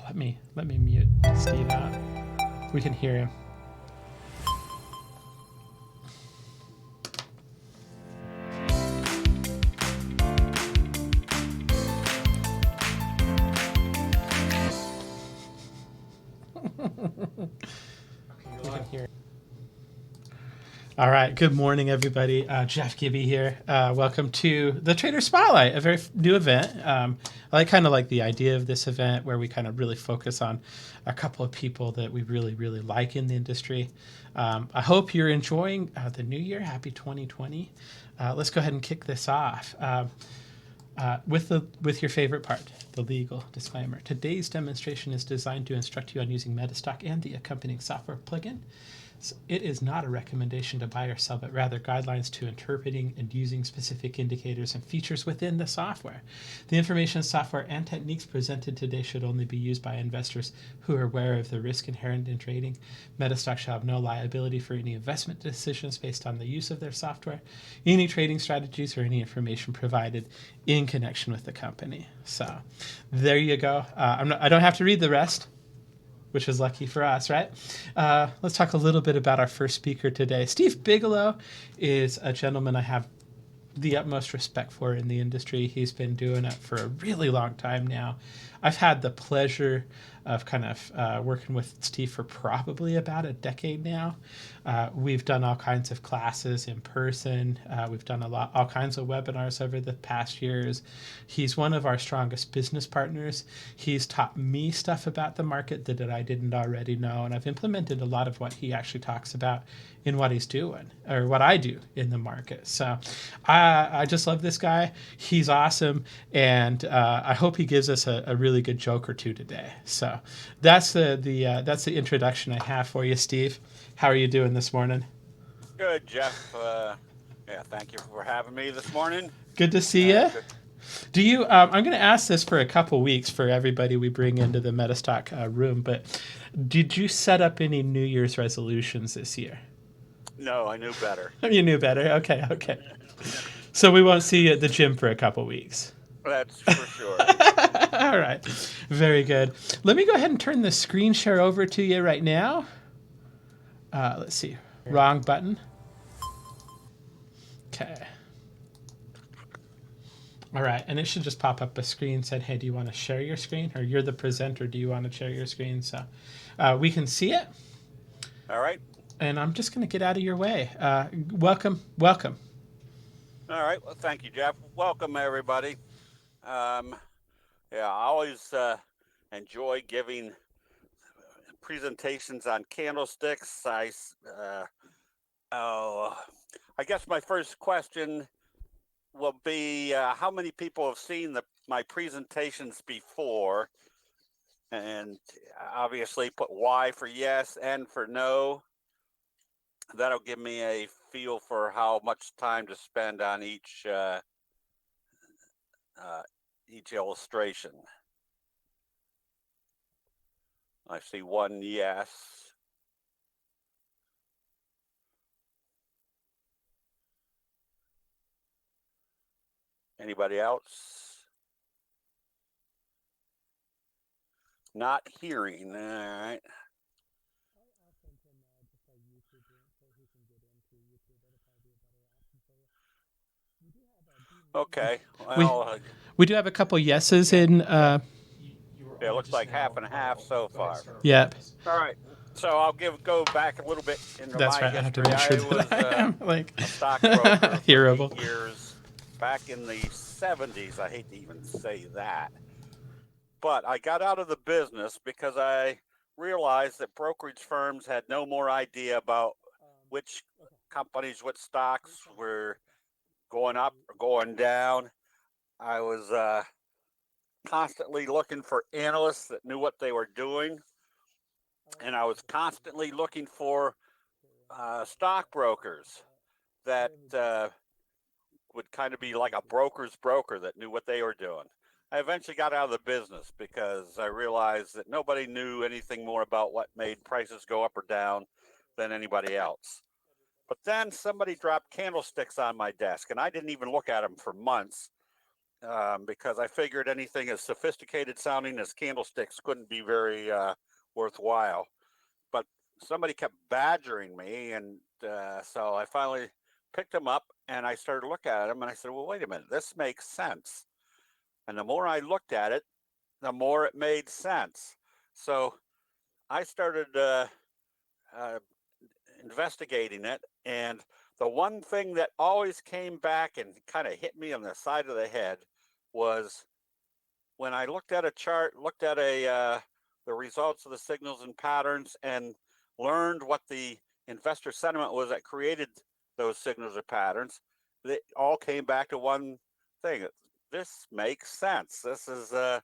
let me mute Steve out. We can hear him. We can hear him. All right. Good morning, everybody. Jeff Gibby here. Welcome to the Trader Spotlight, a very new event. I kind of like the idea of this event where we kind of really focus on a couple of people that we really, really like in the industry. I hope you're enjoying the new year. Happy 2020. Let's go ahead and kick this off with your favorite part, the legal disclaimer. Today's demonstration is designed to instruct you on using MetaStock and the accompanying software plugin. So it is not a recommendation to buy or sell, but rather guidelines to interpreting and using specific indicators and features within the software. The information, software, and techniques presented today should only be used by investors who are aware of the risk inherent in trading. MetaStock shall have no liability for any investment decisions based on the use of their software, any trading strategies, or any information provided in connection with the company. So there you go. I don't have to read the rest, which is lucky for us, right? Let's talk a little bit about our first speaker today. Steve Bigelow is a gentleman I have the utmost respect for in the industry. He's been doing it for a really long time now. I've had the pleasure of kind of working with Steve for probably about a decade now. We've done all kinds of classes in person. We've done all kinds of webinars over the past years. He's one of our strongest business partners. He's taught me stuff about the market that I didn't already know, and I've implemented a lot of what he actually talks about in what he's doing, or what I do in the market. So I just love this guy. He's awesome, and I hope he gives us a really good joke or two today. So that's the introduction I have for you, Steve. How are you doing this morning? Good, Jeff. Yeah, thank you for having me this morning. Good to see you. Do you? I'm going to ask this for a couple weeks for everybody we bring into the MetaStock room, but did you set up any New Year's resolutions this year? No, I knew better. You knew better. Okay. So we won't see you at the gym for a couple weeks. That's for sure. All right. Very good. Let me go ahead and turn the screen share over to you right now. Let's see. Wrong button. Okay. All right. And it should just pop up a screen said, hey, do you want to share your screen? Or you're the presenter. Do you want to share your screen? So we can see it. All right. And I'm just going to get out of your way. Welcome. All right. Well, thank you, Jeff. Welcome, everybody. Yeah, I always enjoy giving presentations on candlesticks. I guess my first question will be how many people have seen my presentations before? And obviously put Y for yes, N for no. That'll give me a feel for how much time to spend on each illustration. I see one yes. Anybody else? Not hearing. All right. Okay. Well, we do have a couple yeses in. Yeah, it looks like half and half so far. Yep. All right. So I'll go back a little bit into That's my right. I have to history. make sure that I am like a stockbroker for hearable. 8 years back in the 70s. I hate to even say that. But I got out of the business because I realized that brokerage firms had no more idea about which companies, what stocks were going up or going down. I was constantly looking for analysts that knew what they were doing. And I was constantly looking for stockbrokers that would kind of be like a broker's broker that knew what they were doing. I eventually got out of the business because I realized that nobody knew anything more about what made prices go up or down than anybody else. But then somebody dropped candlesticks on my desk, and I didn't even look at them for months. because I figured anything as sophisticated sounding as candlesticks couldn't be very worthwhile. But somebody kept badgering me, and so I finally picked them up and I started looking at them, and I said, well, wait a minute, this makes sense. And the more I looked at it, the more it made sense. So I started uh, investigating it, and the one thing that always came back and kind of hit me on the side of the head was when I looked at a chart, looked at the results of the signals and patterns, and learned what the investor sentiment was that created those signals or patterns. They all came back to one thing: this makes sense. This is I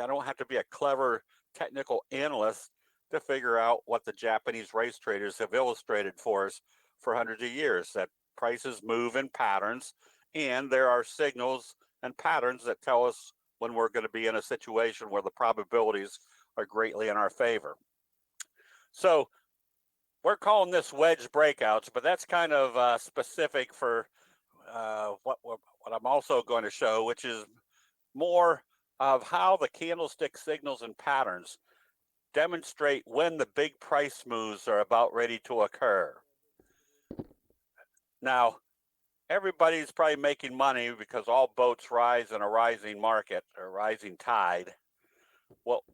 don't have to be a clever technical analyst to figure out what the Japanese race traders have illustrated for us for hundreds of years, that prices move in patterns, and there are signals and patterns that tell us when we're going to be in a situation where the probabilities are greatly in our favor. So we're calling this wedge breakouts, but that's kind of specific for what I'm also going to show, which is more of how the candlestick signals and patterns demonstrate when the big price moves are about ready to occur. Now, everybody's probably making money because all boats rise in a rising market or rising tide. Well,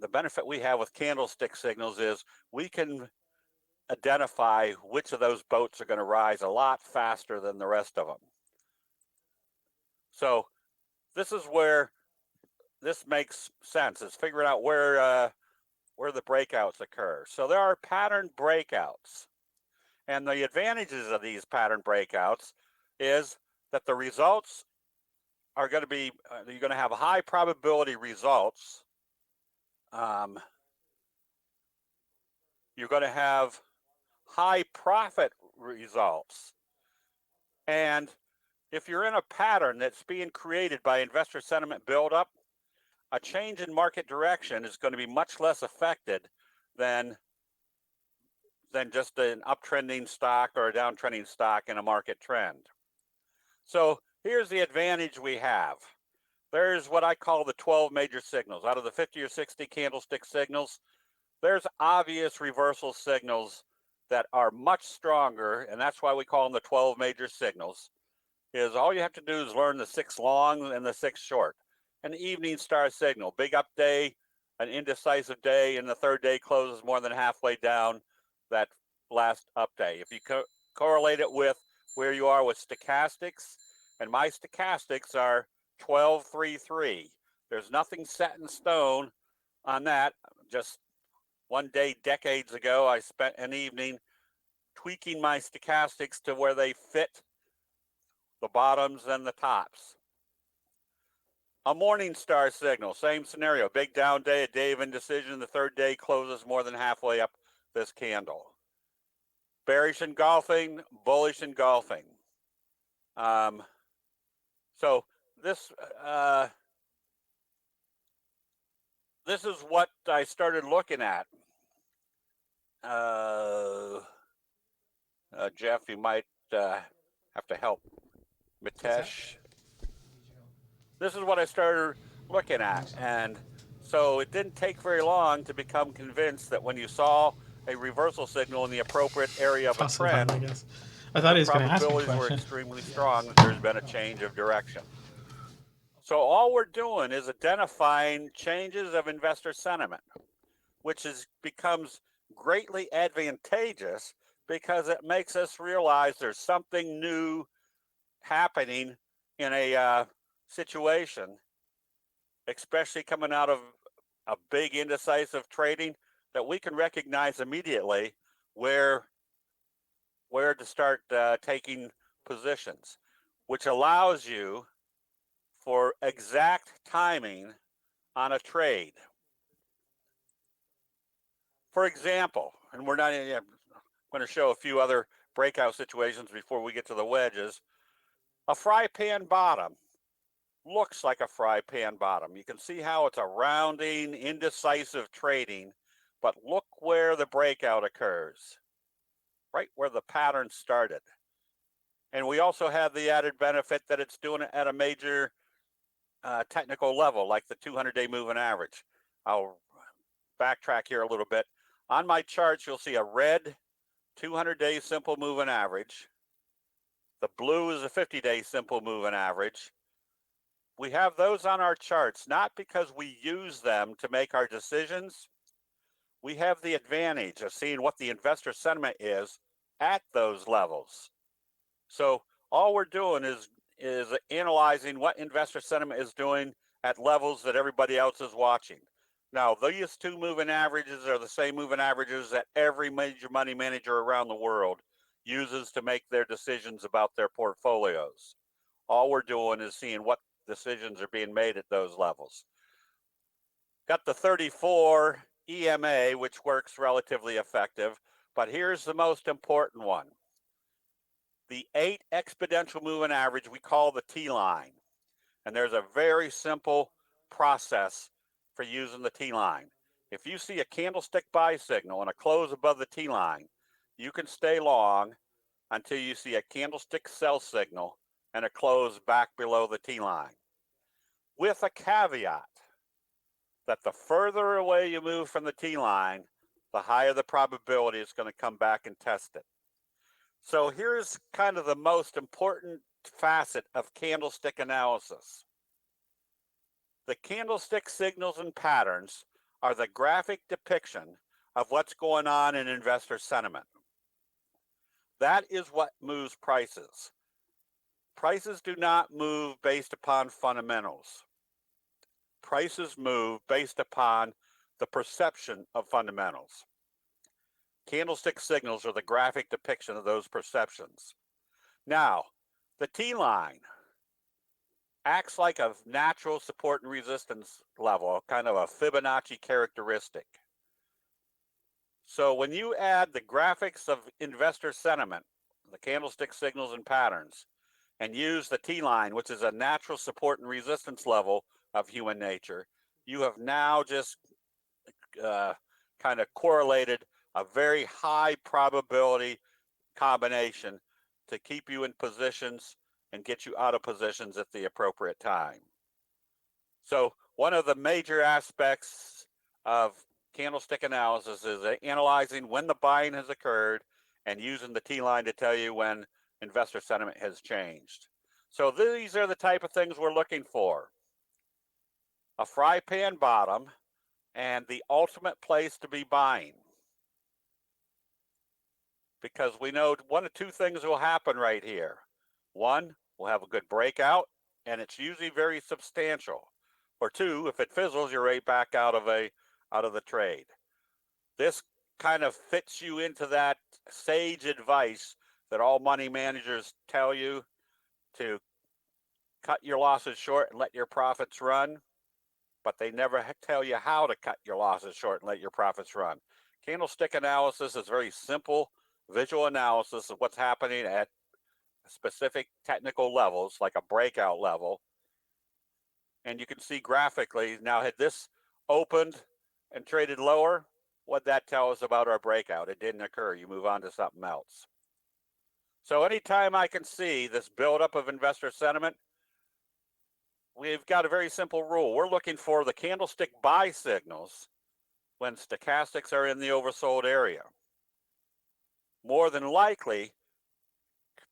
the benefit we have with candlestick signals is we can identify which of those boats are going to rise a lot faster than the rest of them. So this is where this makes sense, is figuring out where the breakouts occur. So there are pattern breakouts. And the advantages of these pattern breakouts is that the results are going to be, you're going to have high probability results. You're going to have high profit results. And if you're in a pattern that's being created by investor sentiment buildup, a change in market direction is going to be much less affected than just an uptrending stock or a downtrending stock in a market trend. So here's the advantage we have. There's what I call the 12 major signals. Out of the 50 or 60 candlestick signals, there's obvious reversal signals that are much stronger, and that's why we call them the 12 major signals, is all you have to do is learn the 6 long and the 6 short. An evening star signal, big up day, an indecisive day, and the third day closes more than halfway down that last up day. If you correlate it with where you are with stochastics, and my stochastics are 12-3-3. There's nothing set in stone on that. Just one day, decades ago, I spent an evening tweaking my stochastics to where they fit the bottoms and the tops. A morning star signal, same scenario, big down day, a day of indecision, the third day closes more than halfway up this candle. Bearish engulfing, bullish engulfing. So this this is what I started looking at. Jeff, you might have to help. Mitesh. This is what I started looking at, and so it didn't take very long to become convinced that when you saw a reversal signal in the appropriate area of a trend, I guess. I thought he the was going to ask me a probabilities were question. extremely strong that there's been a change of direction. So all we're doing is identifying changes of investor sentiment, which becomes greatly advantageous because it makes us realize there's something new happening in a situation, especially coming out of a big indecisive trading, that we can recognize immediately where to start taking positions, which allows you for exact timing on a trade. For example, and we're not I'm going to show a few other breakout situations before we get to the wedges. A fry pan bottom looks like a fry pan bottom. You can see how it's a rounding, indecisive trading, but look where the breakout occurs, right where the pattern started. And we also have the added benefit that it's doing it at a major technical level, like the 200-day moving average. I'll backtrack here a little bit. On my charts, you'll see a red 200-day simple moving average. The blue is a 50-day simple moving average. We have those on our charts, not because we use them to make our decisions. We have the advantage of seeing what the investor sentiment is at those levels. So all we're doing is analyzing what investor sentiment is doing at levels that everybody else is watching. Now, these two moving averages are the same moving averages that every major money manager around the world uses to make their decisions about their portfolios. All we're doing is seeing what decisions are being made at those levels. Got the 34 EMA, which works relatively effective, but here's the most important one. The 8 exponential moving average we call the T-line. And there's a very simple process for using the T-line. If you see a candlestick buy signal and a close above the T-line, you can stay long until you see a candlestick sell signal and a close back below the T-line. With a caveat that the further away you move from the T-line, the higher the probability it's going to come back and test it. So here's kind of the most important facet of candlestick analysis. The candlestick signals and patterns are the graphic depiction of what's going on in investor sentiment. That is what moves prices. Prices do not move based upon fundamentals. Prices move based upon the perception of fundamentals. Candlestick signals are the graphic depiction of those perceptions. Now, the T-line acts like a natural support and resistance level, kind of a Fibonacci characteristic. So when you add the graphics of investor sentiment, the candlestick signals and patterns, and use the T-line, which is a natural support and resistance level of human nature, you have now just kind of correlated a very high probability combination to keep you in positions and get you out of positions at the appropriate time. So one of the major aspects of candlestick analysis is analyzing when the buying has occurred and using the T-line to tell you when investor sentiment has changed. So these are the type of things we're looking for. A fry pan bottom and the ultimate place to be buying. Because we know one of two things will happen right here. One, we'll have a good breakout, and it's usually very substantial. Or two, if it fizzles, you're right back out of the trade. This kind of fits you into that sage advice that all money managers tell you to cut your losses short and let your profits run, but they never tell you how to cut your losses short and let your profits run. Candlestick analysis is very simple visual analysis of what's happening at specific technical levels, like a breakout level. And you can see graphically, now had this opened and traded lower, what'd that tell us about our breakout? It didn't occur. You move on to something else. So anytime I can see this buildup of investor sentiment, we've got a very simple rule. We're looking for the candlestick buy signals when stochastics are in the oversold area. More than likely,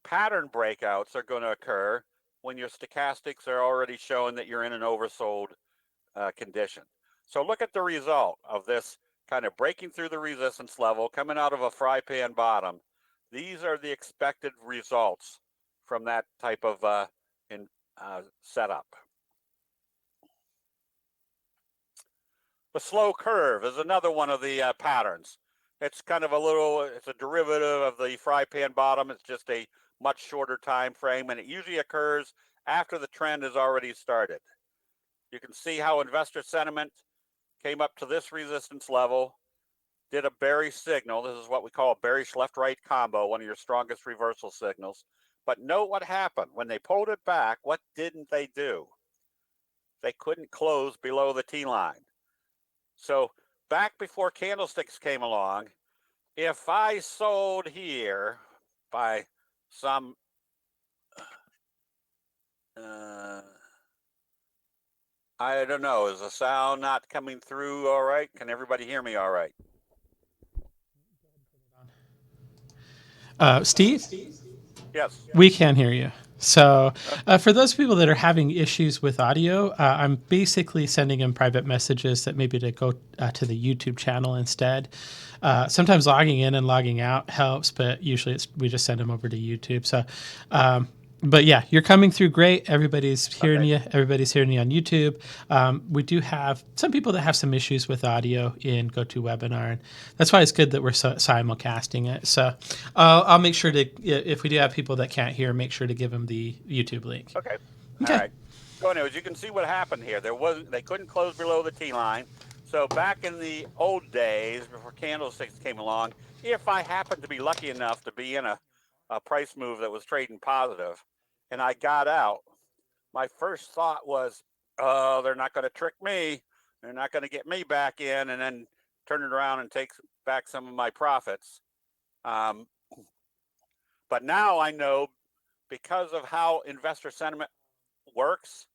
pattern breakouts are going to occur when your stochastics are already showing that you're in an oversold condition. So look at the result of this kind of breaking through the resistance level, coming out of a fry pan bottom. These are the expected results from that type of setup. The slow curve is another one of the patterns. It's kind of it's a derivative of the fry pan bottom. It's just a much shorter time frame, and it usually occurs after the trend has already started. You can see how investor sentiment came up to this resistance level, did a bearish signal. This is what we call a bearish left-right combo, one of your strongest reversal signals. But note what happened. When they pulled it back, what didn't they do? They couldn't close below the T-line. So back before candlesticks came along, if I sold here by some I don't know. Is the sound not coming through all right? Can everybody hear me all right? Steve, Yes. we can hear you. So, Uh, for those people that are having issues with audio, I'm basically sending them private messages that maybe to go to the YouTube channel instead. Sometimes logging in and logging out helps, but usually we just send them over to YouTube. So, but yeah, you're coming through great. Everybody's hearing okay. you. Everybody's hearing you on YouTube. We do have some people that have some issues with audio in GoToWebinar, and that's why it's good that we're simulcasting it. So I'll make sure to, if we do have people that can't hear, make sure to give them the YouTube link. Okay. All Okay. right. So anyways, you can see what happened here. They couldn't close below the T line. So back in the old days, before candlesticks came along, if I happened to be lucky enough to be in a price move that was trading positive, and I got out, my first thought was, oh, they're not going to trick me. They're not going to get me back in and then turn it around and take back some of my profits. But now I know, because of how investor sentiment works,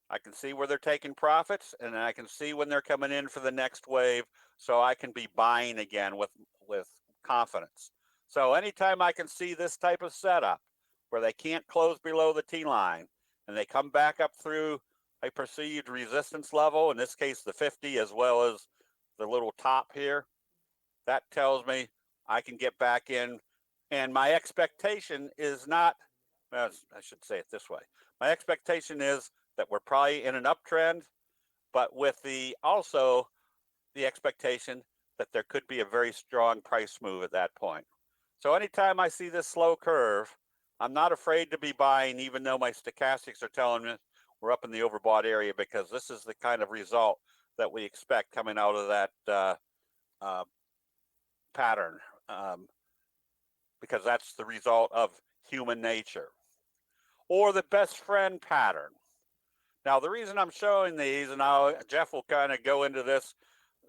I can see where they're taking profits, and I can see when they're coming in for the next wave, so I can be buying again with confidence. So anytime I can see this type of setup where they can't close below the T line and they come back up through a perceived resistance level, in this case the 50 as well as the little top here, that tells me I can get back in. And my expectation is not, I should say it this way. My expectation is that we're probably in an uptrend, but with also the expectation that there could be a very strong price move at that point. So anytime I see this slow curve, I'm not afraid to be buying, even though my stochastics are telling me we're up in the overbought area, because this is the kind of result that we expect coming out of that pattern, because that's the result of human nature. Or the best friend pattern. Now, the reason I'm showing these, and Jeff will kind of go into this,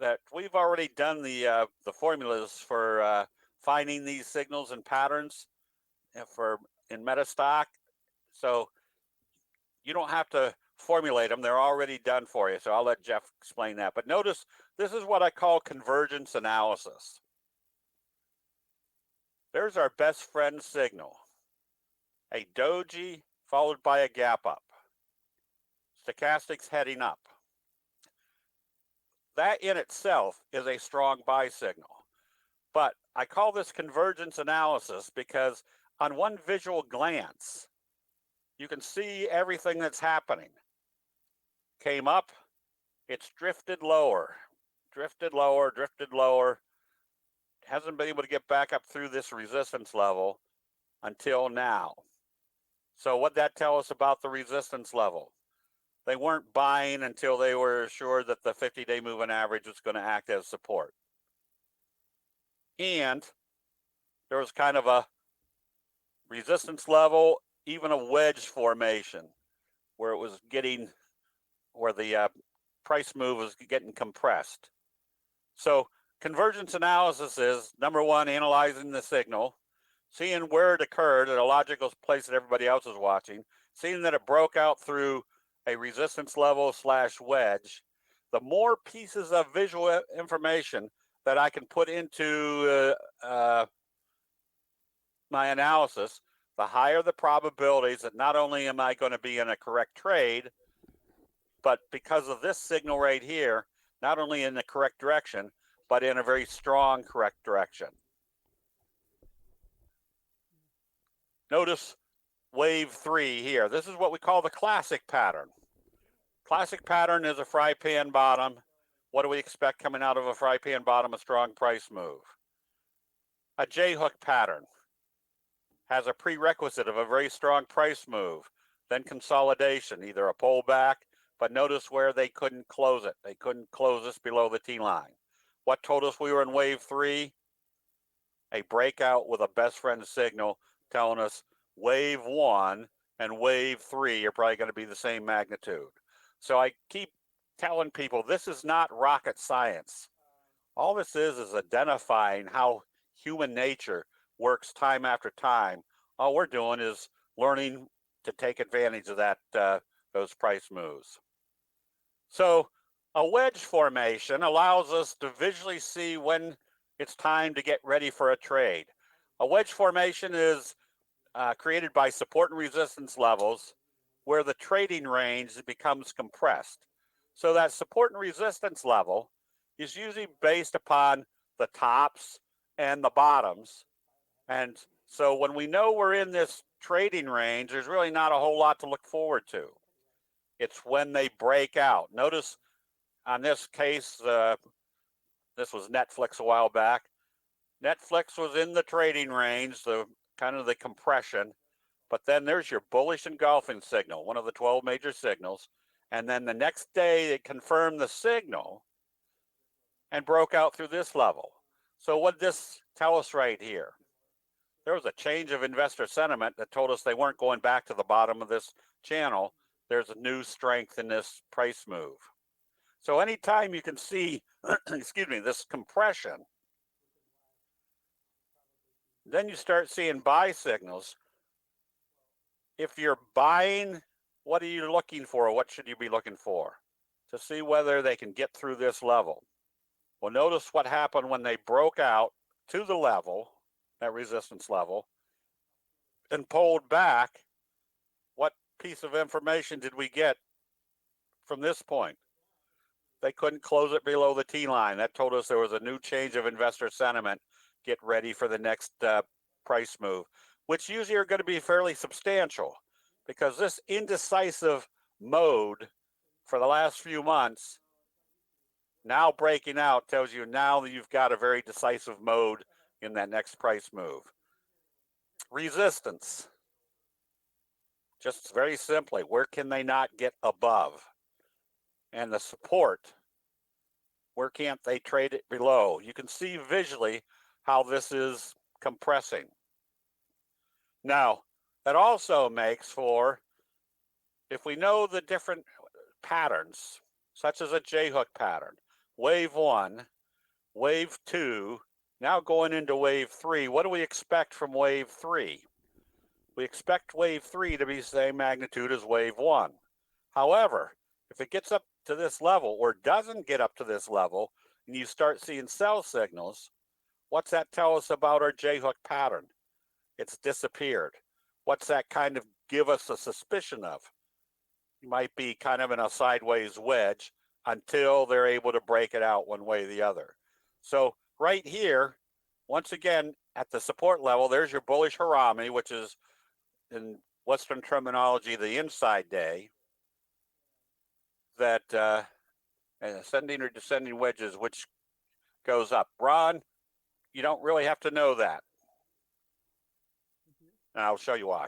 that we've already done the formulas for finding these signals and patterns in MetaStock. So you don't have to formulate them; they're already done for you. So I'll let Jeff explain that. But notice this is what I call convergence analysis. There's our best friend signal: a doji followed by a gap up. Stochastics heading up. That in itself is a strong buy signal. But I call this convergence analysis because on one visual glance, you can see everything that's happening. Came up, it's drifted lower, drifted lower, drifted lower. Hasn't been able to get back up through this resistance level until now. So what that tell us about the resistance level? They weren't buying until they were assured that the 50-day moving average was going to act as support. And there was kind of a resistance level, even a wedge formation where it was getting, where the price move was getting compressed. So convergence analysis is, number one, analyzing the signal, seeing where it occurred at a logical place that everybody else is watching, seeing that it broke out through a resistance level / wedge. The more pieces of visual information that I can put into my analysis, the higher the probabilities that not only am I going to be in a correct trade, but because of this signal right here, not only in the correct direction, but in a very strong correct direction. Notice wave 3 here. This is what we call the classic pattern. Classic pattern is a fry pan bottom. What do we expect coming out of a fry pan bottom? A strong price move. A J-hook pattern has a prerequisite of a very strong price move, then consolidation, either a pullback, but notice where they couldn't close it. They couldn't close this below the T line. What told us we were in wave 3? A breakout with a best friend signal telling us wave 1 and wave 3 are probably going to be the same magnitude. So I keep telling people this is not rocket science. All this is identifying how human nature works time after time. All we're doing is learning to take advantage of that those price moves. So a wedge formation allows us to visually see when it's time to get ready for a trade. A wedge formation is created by support and resistance levels where the trading range becomes compressed. So that support and resistance level is usually based upon the tops and the bottoms. And so when we know we're in this trading range, there's really not a whole lot to look forward to. It's when they break out. Notice on this case, this was Netflix a while back. Netflix was in the trading range, the kind of the compression, but then there's your bullish engulfing signal, one of the 12 major signals. And then the next day it confirmed the signal and broke out through this level. So what did this tell us right here? There was a change of investor sentiment that told us they weren't going back to the bottom of this channel. There's a new strength in this price move. So anytime you can see, excuse me, this compression, then you start seeing buy signals. If you're buying, what are you looking for? What should you be looking for? To see whether they can get through this level. Well, notice what happened when they broke out to the level, that resistance level, and pulled back. What piece of information did we get from this point? They couldn't close it below the T line. That told us there was a new change of investor sentiment. Get ready for the next price move, which usually are going to be fairly substantial, because this indecisive mode for the last few months now breaking out tells you now that you've got a very decisive mode in that next price move. Resistance, just very simply, where can they not get above? And the support, where can't they trade it below? You can see visually how this is compressing. Now, that also makes for, if we know the different patterns, such as a J-hook pattern, wave 1, wave 2, now going into wave 3, what do we expect from wave 3? We expect wave 3 to be the same magnitude as wave 1. However, if it gets up to this level or doesn't get up to this level, and you start seeing sell signals, what's that tell us about our J-hook pattern? It's disappeared. What's that kind of give us a suspicion of? You might be kind of in a sideways wedge until they're able to break it out one way or the other. So right here, once again, at the support level, there's your bullish harami, which is in Western terminology, the inside day, that ascending or descending wedges, which goes up. Ron, you don't really have to know that. And I'll show you why.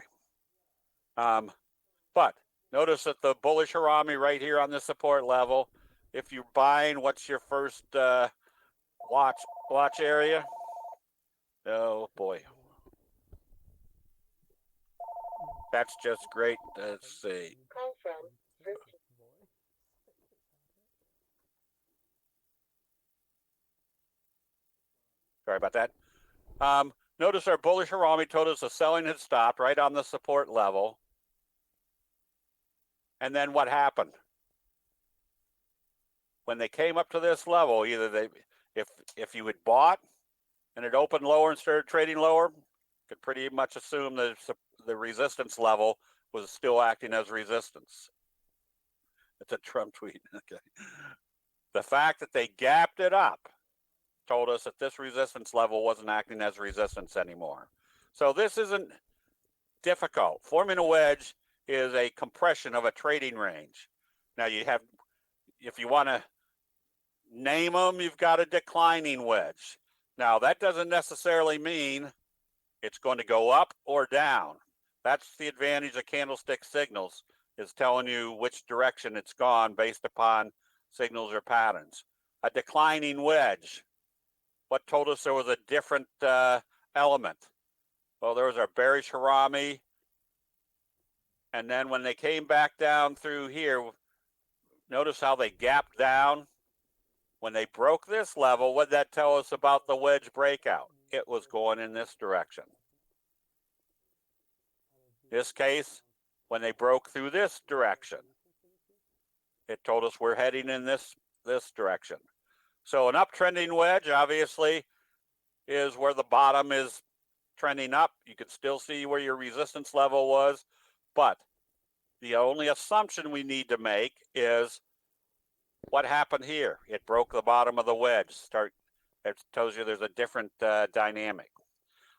But notice that the bullish harami right here on the support level, if you're buying, what's your first watch area? Oh boy. That's just great. Let's see. Sorry about that. Notice our bullish harami told us the selling had stopped right on the support level. And then what happened? When they came up to this level, either if you had bought and it opened lower and started trading lower, could pretty much assume that the resistance level was still acting as resistance. It's a Trump tweet. Okay. The fact that they gapped it up told us that this resistance level wasn't acting as resistance anymore. So this isn't difficult. Forming a wedge is a compression of a trading range. Now you have, if you want to name them, you've got a declining wedge. Now that doesn't necessarily mean it's going to go up or down. That's the advantage of candlestick signals, is telling you which direction it's gone based upon signals or patterns. A declining wedge, what told us there was a different element? Well, there was our bearish harami, and then when they came back down through here, notice how they gapped down. When they broke this level, what did that tell us about the wedge breakout? It was going in this direction. This case, when they broke through this direction. It told us we're heading in this direction. So an uptrending wedge, obviously, is where the bottom is trending up. You can still see where your resistance level was, but the only assumption we need to make is what happened here. It broke the bottom of the wedge. It tells you there's a different dynamic.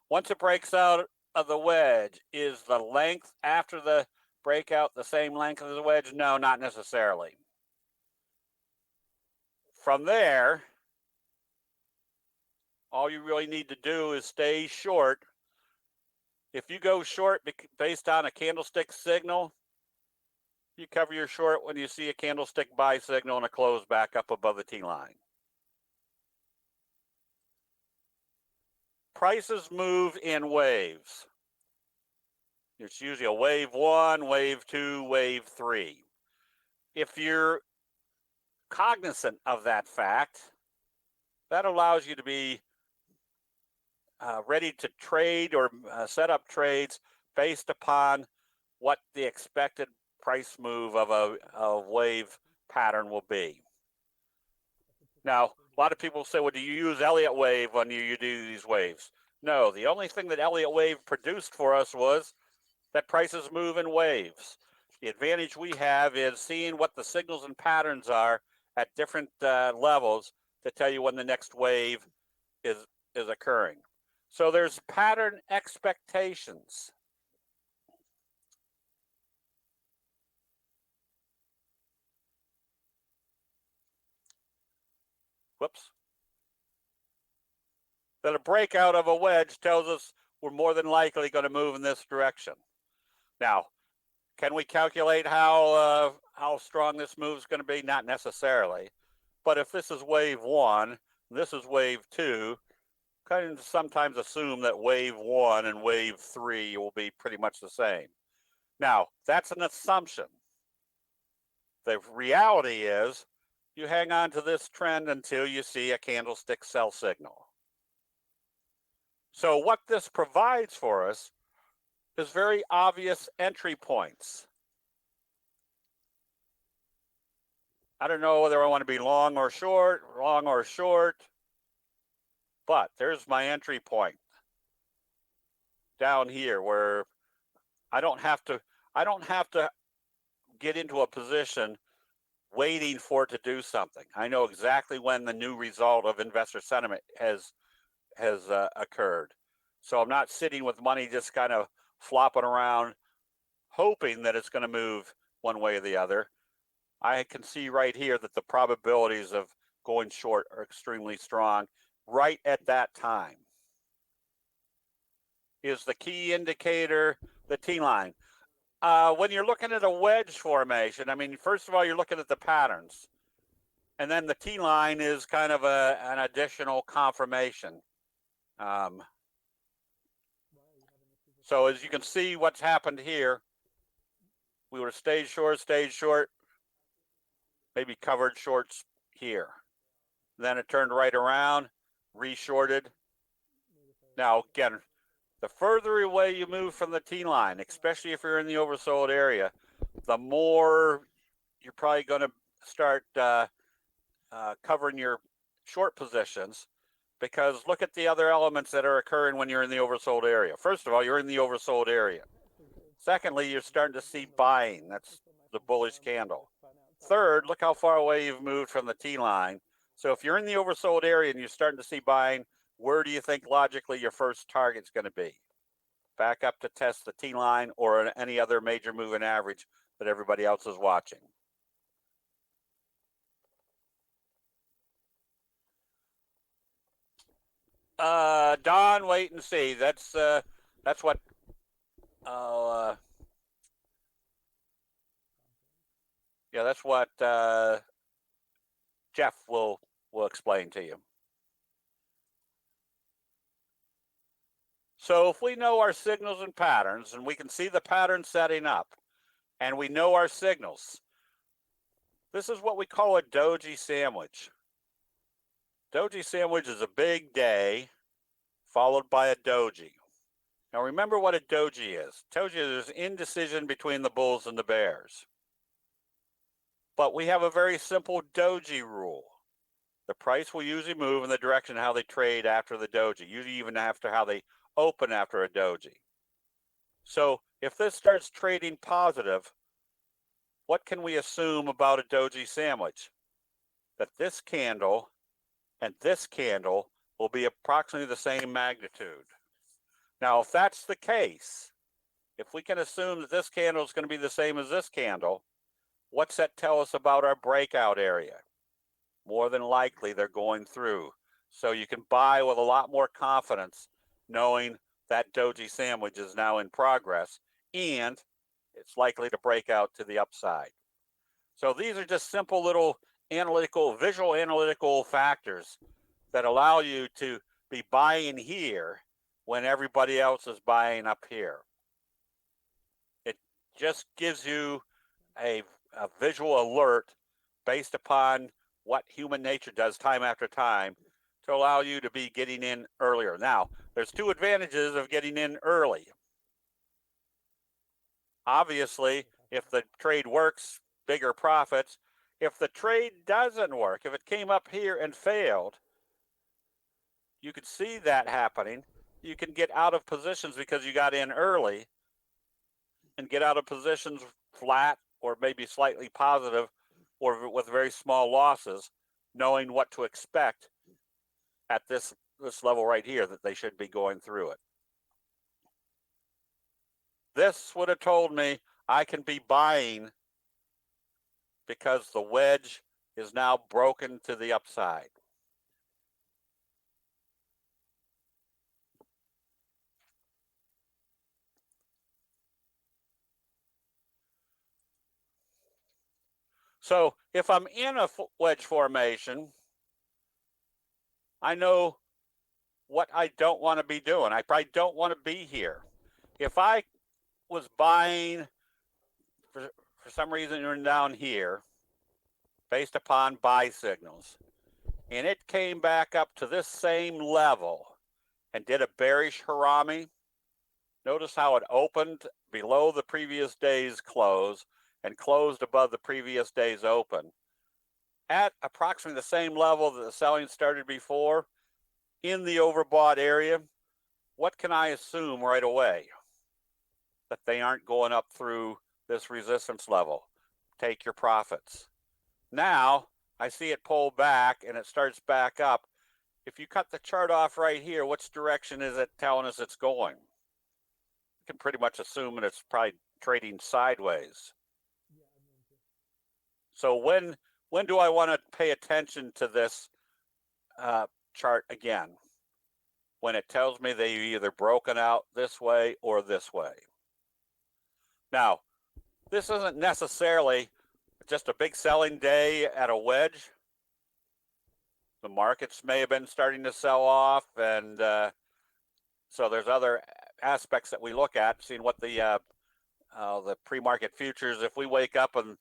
Once it breaks out of the wedge, is the length after the breakout the same length as the wedge? No, not necessarily. From there, all you really need to do is stay short. If you go short based on a candlestick signal, you cover your short when you see a candlestick buy signal and a close back up above the T line. Prices move in waves. It's usually a wave 1, wave 2, wave 3. If you're cognizant of that fact, that allows you to be ready to trade or set up trades based upon what the expected price move of a wave pattern will be. Now, a lot of people say, well, do you use Elliott wave when you do these waves? No, the only thing that Elliott wave produced for us was that prices move in waves. The advantage we have is seeing what the signals and patterns are at different levels to tell you when the next wave is occurring. So there's pattern expectations. Whoops. That a breakout of a wedge tells us we're more than likely going to move in this direction. Now, can we calculate how strong this move is going to be? Not necessarily. But if this is wave 1, this is wave 2, kind of sometimes assume that wave 1 and wave 3 will be pretty much the same. Now, that's an assumption. The reality is you hang on to this trend until you see a candlestick sell signal. So what this provides for us is very obvious entry points. I don't know whether I want to be long or short, but there's my entry point down here where I don't have to get into a position waiting for it to do something. I know exactly when the new result of investor sentiment has occurred. So I'm not sitting with money just kind of flopping around hoping that it's going to move one way or the other. I can see right here that the probabilities of going short are extremely strong right at that time. Is the key indicator the T-line? When you're looking at a wedge formation, I mean, first of all, you're looking at the patterns. And then the T-line is kind of an additional confirmation. So as you can see what's happened here, we were stayed short, maybe covered shorts here. Then it turned right around, reshorted. Now, again, the further away you move from the T-line, especially if you're in the oversold area, the more you're probably going to start covering your short positions, because look at the other elements that are occurring when you're in the oversold area. First of all, you're in the oversold area. Secondly, you're starting to see buying. That's the bullish candle. Third, look how far away you've moved from the T-line. So if you're in the oversold area and you're starting to see buying, where do you think logically your first target's going to be? Back up to test the T-line or any other major moving average that everybody else is watching. Don, wait and see. That's what that's what Jeff will explain to you. So if we know our signals and patterns, and we can see the pattern setting up, and we know our signals, this is what we call a Doji sandwich. Doji sandwich is a big day followed by a Doji. Now remember what a doji is. Doji is indecision between the bulls and the bears. But we have a very simple doji rule. The price will usually move in the direction of how they trade after the doji, usually even after how they open after a doji. So if this starts trading positive, what can we assume about a doji sandwich? That this candle and this candle will be approximately the same magnitude. Now, if that's the case, if we can assume that this candle is going to be the same as this candle, what's that tell us about our breakout area? More than likely, they're going through. So you can buy with a lot more confidence knowing that doji sandwich is now in progress and it's likely to break out to the upside. So these are just simple little visual analytical factors that allow you to be buying here when everybody else is buying up here. It just gives you a visual alert based upon what human nature does time after time to allow you to be getting in earlier. Now, there's two advantages of getting in early. Obviously, if the trade works, bigger profits. If the trade doesn't work, if it came up here and failed, you could see that happening. You can get out of positions because you got in early and get out of positions flat or maybe slightly positive or with very small losses, knowing what to expect at this level right here that they should be going through it. This would have told me I can be buying because the wedge is now broken to the upside. So if I'm in a wedge formation, I know what I don't want to be doing. I probably don't want to be here. If I was buying for some reason down here based upon buy signals, and it came back up to this same level and did a bearish harami, notice how it opened below the previous day's close and closed above the previous day's open at approximately the same level that the selling started before in the overbought area. What can I assume right away? That they aren't going up through this resistance level. Take your profits. Now I see it pull back and it starts back up. If you cut the chart off right here, which direction is it telling us it's going? You can pretty much assume that it's probably trading sideways. So when do I want to pay attention to this chart again? When it tells me they've either broken out this way or this way. Now, this isn't necessarily just a big selling day at a wedge. The markets may have been starting to sell off, and so there's other aspects that we look at, seeing what the pre-market futures. If we wake up and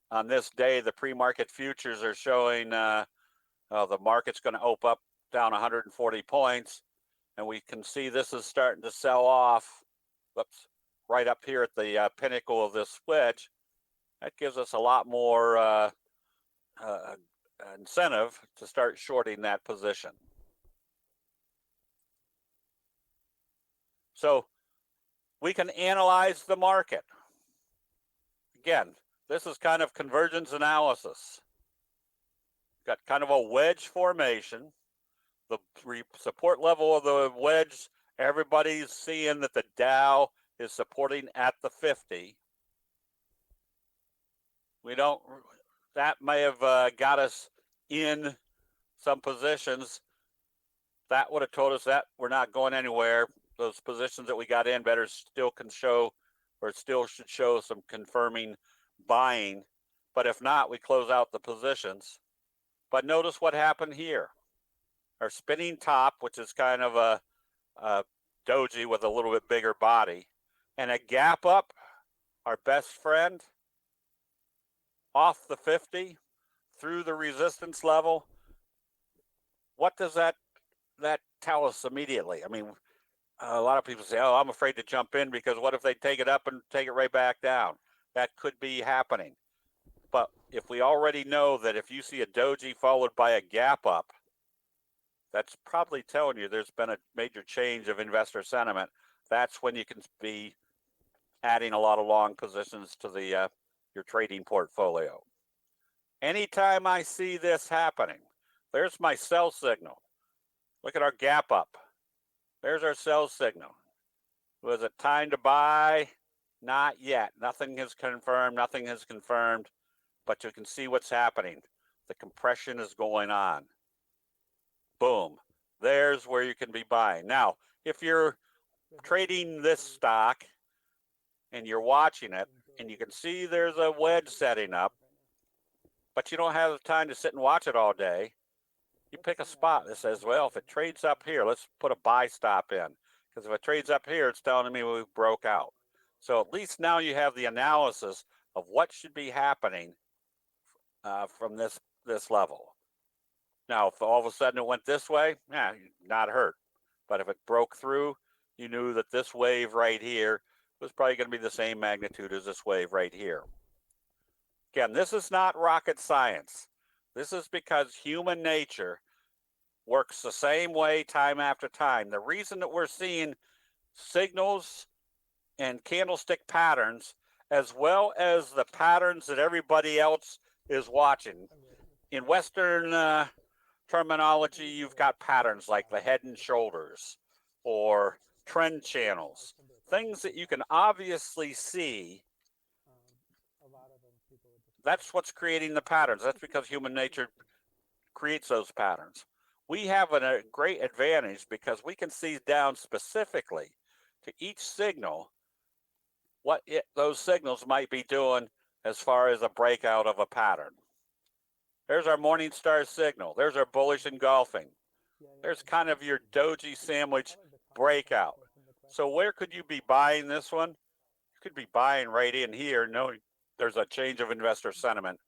on this day the pre-market futures are showing the market's going to open up down 140 points, and we can see this is starting to sell off. Whoops, right up here at the pinnacle of this wedge. That gives us a lot more incentive to start shorting that position. So we can analyze the market. Again, this is kind of convergence analysis. Got kind of a wedge formation. The support level of the wedge, everybody's seeing that the Dow is supporting at the 50. That may have got us in some positions. That would have told us that we're not going anywhere. Those positions that we got in better still can show, or still should show some confirming buying. But if not, we close out the positions. But notice what happened here. Our spinning top, which is kind of a doji with a little bit bigger body, and a gap up, our best friend, off the 50 through the resistance level. What does that tell us immediately? I mean, a lot of people say, oh, I'm afraid to jump in because what if they take it up and take it right back down? That could be happening. But if we already know that if you see a doji followed by a gap up, that's probably telling you there's been a major change of investor sentiment. That's when you can be adding a lot of long positions to the your trading portfolio. Anytime I see this happening, there's my sell signal. Look at our gap up. There's our sell signal. Was it time to buy? Not yet. Nothing has confirmed. Nothing has confirmed. But you can see what's happening. The compression is going on. Boom. There's where you can be buying. Now, if you're trading this stock and you're watching it and you can see there's a wedge setting up, but you don't have the time to sit and watch it all day, you pick a spot that says, well, if it trades up here, let's put a buy stop in. Because if it trades up here, it's telling me we broke out. So at least now you have the analysis of what should be happening from this level. Now, if all of a sudden it went this way, not hurt. But if it broke through, you knew that this wave right here was probably going to be the same magnitude as this wave right here. Again, this is not rocket science. This is because human nature works the same way time after time. The reason that we're seeing signals and candlestick patterns, as well as the patterns that everybody else is watching. In Western terminology, you've got patterns like the head and shoulders or trend channels, things that you can obviously see. That's what's creating the patterns. That's because human nature creates those patterns. We have a great advantage because we can see down specifically to each signal what those signals might be doing as far as a breakout of a pattern. There's our Morningstar signal. There's our bullish engulfing. There's kind of your doji sandwich breakout. So where could you be buying this one? You could be buying right in here, knowing there's a change of investor sentiment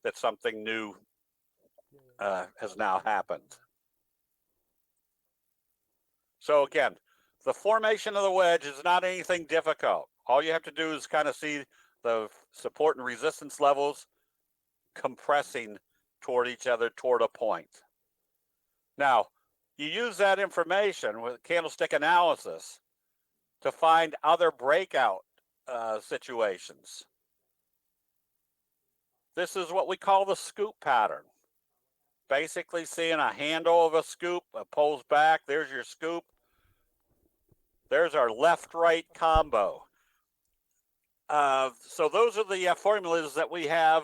that something new has now happened. So again, the formation of the wedge is not anything difficult. All you have to do is kind of see the support and resistance levels compressing toward each other toward a point. Now, you use that information with candlestick analysis to find other breakout situations. This is what we call the scoop pattern. Basically seeing a handle of a scoop, it pulls back, there's your scoop. There's our left-right combo. So those are the formulas that we have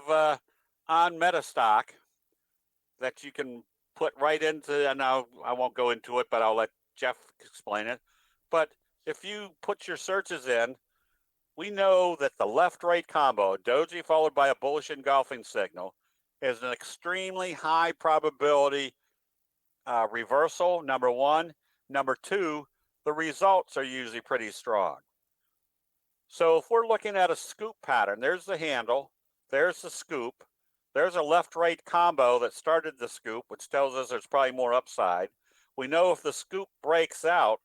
on MetaStock that you can put right into, and I won't go into it, but I'll let Jeff explain it. But if you put your searches in, we know that the left-right combo, doji followed by a bullish engulfing signal, is an extremely high probability reversal, number one. Number two, the results are usually pretty strong. So if we're looking at a scoop pattern, there's the handle, there's the scoop, there's a left-right combo that started the scoop, which tells us there's probably more upside. We know if the scoop breaks out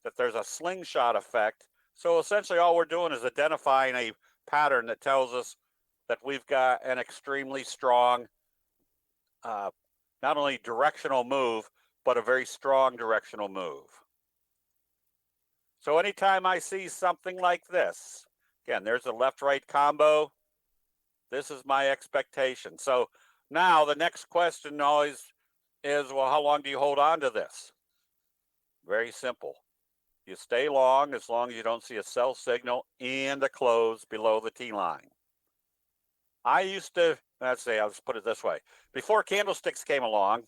that there's a slingshot effect. So essentially all we're doing is identifying a pattern that tells us that we've got an extremely strong, not only directional move, but a very strong directional move. So anytime I see something like this, again, there's a left-right combo. This is my expectation. So now the next question always is, well, how long do you hold on to this? Very simple. You stay long as you don't see a sell signal and a close below the T line. I used to, I'll just put it this way. Before candlesticks came along,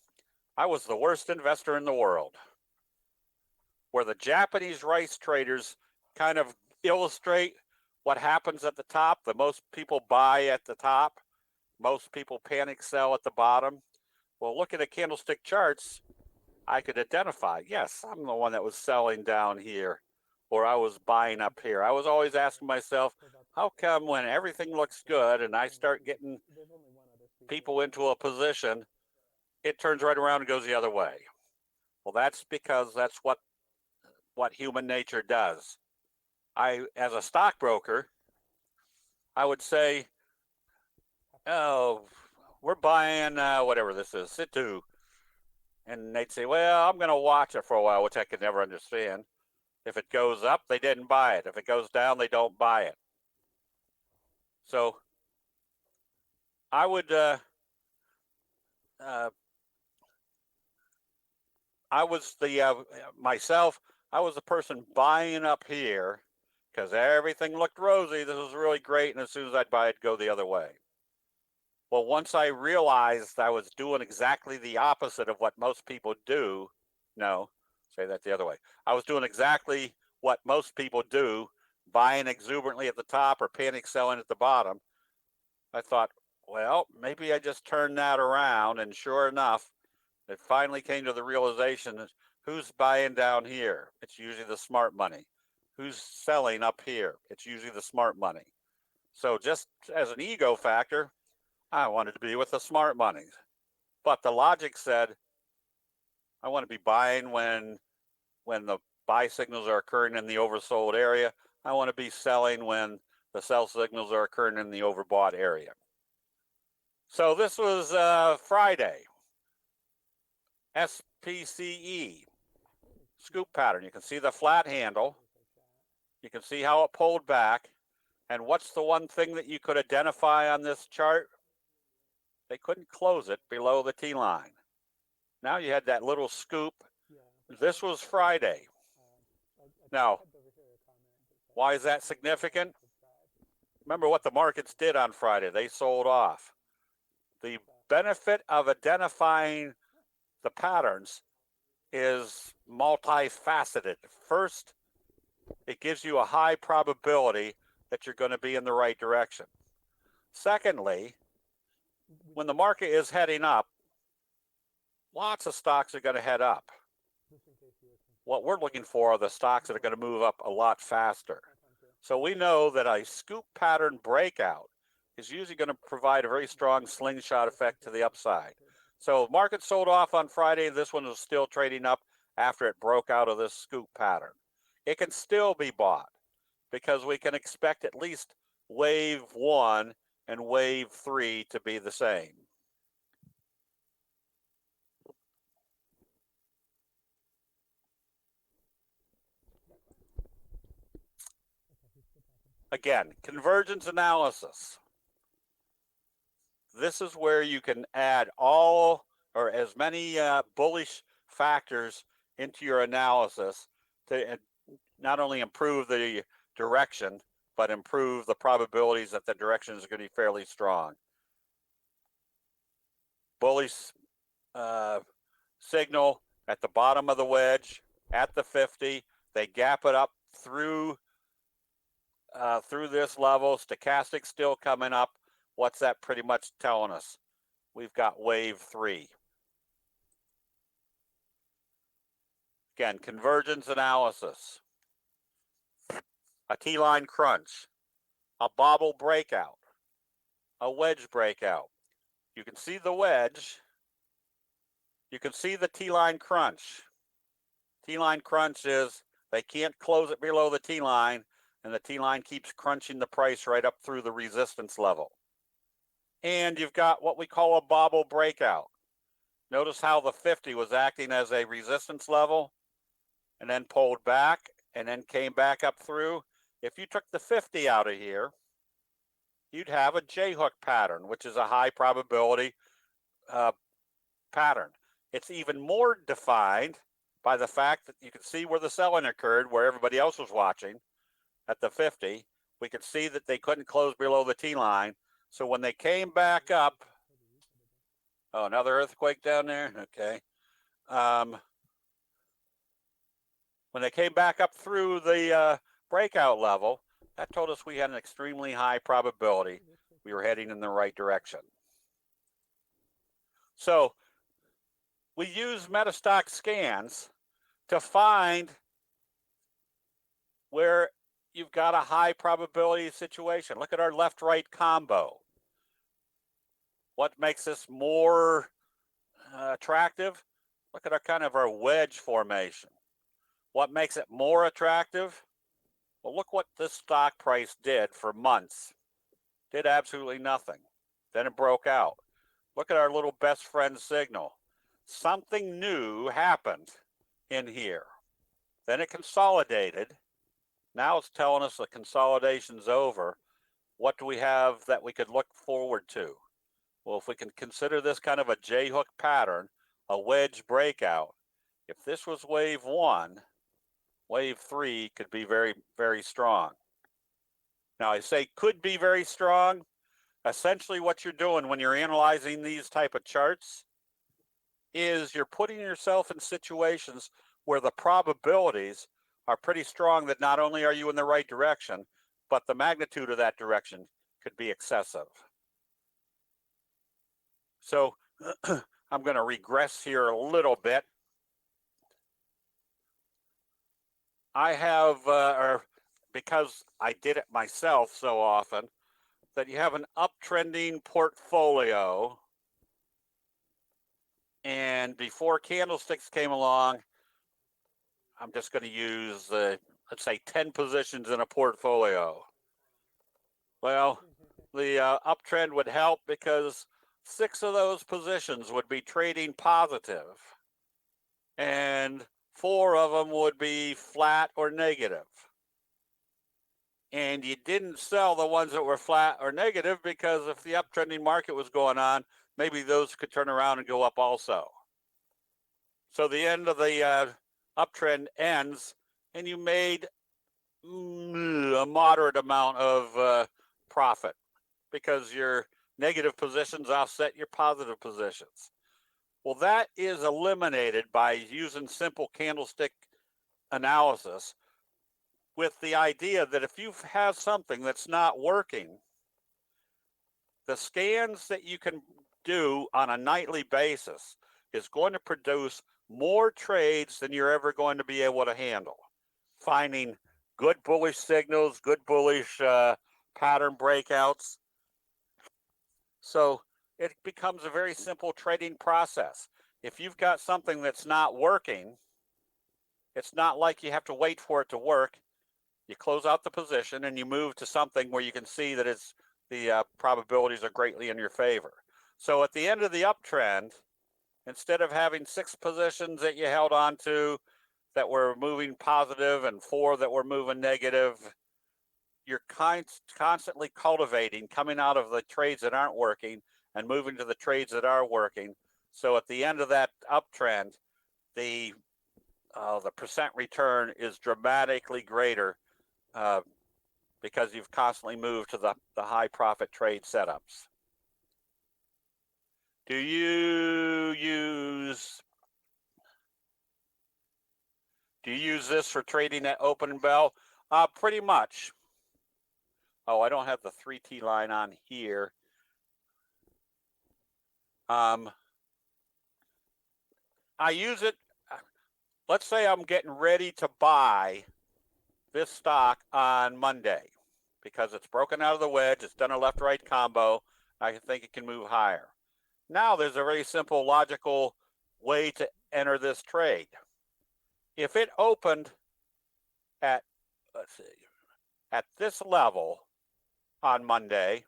I was the worst investor in the world. Where the Japanese rice traders kind of illustrate what happens at the top. The most people buy at the top. Most people panic sell at the bottom. Well, looking at candlestick charts, I could identify, yes, I'm the one that was selling down here, or I was buying up here. I was always asking myself, how come when everything looks good and I start getting people into a position, it turns right around and goes the other way? Well, that's because that's what what human nature does. As a stockbroker, I would say, oh, we're buying whatever this is, Situ. And they'd say, well, I'm going to watch it for a while, which I could never understand. If it goes up, they didn't buy it. If it goes down, they don't buy it. So I would, I was the, myself, I was the person buying up here because everything looked rosy. This was really great. And as soon as I'd buy it, go the other way. Well, once I realized I was doing exactly the opposite of what most people do, no, say that the other way. I was doing exactly what most people do, buying exuberantly at the top or panic selling at the bottom. I thought, well, maybe I just turned that around. And sure enough, it finally came to the realization that who's buying down here? It's usually the smart money. Who's selling up here? It's usually the smart money. So just as an ego factor, I wanted to be with the smart money. But the logic said, I want to be buying when the buy signals are occurring in the oversold area. I want to be selling when the sell signals are occurring in the overbought area. So this was Friday. SPCE, scoop pattern. You can see the flat handle. You can see how it pulled back. And what's the one thing that you could identify on this chart? They couldn't close it below the T line. Now you had that little scoop. This was Friday. Now, why is that significant? Remember what the markets did on Friday. They sold off. The benefit of identifying the patterns is multifaceted. First, it gives you a high probability that you're going to be in the right direction. Secondly, when the market is heading up, lots of stocks are going to head up. What we're looking for are the stocks that are going to move up a lot faster. So we know that a scoop pattern breakout is usually going to provide a very strong slingshot effect to the upside. So market sold off on Friday. This one is still trading up after it broke out of this scoop pattern. It can still be bought because we can expect at least wave 1 and wave 3 to be the same. Again, convergence analysis. This is where you can add all or as many bullish factors into your analysis to not only improve the direction, but improve the probabilities that the direction is going to be fairly strong. Bullish signal at the bottom of the wedge at the 50. They gap it up through this level. Stochastic still coming up. What's that pretty much telling us? We've got wave 3. Again, convergence analysis. A T-line crunch. A bobble breakout. A wedge breakout. You can see the wedge. You can see the T-line crunch. T-line crunch is they can't close it below the T-line, and the T-line keeps crunching the price right up through the resistance level. And you've got what we call a bobble breakout. Notice how the 50 was acting as a resistance level and then pulled back and then came back up through. If you took the 50 out of here, you'd have a J-hook pattern, which is a high probability pattern. It's even more defined by the fact that you can see where the selling occurred, where everybody else was watching at the 50. We could see that they couldn't close below the T-line. So when they came back up, oh, another earthquake down there? Okay. When they came back up through the breakout level, that told us we had an extremely high probability we were heading in the right direction. So we use MetaStock scans to find where you've got a high probability situation. Look at our left-right combo. What makes this more attractive? Look at our kind of our wedge formation. What makes it more attractive? Well, look what this stock price did for months. Did absolutely nothing. Then it broke out. Look at our little best friend signal. Something new happened in here. Then it consolidated. Now it's telling us the consolidation's over. What do we have that we could look forward to? Well, if we can consider this kind of a J-hook pattern, a wedge breakout, if this was wave 1, wave 3 could be very, very strong. Now, I say could be very strong. Essentially, what you're doing when you're analyzing these type of charts is you're putting yourself in situations where the probabilities are pretty strong that not only are you in the right direction, but the magnitude of that direction could be excessive. So I'm going to regress here a little bit. I have, or because I did it myself so often, that you have an uptrending portfolio. And before candlesticks came along, I'm just going to use, let's say, 10 positions in a portfolio. Well, the uptrend would help because 6 of those positions would be trading positive, and 4 of them would be flat or negative. And you didn't sell the ones that were flat or negative because if the uptrending market was going on, maybe those could turn around and go up also. So the end of the uptrend ends, and you made a moderate amount of profit because your negative positions offset your positive positions. Well, that is eliminated by using simple candlestick analysis with the idea that if you have something that's not working, the scans that you can do on a nightly basis is going to produce more trades than you're ever going to be able to handle. Finding good bullish signals, good bullish pattern breakouts. So it becomes a very simple trading process. If you've got something that's not working, it's not like you have to wait for it to work. You close out the position and you move to something where you can see that it's the probabilities are greatly in your favor. So at the end of the uptrend, instead of having 6 positions that you held on to that were moving positive and 4 that were moving negative, you're constantly cultivating, coming out of the trades that aren't working and moving to the trades that are working. So at the end of that uptrend, the percent return is dramatically greater because you've constantly moved to the high profit trade setups. Do you use this for trading at open bell? Pretty much. Oh, I don't have the 3T line on here. I use it. Let's say I'm getting ready to buy this stock on Monday because it's broken out of the wedge. It's done a left-right combo. I think it can move higher. Now there's a very simple logical way to enter this trade. If it opened at, let's see, at this level on Monday,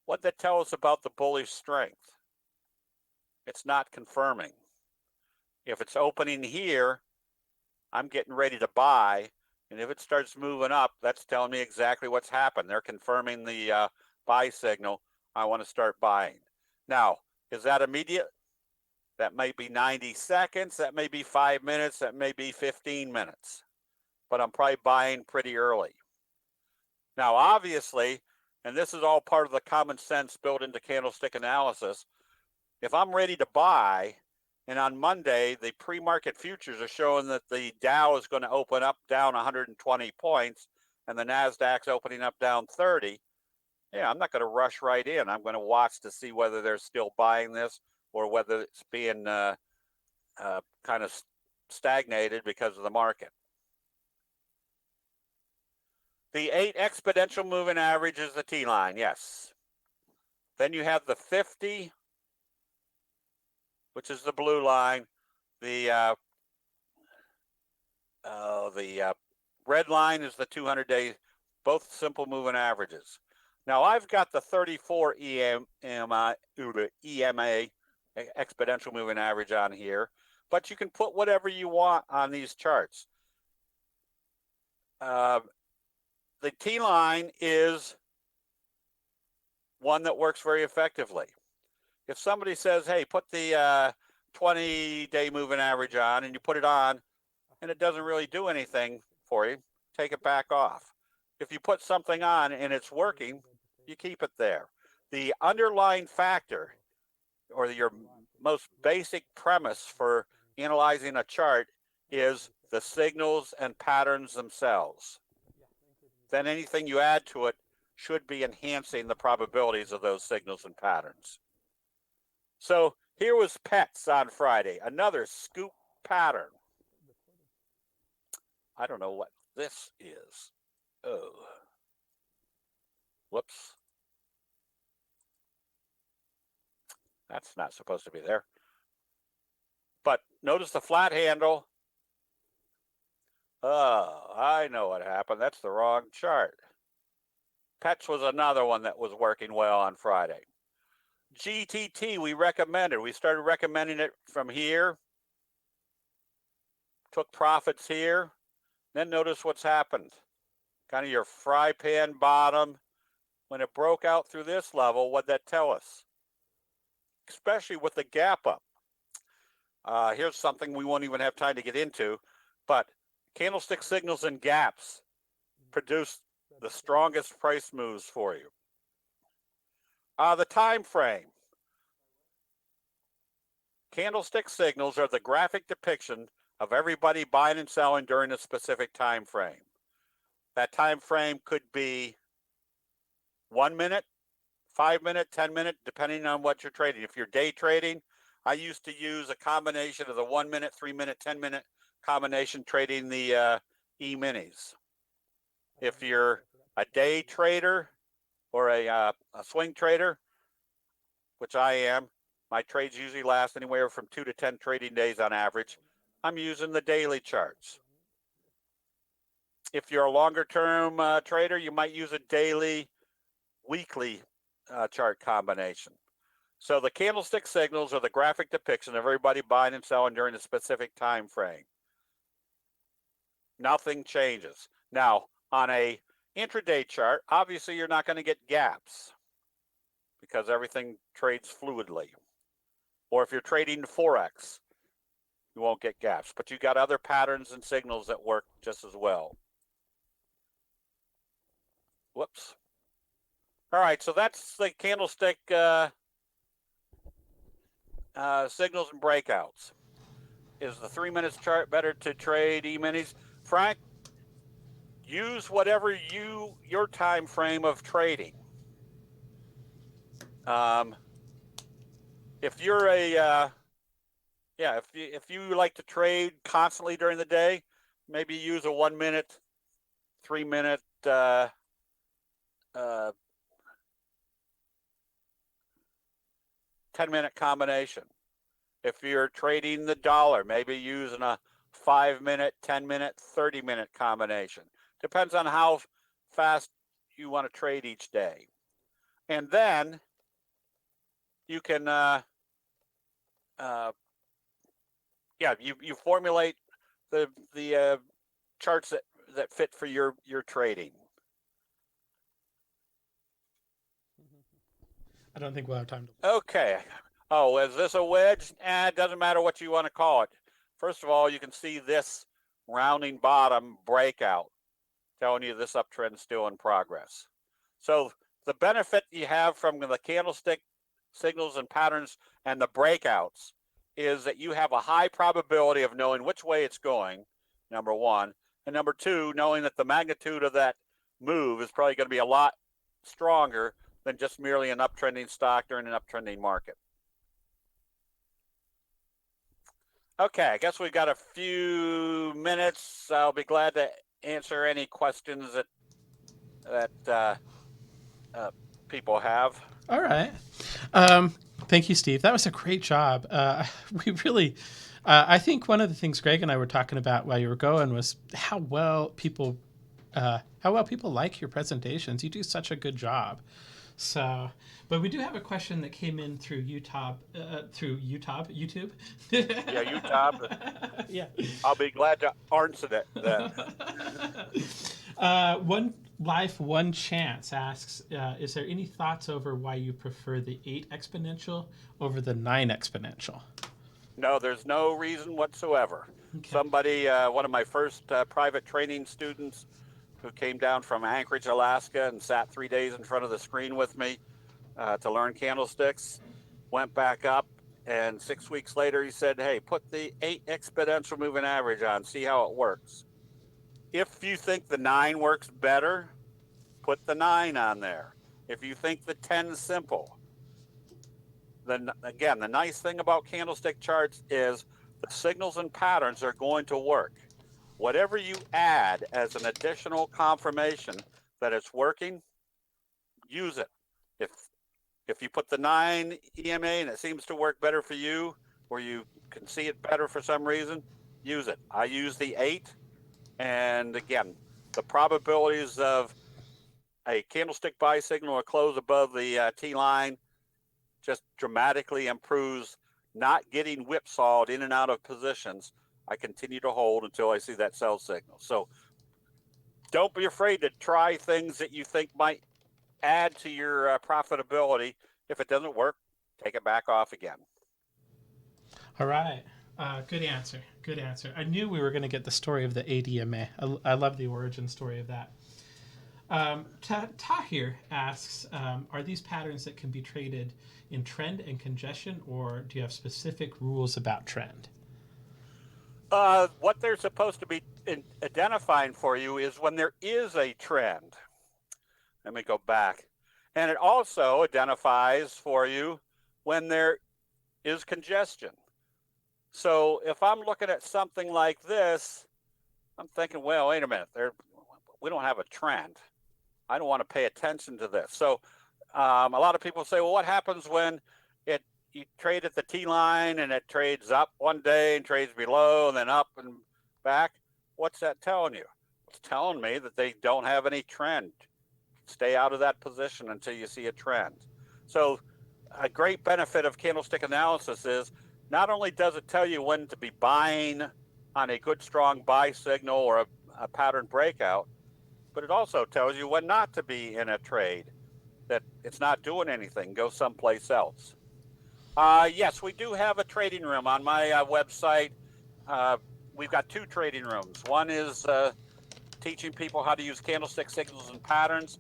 what that tells us about the bullish strength? It's not confirming. If it's opening here, I'm getting ready to buy, and if it starts moving up, that's telling me exactly what's happened. They're confirming the buy signal. I want to start buying. Now, is that immediate? That may be 90 seconds, that may be 5 minutes, that may be 15 minutes, but I'm probably buying pretty early. Now, obviously, and this is all part of the common sense built into candlestick analysis, if I'm ready to buy, and on Monday, the pre-market futures are showing that the Dow is going to open up down 120 points, and the NASDAQ's opening up down 30, yeah, I'm not going to rush right in. I'm going to watch to see whether they're still buying this or whether it's being kind of stagnated because of the market. The 8 exponential moving average is the T line, yes. Then you have the 50, which is the blue line. The the red line is the 200-day, both simple moving averages. Now I've got the 34 EMA exponential moving average on here, but you can put whatever you want on these charts. The T line is one that works very effectively. If somebody says, hey, put the 20-day moving average on, and you put it on and it doesn't really do anything for you, take it back off. If you put something on and it's working, you keep it there. The underlying factor, or your most basic premise for analyzing a chart, is the signals and patterns themselves. Then anything you add to it should be enhancing the probabilities of those signals and patterns. So here was Pets on Friday, another scoop pattern. I don't know what this is. Oh, whoops. That's not supposed to be there. But notice the flat handle. Oh, I know what happened. That's the wrong chart. Pets was another one that was working well on Friday. GTT we recommended. We started recommending it from here. Took profits here. Then notice what's happened. Kind of your fry pan bottom. When it broke out through this level, what'd that tell us? Especially with the gap up. Here's something we won't even have time to get into, but candlestick signals and gaps produce the strongest price moves for you. The time frame. Candlestick signals are the graphic depiction of everybody buying and selling during a specific time frame. That time frame could be 1 minute, 5 minute, 10 minute, depending on what you're trading. If you're day trading, I used to use a combination of the 1 minute, 3 minute, 10 minute combination trading the E-minis. If you're a day trader or a swing trader, which I am, my trades usually last anywhere from 2 to 10 trading days on average. I'm using the daily charts. If you're a longer term trader, you might use a daily, weekly chart combination. So the candlestick signals are the graphic depiction of everybody buying and selling during a specific time frame. Nothing changes. Now, on a intraday chart, obviously you're not going to get gaps because everything trades fluidly. Or if you're trading Forex, you won't get gaps, but you got other patterns and signals that work just as well. Whoops. All right, so that's the candlestick signals and breakouts. Is the 3 minutes chart better to trade E-minis? Frank, use whatever your time frame of trading. If you're a if you like to trade constantly during the day, maybe use a 1 minute, 3 minute 10-minute combination. If you're trading the dollar, maybe using a 5 minute, 10-minute, 30-minute combination. Depends on how fast you want to trade each day. And then you can you formulate the charts that fit for your trading. I don't think we'll have time to. Okay. Oh, is this a wedge? It doesn't matter what you want to call it. First of all, you can see this rounding bottom breakout telling you this uptrend is still in progress. So the benefit you have from the candlestick signals and patterns and the breakouts is that you have a high probability of knowing which way it's going, number one. And number two, knowing that the magnitude of that move is probably going to be a lot stronger than just merely an uptrending stock during an uptrending market. Okay, I guess we've got a few minutes. I'll be glad to answer any questions that people have. All right. Thank you, Steve. That was a great job. We really I think one of the things Greg and I were talking about while you were going was how well people like your presentations. You do such a good job. So, but we do have a question that came in through YouTube. Yeah, Utah. Yeah. I'll be glad to answer that. One Life One Chance asks, is there any thoughts over why you prefer the 8 exponential over the 9 exponential? No, there's no reason whatsoever. Okay. Somebody, one of my first private training students who came down from Anchorage, Alaska and sat 3 days in front of the screen with me to learn candlesticks, went back up, and 6 weeks later he said, hey, put the 8 exponential moving average on, see how it works. If you think the 9 works better, put the 9 on there. If you think the 10 is simple, then again, the nice thing about candlestick charts is the signals and patterns are going to work. Whatever you add as an additional confirmation that it's working, use it. If you put the 9 EMA and it seems to work better for you, or you can see it better for some reason, use it. I use the 8, and again, the probabilities of a candlestick buy signal or close above the T line just dramatically improves not getting whipsawed in and out of positions. I continue to hold until I see that sell signal. So don't be afraid to try things that you think might add to your profitability. If it doesn't work, take it back off again. All right. Good answer. Good answer. I knew we were going to get the story of the ADMA. I love the origin story of that. Tahir asks, are these patterns that can be traded in trend and congestion, or do you have specific rules about trend? What they're supposed to be identifying for you is when there is a trend. Let me go back. And it also identifies for you when there is congestion. So if I'm looking at something like this, I'm thinking, well, wait a minute, we don't have a trend. I don't want to pay attention to this. So a lot of people say, well, what happens when you trade at the T line and it trades up one day and trades below and then up and back? What's that telling you? It's telling me that they don't have any trend. Stay out of that position until you see a trend. So a great benefit of candlestick analysis is not only does it tell you when to be buying on a good, strong buy signal or a pattern breakout, but it also tells you when not to be in a trade, that it's not doing anything, go someplace else. Yes, we do have a trading room on my website. We've got 2 trading rooms. One is teaching people how to use candlestick signals and patterns.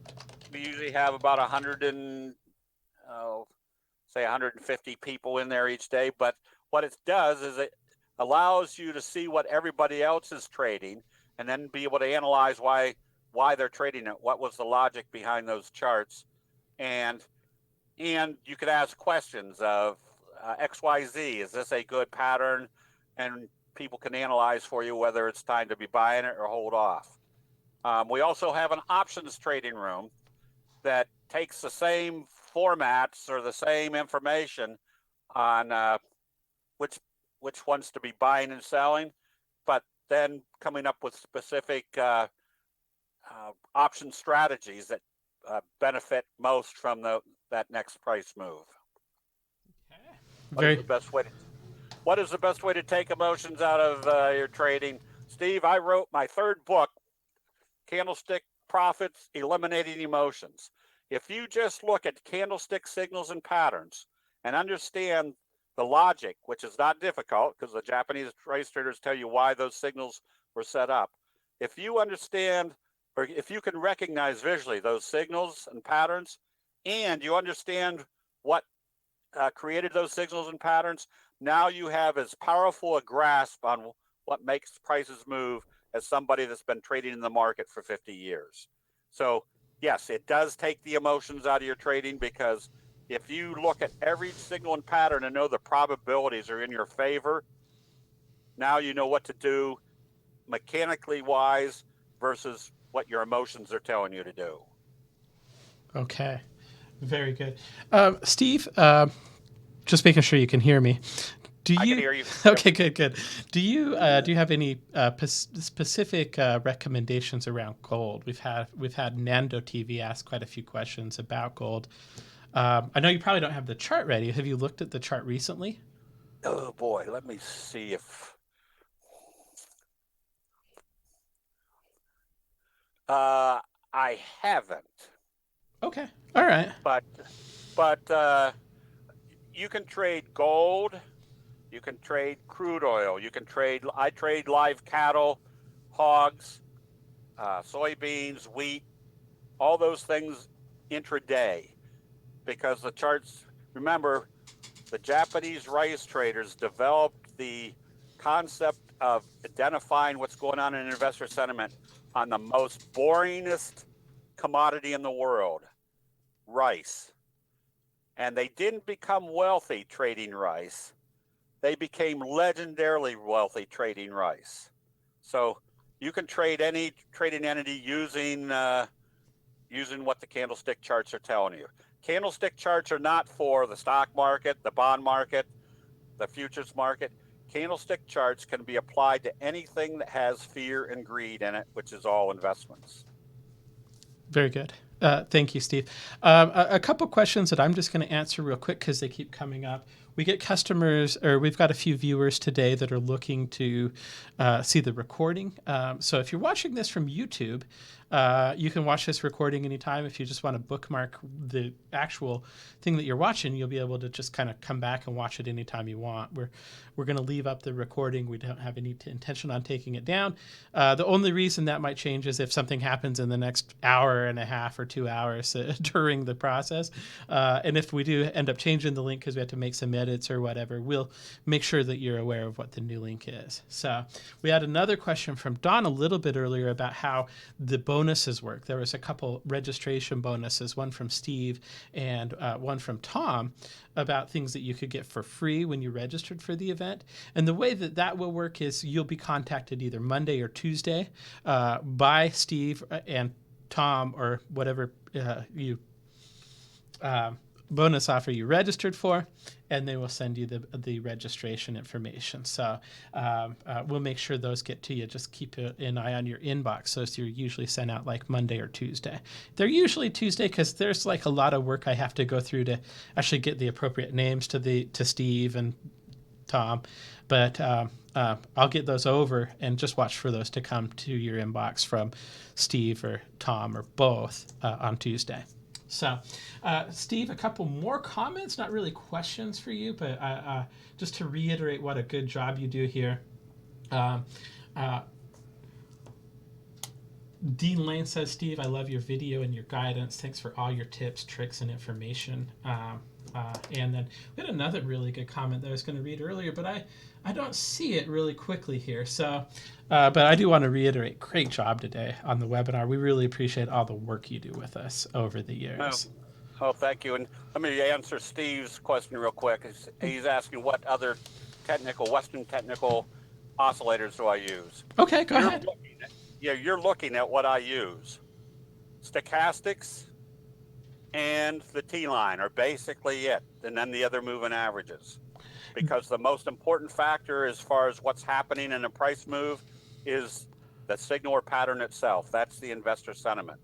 We usually have about 150 people in there each day. But what it does is it allows you to see what everybody else is trading and then be able to analyze why they're trading it, what was the logic behind those charts. And you could ask questions of XYZ, is this a good pattern? And people can analyze for you whether it's time to be buying it or hold off. We also have an options trading room that takes the same formats or the same information on which ones to be buying and selling, but then coming up with specific option strategies that benefit most from that next price move. Okay. What is the best way to take emotions out of your trading? Steve, I wrote my 3rd book, Candlestick Profits, Eliminating Emotions. If you just look at candlestick signals and patterns and understand the logic, which is not difficult because the Japanese race traders tell you why those signals were set up. If you understand, or if you can recognize visually those signals and patterns, and you understand what created those signals and patterns, now you have as powerful a grasp on what makes prices move as somebody that's been trading in the market for 50 years. So yes, it does take the emotions out of your trading, because if you look at every signal and pattern and know the probabilities are in your favor, now you know what to do mechanically wise versus what your emotions are telling you to do. Okay. Very good. Steve, just making sure you can hear me. Do I can you? hear you. Okay, good. Do you have any specific recommendations around gold? We've had Nando TV ask quite a few questions about gold. I know you probably don't have the chart ready. Have you looked at the chart recently? Oh boy, let me see if I haven't. Okay, all right. But you can trade gold, you can trade crude oil, I trade live cattle, hogs, soybeans, wheat, all those things intraday because the charts, remember, the Japanese rice traders developed the concept of identifying what's going on in investor sentiment on the most boringest commodity in the world, rice. And they didn't become wealthy trading rice. They became legendarily wealthy trading rice. So you can trade any trading entity using what the candlestick charts are telling you. Candlestick charts are not for the stock market, the bond market, the futures market. Candlestick charts can be applied to anything that has fear and greed in it, which is all investments. Very good. Thank you, Steve. A couple questions that I'm just going to answer real quick because they keep coming up. We get customers, or we've got a few viewers today that are looking to see the recording. So if you're watching this from YouTube, you can watch this recording anytime. If you just want to bookmark the actual thing that you're watching, you'll be able to just kind of come back and watch it anytime you want. We're going to leave up the recording. We don't have any intention on taking it down. The only reason that might change is if something happens in the next hour and a half or 2 hours during the process. And if we do end up changing the link because we have to make some edits or whatever, we'll make sure that you're aware of what the new link is. So we had another question from Don a little bit earlier about how the bonuses work. There was a couple registration bonuses, one from Steve and one from Tom, about things that you could get for free when you registered for the event. And the way that that will work is you'll be contacted either Monday or Tuesday by Steve and Tom or whatever you bonus offer you registered for, and they will send you the registration information. So we'll make sure those get to you. Just keep an eye on your inbox. So you're usually sent out like Monday or Tuesday. They're usually Tuesday because there's like a lot of work I have to go through to actually get the appropriate names to Steve and Tom. But I'll get those over and just watch for those to come to your inbox from Steve or Tom or both on Tuesday. So, Steve, a couple more comments, not really questions for you, but just to reiterate what a good job you do here. Dean Lane says, Steve, I love your video and your guidance. Thanks for all your tips, tricks, and information. And then we had another really good comment that I was going to read earlier, but I don't see it really quickly here. So, but I do want to reiterate, great job today on the webinar. We really appreciate all the work you do with us over the years. Oh, thank you. And let me answer Steve's question real quick. He's asking what other Western technical oscillators do I use? Okay, go ahead. You're looking at what I use. Stochastics and the T-line are basically it, and then the other moving averages. Because the most important factor as far as what's happening in a price move is the signal or pattern itself. That's the investor sentiment.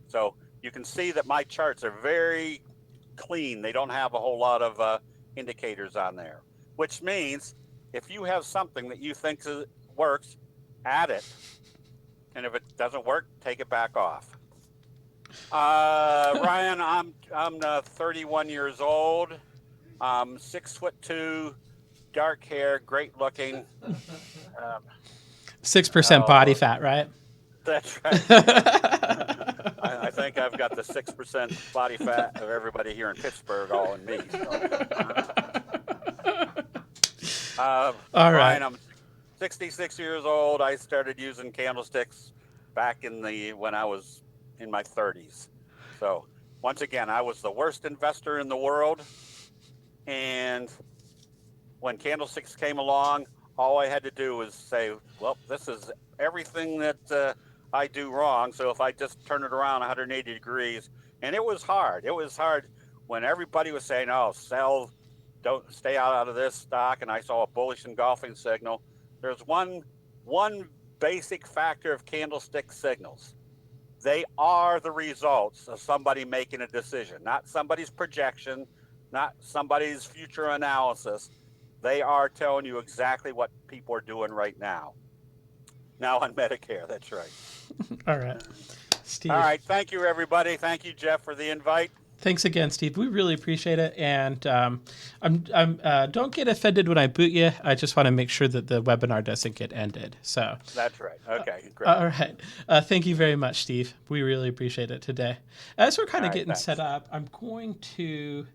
So you can see that my charts are very clean. They don't have a whole lot of indicators on there, which means if you have something that you think works, add it. And if it doesn't work, take it back off. Ryan, I'm 31 years old. 6'2", dark hair, great looking. 6% body fat, right? That's right. I think I've got the 6% body fat of everybody here in Pittsburgh all in me. So. All Ryan, right. I'm 66 years old. I started using candlesticks back when I was in my 30s. So once again, I was the worst investor in the world. And when candlesticks came along, all I had to do was say, well, this is everything that I do wrong. So if I just turn it around 180 degrees, and it was hard. It was hard when everybody was saying, oh, sell don't stay out of this stock, and I saw a bullish engulfing signal. There's one basic factor of candlestick signals. They are the results of somebody making a decision, not somebody's projection, not somebody's future analysis. They are telling you exactly what people are doing right now. Now on Medicare, that's right. All right, Steve. All right, thank you, everybody. Thank you, Jeff, for the invite. Thanks again, Steve. We really appreciate it, and don't get offended when I boot you. I just want to make sure that the webinar doesn't get ended. So that's right. Okay, great. All right. Thank you very much, Steve. We really appreciate it today. As we're kind of getting set up, I'm going to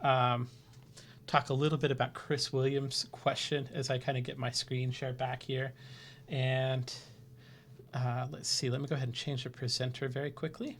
talk a little bit about Chris Williams' question as I kind of get my screen shared back here, and let's see. Let me go ahead and change the presenter very quickly.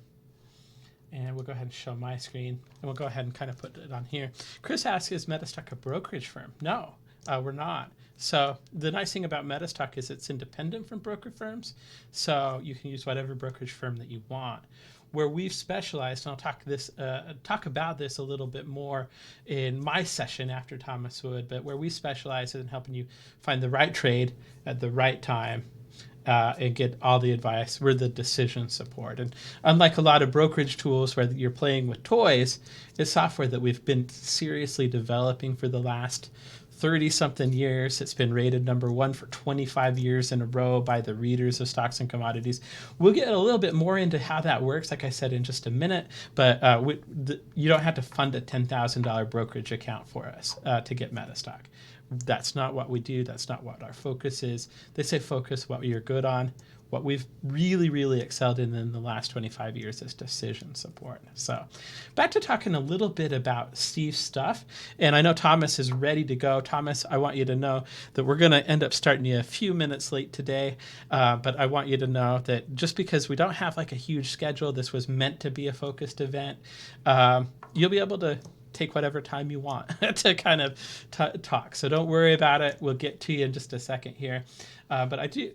And we'll go ahead and show my screen, and we'll go ahead and kind of put it on here. Chris asks, is MetaStock a brokerage firm? No, we're not. So the nice thing about MetaStock is it's independent from broker firms, so you can use whatever brokerage firm that you want. Where we've specialized, and I'll talk about this a little bit more in my session after Thomas would, but where we specialize in helping you find the right trade at the right time, and get all the advice. We're the decision support. And unlike a lot of brokerage tools where you're playing with toys, it's software that we've been seriously developing for the last 30-something years. It's been rated #1 for 25 years in a row by the readers of Stocks and Commodities. We'll get a little bit more into how that works, like I said, in just a minute, but you don't have to fund a $10,000 brokerage account for us to get MetaStock. That's not what we do. That's not what our focus is. They say focus what you're good on. What we've really, really excelled in the last 25 years is decision support. So back to talking a little bit about Steve's stuff. And I know Thomas is ready to go. Thomas, I want you to know that we're going to end up starting you a few minutes late today. But I want you to know that just because we don't have like a huge schedule, this was meant to be a focused event. You'll be able to take whatever time you want to kind of talk. So don't worry about it. We'll get to you in just a second here. But I do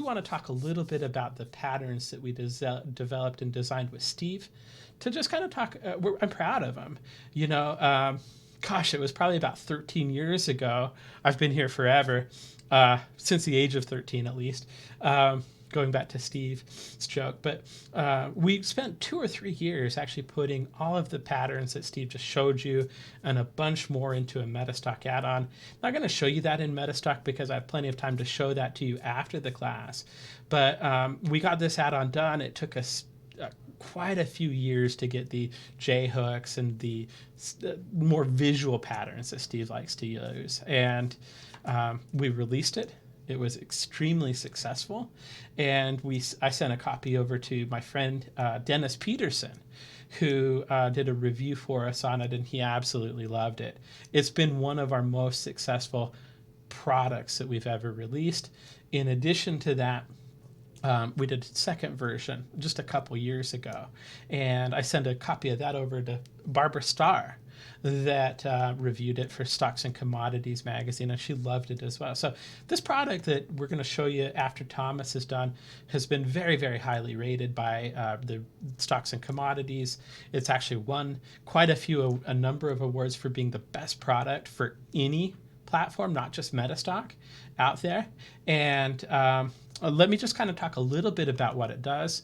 want to talk a little bit about the patterns that we developed and designed with Steve to just kind of talk. I'm proud of him. You know, gosh, it was probably about 13 years ago. I've been here forever, since the age of 13 at least. Going back to Steve's joke, but we spent 2 or 3 years actually putting all of the patterns that Steve just showed you and a bunch more into a MetaStock add-on. I'm not going to show you that in MetaStock because I have plenty of time to show that to you after the class, but we got this add-on done. It took us quite a few years to get the J-hooks and the more visual patterns that Steve likes to use, and we released it. It was extremely successful, and I sent a copy over to my friend Dennis Peterson, who did a review for us on it, and he absolutely loved it. It's been one of our most successful products that we've ever released. In addition to that, we did a second version just a couple years ago, and I sent a copy of that over to Barbara Starr, that reviewed it for Stocks and Commodities magazine, and she loved it as well. So this product that we're going to show you after Thomas is done has been very, very highly rated by the Stocks and Commodities. It's actually won quite a number of awards for being the best product for any platform, not just MetaStock, out there. And let me just kind of talk a little bit about what it does.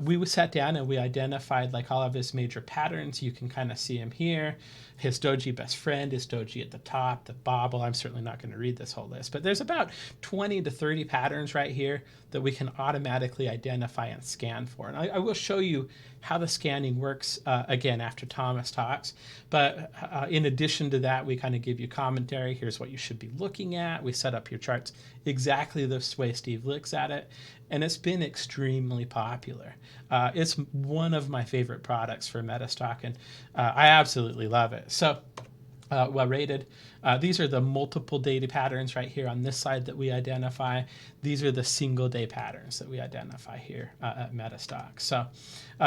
We sat down and we identified like all of his major patterns. You can kind of see him here. His Doji best friend is Doji at the top, the bobble. I'm certainly not going to read this whole list, but there's about 20 to 30 patterns right here that we can automatically identify and scan for. And I will show you how the scanning works again after Thomas talks. But in addition to that, we kind of give you commentary. Here's what you should be looking at. We set up your charts exactly this way Steve looks at it. And it's been extremely popular. It's one of my favorite products for MetaStock, and I absolutely love it. So, well rated. These are the multiple day patterns right here on this side that we identify. These are the single day patterns that we identify here at MetaStock. So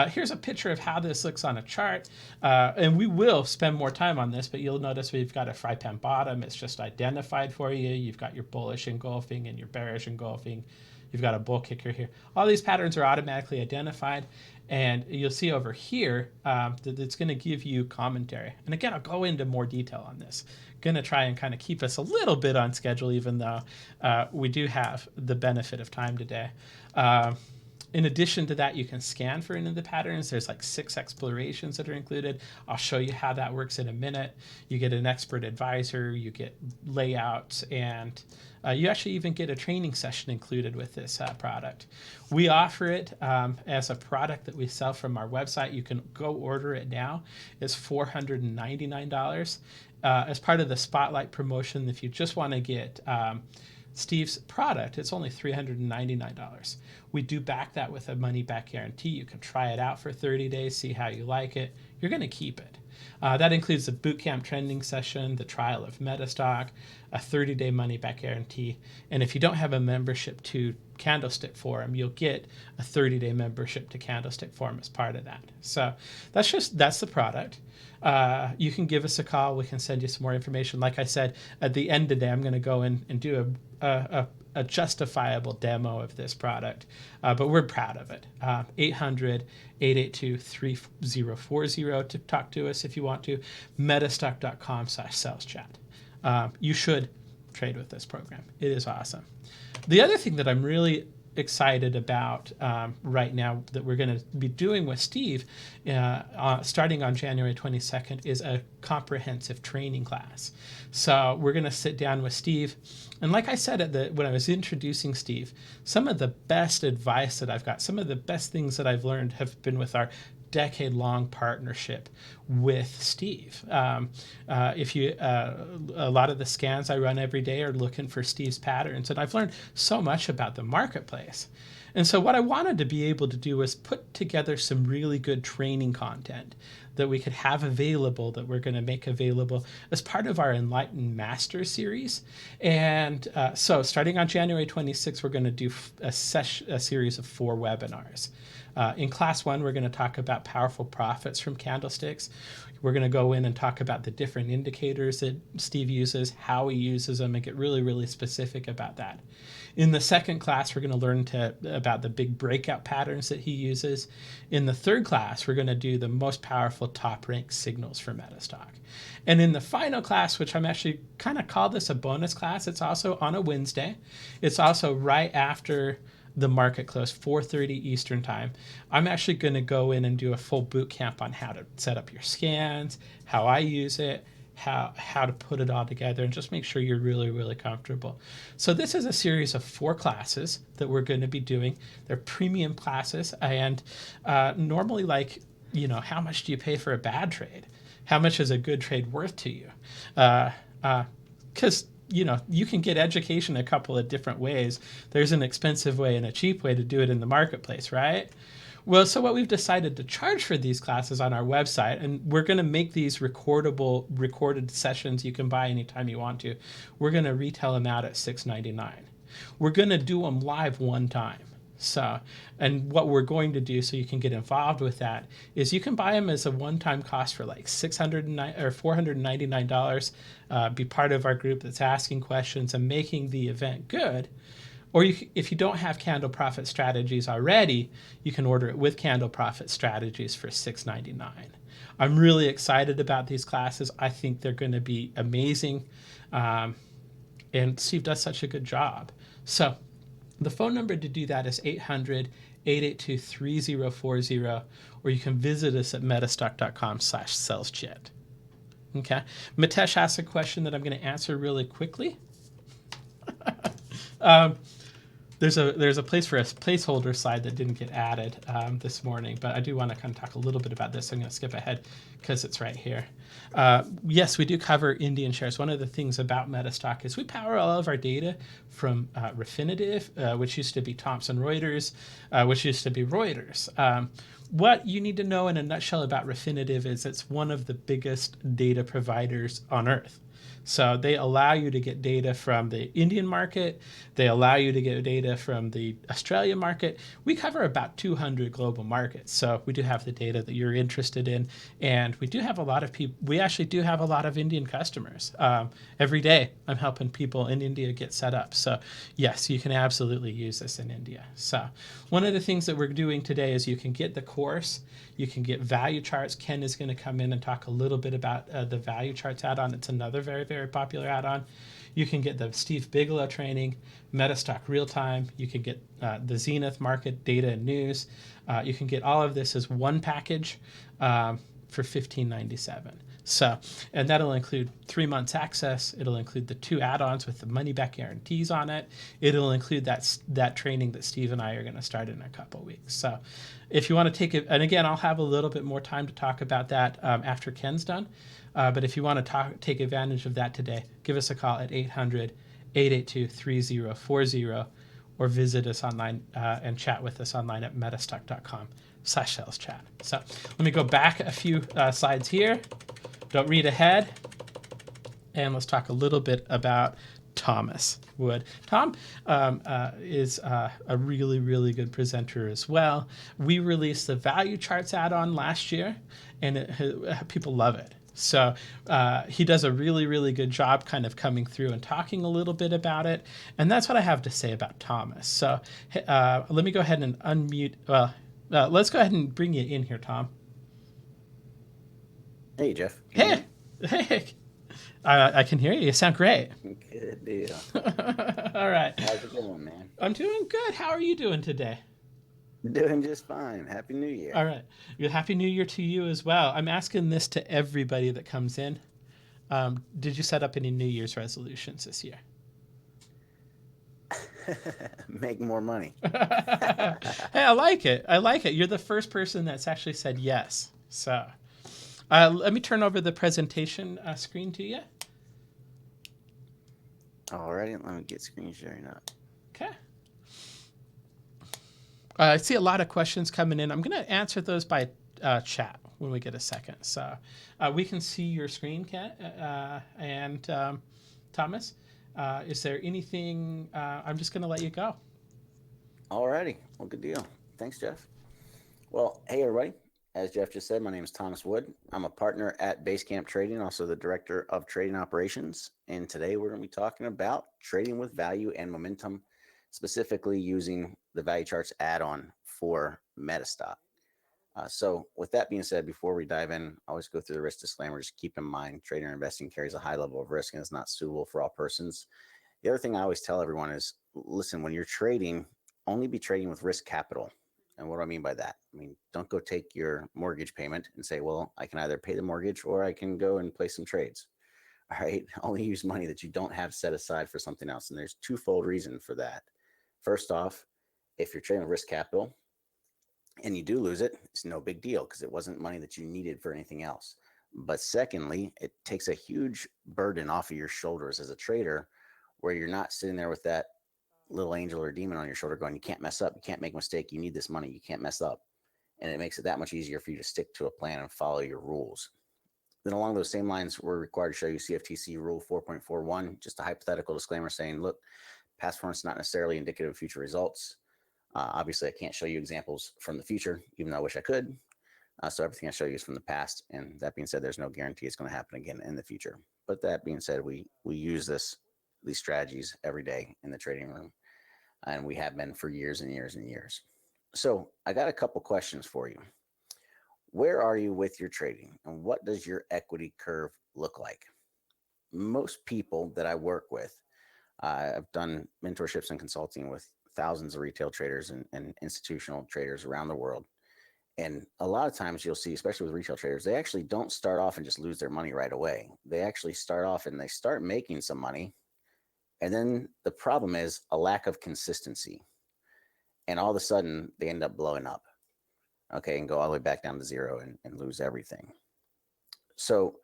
here's a picture of how this looks on a chart. And we will spend more time on this, but you'll notice we've got a fry pan bottom. It's just identified for you. You've got your bullish engulfing and your bearish engulfing, You've got a bull kicker here. All these patterns are automatically identified. And you'll see over here that it's going to give you commentary. And again, I'll go into more detail on this. Going to try and kind of keep us a little bit on schedule, even though we do have the benefit of time today. In addition to that, you can scan for any of the patterns. There's like 6 explorations that are included. I'll show you how that works in a minute. You get an expert advisor, you get layouts, and you actually even get a training session included with this product. We offer it as a product that we sell from our website. You can go order it now. It's $499. As part of the Spotlight promotion, if you just want to get Steve's product, it's only $399. We do back that with a money-back guarantee. You can try it out for 30 days, see how you like it. You're going to keep it. That includes the bootcamp trending session, the trial of MetaStock, a 30-day money-back guarantee. And if you don't have a membership to Candlestick Forum, you'll get a 30-day membership to Candlestick Forum as part of that. So that's the product. You can give us a call. We can send you some more information. Like I said, at the end of the day, I'm going to go in and do a justifiable demo of this product, but we're proud of it. 800-882-3040 to talk to us if you want to. metastock.com/saleschat. You should trade with this program. It is awesome. The other thing that I'm really excited about right now that we're going to be doing with Steve starting on January 22nd is a comprehensive training class. So we're going to sit down with Steve. And like I said when I was introducing Steve, some of the best advice that I've got, some of the best things that I've learned have been with our decade-long partnership with Steve. A lot of the scans I run every day are looking for Steve's patterns, and I've learned so much about the marketplace. And so what I wanted to be able to do was put together some really good training content that we could have available, that we're going to make available as part of our Enlightened Master series. And so starting on January 26th, we're going to do a series of 4 webinars. In class 1, we're going to talk about powerful profits from candlesticks. We're going to go in and talk about the different indicators that Steve uses, how he uses them, and get really, really specific about that. In the second class, we're going to learn about the big breakout patterns that he uses. In the third class, we're going to do the most powerful top-ranked signals for MetaStock. And in the final class, which I'm actually kind of call this a bonus class, it's also on a Wednesday. It's also right after the market close, 4:30 Eastern time. I'm actually going to go in and do a full boot camp on how to set up your scans, how I use it, how to put it all together, and just make sure you're really, really comfortable. So this is a series of 4 classes that we're going to be doing. They're premium classes, and normally, like, how much do you pay for a bad trade? How much is a good trade worth to you? Because you can get education a couple of different ways. There's an expensive way and a cheap way to do it in the marketplace, right? Well, so what we've decided to charge for these classes on our website, and we're going to make these recorded sessions you can buy anytime you want to. We're going to retail them out at $6.99. We're going to do them live one time. So, and what we're going to do so you can get involved with that is you can buy them as a one-time cost for like $499, be part of our group that's asking questions and making the event good. Or if you don't have Candle Profit Strategies already, you can order it with Candle Profit Strategies for $6.99. I'm really excited about these classes. I think they're going to be amazing. And Steve does such a good job. So the phone number to do that is 800-882-3040, or you can visit us at metastock.com/saleskit. Okay. Mitesh asked a question that I'm going to answer really quickly. There's a place for a placeholder slide that didn't get added this morning, but I do want to kind of talk a little bit about this. I'm going to skip ahead because it's right here. Yes, we do cover Indian shares. One of the things about MetaStock is we power all of our data from Refinitiv, which used to be Thomson Reuters, which used to be Reuters. What you need to know in a nutshell about Refinitiv is it's one of the biggest data providers on earth. So they allow you to get data from the Indian market. They allow you to get data from the Australian market. We cover about 200 global markets. So we do have the data that you're interested in. And we do have a lot of people. We actually do have a lot of Indian customers. Every day I'm helping people in India get set up. So yes, you can absolutely use this in India. So one of the things that we're doing today is you can get the course. You can get value charts. Ken is going to come in and talk a little bit about the value charts add-on. It's another very, very popular add-on. You can get the Steve Bigelow training, MetaStock real time. You can get the Zenith market data and news. You can get all of this as one package for $15.97. So, and that'll include 3 months access. It'll include the 2 add-ons with the money back guarantees on it. It'll include that training that Steve and I are going to start in a couple of weeks. So if you want to take it, and again, I'll have a little bit more time to talk about that after Ken's done. But if you want to take advantage of that today, give us a call at 800-882-3040 or visit us online and chat with us online at metastock.com/sales chat. So let me go back a few slides here. Don't read ahead. And let's talk a little bit about Thomas Wood. Tom is a really, really good presenter as well. We released the value charts add-on last year, and people love it. So he does a really, really good job kind of coming through and talking a little bit about it. And that's what I have to say about Thomas. So let me go ahead and unmute. Let's go ahead and bring you in here, Tom. Hey, Jeff. Hey. I can hear you. You sound great. Good deal. All right. How's it going, man? I'm doing good. How are you doing today? Doing just fine. Happy New Year. All right. Happy New Year to you as well. I'm asking this to everybody that comes in. Did you set up any New Year's resolutions this year? Make more money. Hey, I like it. I like it. You're the first person that's actually said yes. So let me turn over the presentation screen to you. Alrighty, let me get screen sharing up. Okay. I see a lot of questions coming in. I'm going to answer those by chat when we get a second. So we can see your screen, Kat, and Thomas. Is there anything? I'm just going to let you go. Alrighty. Well, good deal. Thanks, Jeff. Well, hey, everybody. As Jeff just said, my name is Thomas Wood. I'm a partner at Basecamp Trading, also the director of trading operations. And today we're going to be talking about trading with value and momentum, specifically using the value charts add-on for MetaStock. So with that being said, before we dive in, I always go through the risk disclaimer. Just keep in mind, trading or investing carries a high level of risk and is not suitable for all persons. The other thing I always tell everyone is, listen, when you're trading, only be trading with risk capital. And what do I mean by that? I mean, don't go take your mortgage payment and say, well, I can either pay the mortgage or I can go and play some trades. All right. Only use money that you don't have set aside for something else. And there's twofold reason for that. First off, if you're trading with risk capital and you do lose it, it's no big deal because it wasn't money that you needed for anything else. But secondly, it takes a huge burden off of your shoulders as a trader where you're not sitting there with that little angel or demon on your shoulder going, you can't mess up, you can't make a mistake, you need this money, you can't mess up. And it makes it that much easier for you to stick to a plan and follow your rules. Then along those same lines, we're required to show you CFTC rule 4.41, just a hypothetical disclaimer saying, look, past performance is not necessarily indicative of future results. Obviously, I can't show you examples from the future, even though I wish I could. So everything I show you is from the past. And that being said, there's no guarantee it's going to happen again in the future. But that being said, we use these strategies every day in the trading room. And we have been for years and years and years. So I got a couple questions for you. Where are you with your trading and what does your equity curve look like? Most people that I work with, I've done mentorships and consulting with thousands of retail traders and institutional traders around the world. And a lot of times you'll see, especially with retail traders, they actually don't start off and just lose their money right away. They actually start off and they start making some money. And then the problem is a lack of consistency. And all of a sudden they end up blowing up, okay, and go all the way back down to zero and lose everything. So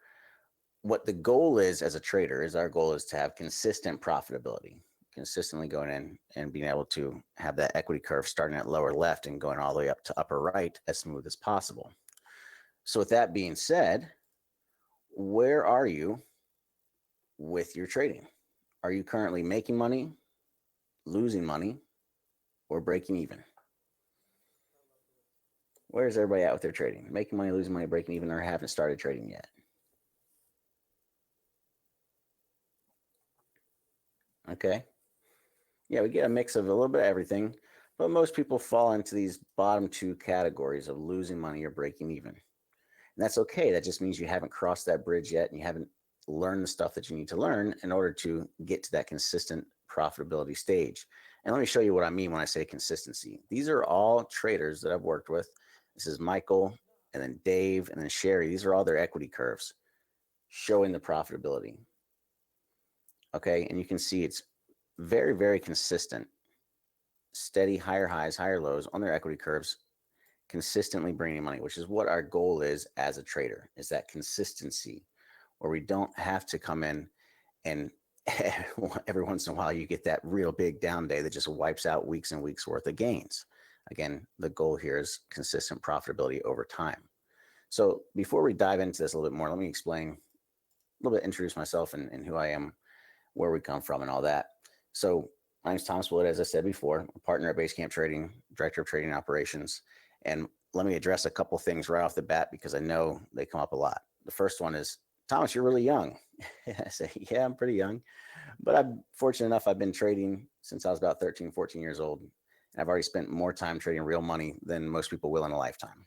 what the goal is as a trader is our goal is to have consistent profitability, consistently going in and being able to have that equity curve starting at lower left and going all the way up to upper right as smooth as possible. So with that being said, where are you with your trading? Are you currently making money, losing money, or breaking even? Where's everybody at with their trading? Making money, losing money, breaking even, or haven't started trading yet? Okay. Yeah, we get a mix of a little bit of everything, but most people fall into these bottom two categories of losing money or breaking even. And that's okay. That just means you haven't crossed that bridge yet and you haven't learned the stuff that you need to learn in order to get to that consistent profitability stage. And let me show you what I mean when I say consistency. These are all traders that I've worked with. This is Michael, and then Dave, and then Sherry. These are all their equity curves showing the profitability. Okay. And you can see it's very, very consistent, steady, higher highs, higher lows on their equity curves, consistently bringing money, which is what our goal is as a trader, is that consistency where we don't have to come in and every once in a while you get that real big down day that just wipes out weeks and weeks worth of gains. Again, the goal here is consistent profitability over time. So before we dive into this a little bit more, let me explain a little bit, introduce myself and who I am, where we come from and all that. So my name is Thomas Wood, as I said before, a partner at Basecamp Trading, director of trading operations. And let me address a couple things right off the bat because I know they come up a lot. The first one is, Thomas, you're really young. I say, yeah, I'm pretty young, but I'm fortunate enough. I've been trading since I was about 13, 14 years old. And I've already spent more time trading real money than most people will in a lifetime.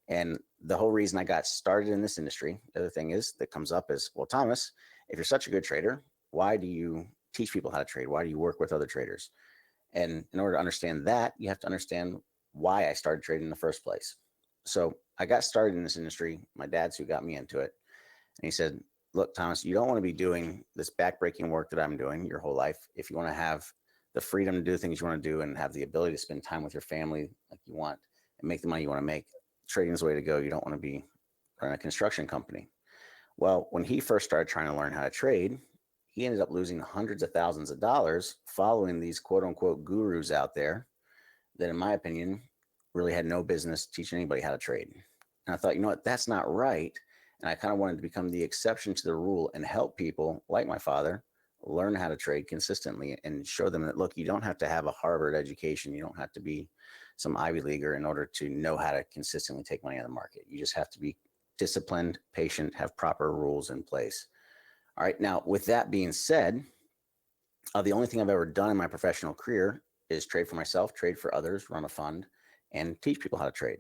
And the whole reason I got started in this industry, the other thing is that comes up is, well, Thomas, if you're such a good trader, why do you teach people how to trade? Why do you work with other traders? And in order to understand that, you have to understand why I started trading in the first place. So I got started in this industry. My dad's who got me into it. And he said, look, Thomas, you don't want to be doing this backbreaking work that I'm doing your whole life. If you want to have the freedom to do the things you want to do and have the ability to spend time with your family like you want and make the money you want to make, trading is the way to go. You don't want to be running a construction company. Well, when he first started trying to learn how to trade, he ended up losing hundreds of thousands of dollars following these quote unquote gurus out there that, in my opinion, really had no business teaching anybody how to trade. And I thought, you know what, that's not right. And I kind of wanted to become the exception to the rule and help people like my father learn how to trade consistently and show them that, look, you don't have to have a Harvard education. You don't have to be some Ivy Leaguer in order to know how to consistently take money out of the market. You just have to be disciplined, patient, have proper rules in place. All right. Now, with that being said, the only thing I've ever done in my professional career is trade for myself, trade for others, run a fund, and teach people how to trade.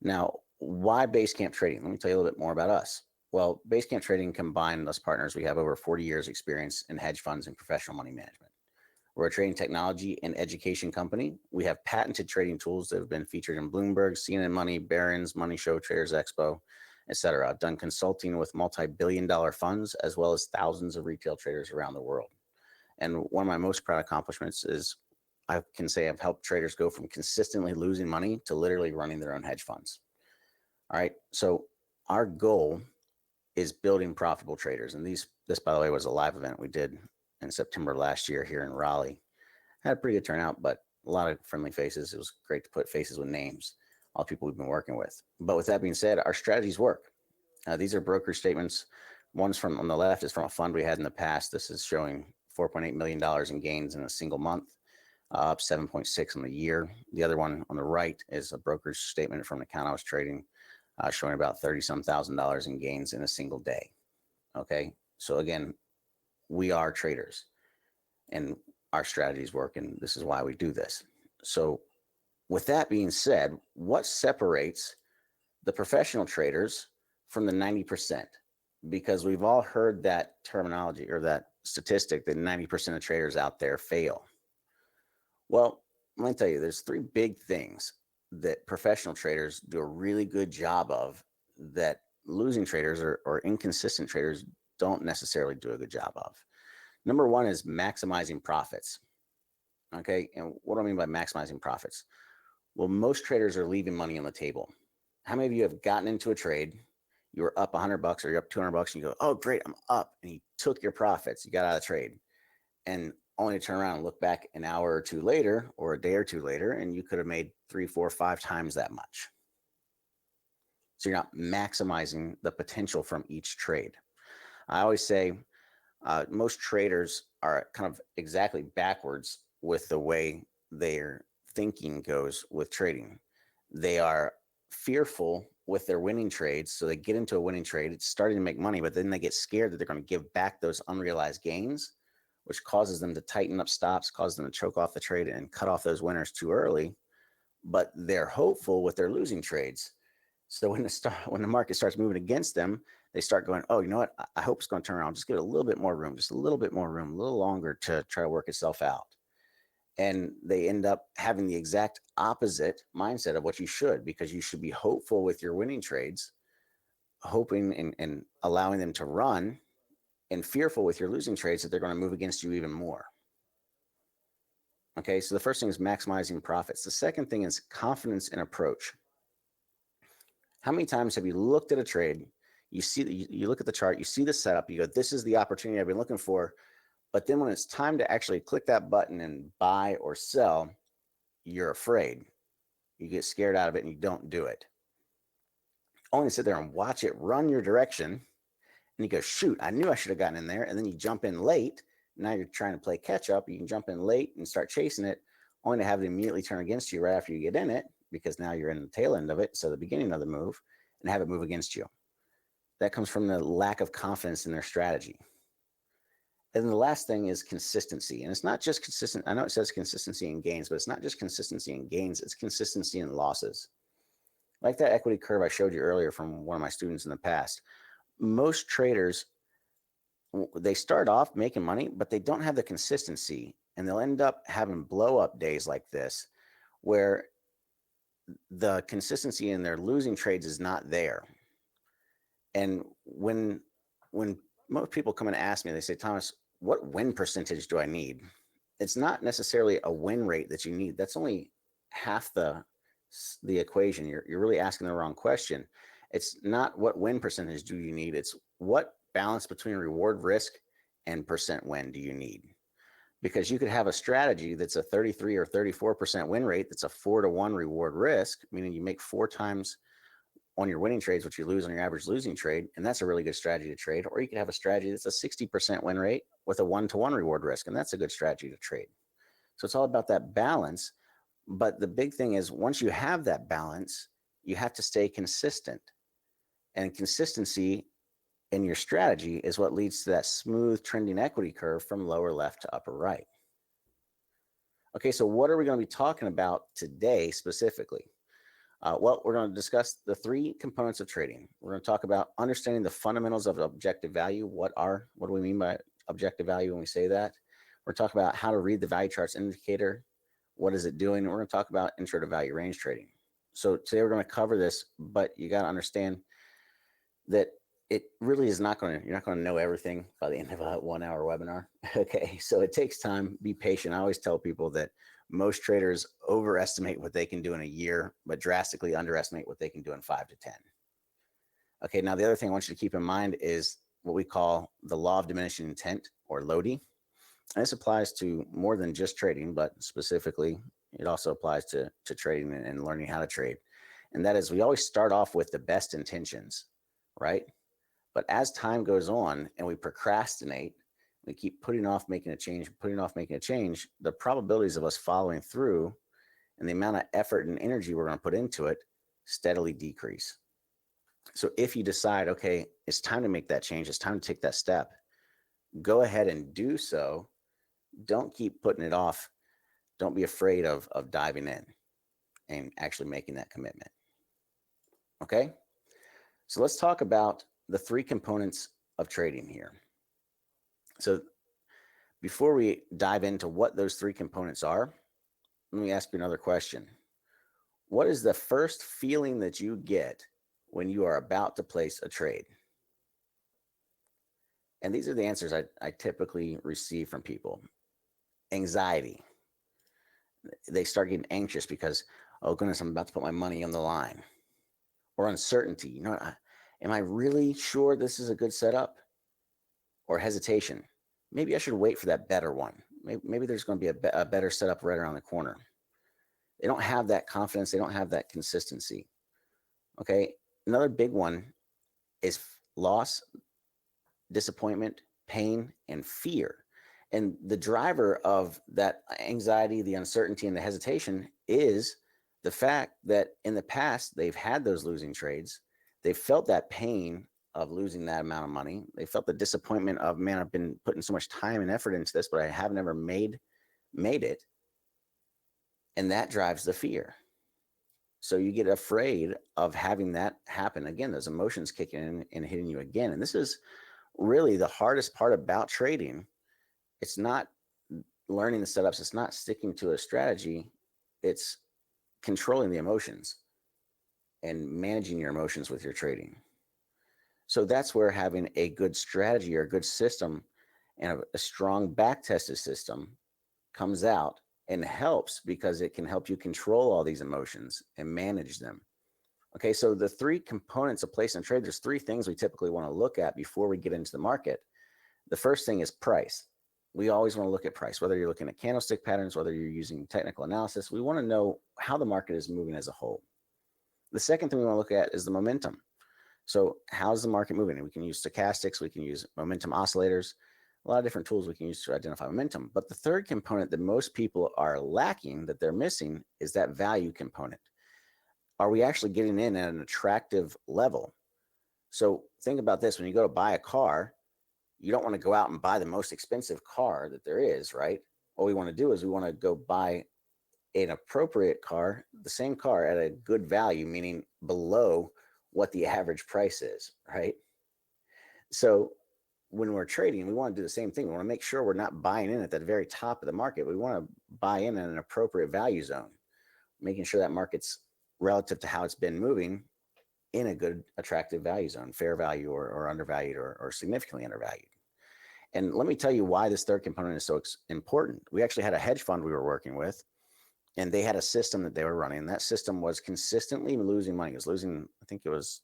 Now, why Basecamp Trading? Let me tell you a little bit more about us. Well, Basecamp Trading combined us partners. We have over 40 years experience in hedge funds and professional money management. We're a trading technology and education company. We have patented trading tools that have been featured in Bloomberg, CNN Money, Barron's, Money Show, Traders Expo, etc. I've done consulting with multi-billion-dollar funds as well as thousands of retail traders around the world. And one of my most proud accomplishments is I can say I've helped traders go from consistently losing money to literally running their own hedge funds. All right. So our goal is building profitable traders. And this, by the way, was a live event we did in September last year here in Raleigh. Had a pretty good turnout, but a lot of friendly faces. It was great to put faces with names, all the people we've been working with. But with that being said, our strategies work. These are broker statements. One's from on the left is from a fund we had in the past. This is showing $4.8 million in gains in a single month, up 7.6 on the year. The other one on the right is a broker's statement from an account I was trading, showing about 30-some thousand dollars in gains in a single day. Okay. So again, we are traders and our strategies work, and this is why we do this. So with that being said, what separates the professional traders from the 90%? Because we've all heard that terminology or that statistic that 90% of traders out there fail. Well, let me tell you, there's three big things that professional traders do a really good job of that losing traders or inconsistent traders don't necessarily do a good job of. Number one is maximizing profits. Okay. And what do I mean by maximizing profits? Well, most traders are leaving money on the table. How many of you have gotten into a trade? You were up $100 or you're up $200 and you go, oh, great, I'm up. And you took your profits. You got out of the trade and only to turn around and look back an hour or two later or a day or two later, and you could have made 3, 4, 5 times that much. So you're not maximizing the potential from each trade. I always say Most traders are kind of exactly backwards with the way their thinking goes with trading. They are fearful with their winning trades. So they get into a winning trade, it's starting to make money, but then they get scared that they're going to give back those unrealized gains, which causes them to tighten up stops, causes them to choke off the trade and cut off those winners too early. But they're hopeful with their losing trades. So when the market starts moving against them, they start going, oh, you know what? I hope it's going to turn around. Just give it a little bit more room, just a little bit more room, a little longer to try to work itself out. And they end up having the exact opposite mindset of what you should, because you should be hopeful with your winning trades, hoping and allowing them to run, and fearful with your losing trades that they're going to move against you even more. Okay, so the first thing is maximizing profits. The second thing is confidence in approach. How many times have you looked at a trade? You look at the chart, you see the setup, you go, this is the opportunity I've been looking for. But then when it's time to actually click that button and buy or sell, you're afraid. You get scared out of it and you don't do it. Only sit there and watch it run your direction. And you go, shoot, I knew I should have gotten in there. And then you jump in late. Now you're trying to play catch up. You can jump in late and start chasing it, only to have it immediately turn against you right after you get in it, because now you're in the tail end of it, so the beginning of the move, and have it move against you. That comes from the lack of confidence in their strategy. And then the last thing is consistency. And it's not just consistent. I know it says consistency in gains, but it's not just consistency in gains. It's consistency in losses. Like that equity curve I showed you earlier from one of my students in the past. Most traders, they start off making money, but they don't have the consistency. And they'll end up having blow up days like this, where the consistency in their losing trades is not there. And when most people come and ask me, they say, Thomas, what win percentage do I need? It's not necessarily a win rate that you need. That's only half the equation. You're really asking the wrong question. It's not what win percentage do you need. It's what balance between reward risk and percent win do you need? Because you could have a strategy that's a 33 or 34% win rate that's a 4-to-1 reward risk, meaning you make 4 times on your winning trades what you lose on your average losing trade, and that's a really good strategy to trade. Or you could have a strategy that's a 60% win rate with a 1-to-1 reward risk, and that's a good strategy to trade. So it's all about that balance. But the big thing is, once you have that balance, you have to stay consistent. And consistency in your strategy is what leads to that smooth trending equity curve from lower left to upper right. Okay, so what are we going to be talking about today specifically? Well, we're going to discuss the 3 components of trading. We're going to talk about understanding the fundamentals of objective value. What do we mean by objective value when we say that? We're talking about how to read the value charts indicator. What is it doing? And we're going to talk about intro to value range trading. So today we're going to cover this, but you got to understand that it really is not going to, you're not going to know everything by the end of a 1-hour webinar. Okay, so it takes time. Be patient. I always tell people that most traders overestimate what they can do in a year, but drastically underestimate what they can do in 5 to 10. Okay, now the other thing I want you to keep in mind is what we call the law of diminishing intent, or LODI. And this applies to more than just trading, but specifically, it also applies to trading and learning how to trade. And that is, we always start off with the best intentions, right? But as time goes on and we procrastinate, we keep putting off making a change, the probabilities of us following through and the amount of effort and energy we're going to put into it steadily decrease. So if you decide, okay, it's time to make that change, it's time to take that step, go ahead and do so. Don't keep putting it off. Don't be afraid of diving in and actually making that commitment. Okay? So let's talk about the 3 components of trading here. So before we dive into what those 3 components are, let me ask you another question. What is the first feeling that you get when you are about to place a trade? And these are the answers I typically receive from people. Anxiety. They start getting anxious because, oh goodness, I'm about to put my money on the line. Or uncertainty. You know, am I really sure this is a good setup? Or hesitation. Maybe I should wait for that better one. Maybe there's going to be a better setup right around the corner. They don't have that confidence. They don't have that consistency. Okay. Another big one is loss, disappointment, pain, and fear. And the driver of that anxiety, the uncertainty, and the hesitation is the fact that in the past, they've had those losing trades. They've felt that pain of losing that amount of money. They felt the disappointment of, man, I've been putting so much time and effort into this, but I have never made it. And that drives the fear. So you get afraid of having that happen again, those emotions kicking in and hitting you again. And this is really the hardest part about trading. It's not learning the setups, it's not sticking to a strategy, it's controlling the emotions and managing your emotions with your trading. So that's where having a good strategy or a good system and a strong back tested system comes out and helps, because it can help you control all these emotions and manage them. Okay, so the three components of placing a trade, there's three things we typically want to look at before we get into the market. The first thing is price. We always want to look at price, whether you're looking at candlestick patterns, whether you're using technical analysis. We want to know how the market is moving as a whole. The second thing we want to look at is the momentum. So how's the market moving? And we can use stochastics, we can use momentum oscillators, a lot of different tools we can use to identify momentum. But the third component that most people are lacking, that they're missing, is that value component. Are we actually getting in at an attractive level? So think about this. When you go to buy a car, you don't want to go out and buy the most expensive car that there is, right? What we want to do is we want to go buy an appropriate car, the same car at a good value, meaning below what the average price is, right? So when we're trading, we want to do the same thing. We want to make sure we're not buying in at the very top of the market. We want to buy in an appropriate value zone, making sure that market's relative to how it's been moving in a good, attractive value zone, fair value or undervalued or significantly undervalued. And let me tell you why this third component is so important. We actually had a hedge fund we were working with, and they had a system that they were running. And that system was consistently losing money. It was losing, I think it was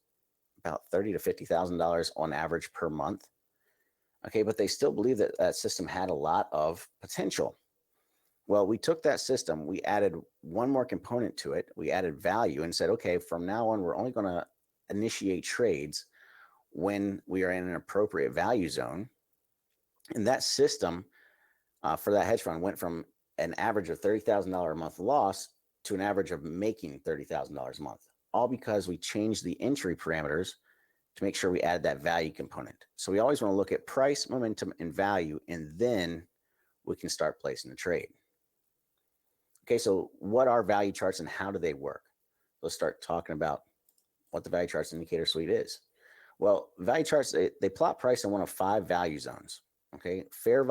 about $30,000 to $50,000 on average per month. Okay, but they still believe that that system had a lot of potential. Well, we took that system, we added one more component to it. We added value and said, okay, from now on, we're only going to initiate trades when we are in an appropriate value zone. And that system for that hedge fund went from an average of $30,000 a month loss to an average of making $30,000 a month, all because we changed the entry parameters to make sure we add that value component. So we always want to look at price, momentum, and value, and then we can start placing the trade. Okay, so what are value charts and how do they work? Let's start talking about what the value charts indicator suite is. Well, value charts, they plot price in one of 5 value zones. Okay, fair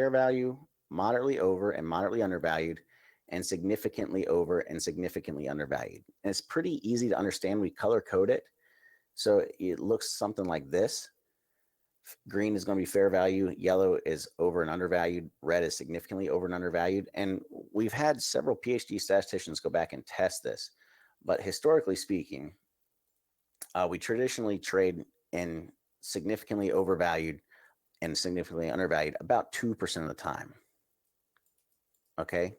value, moderately over and moderately undervalued, and significantly over and significantly undervalued. And it's pretty easy to understand. We color code it. So it looks something like this. Green is going to be fair value. Yellow is over and undervalued. Red is significantly over and undervalued. And we've had several PhD statisticians go back and test this. But historically speaking, we traditionally trade in significantly overvalued and significantly undervalued about 2% of the time. Okay.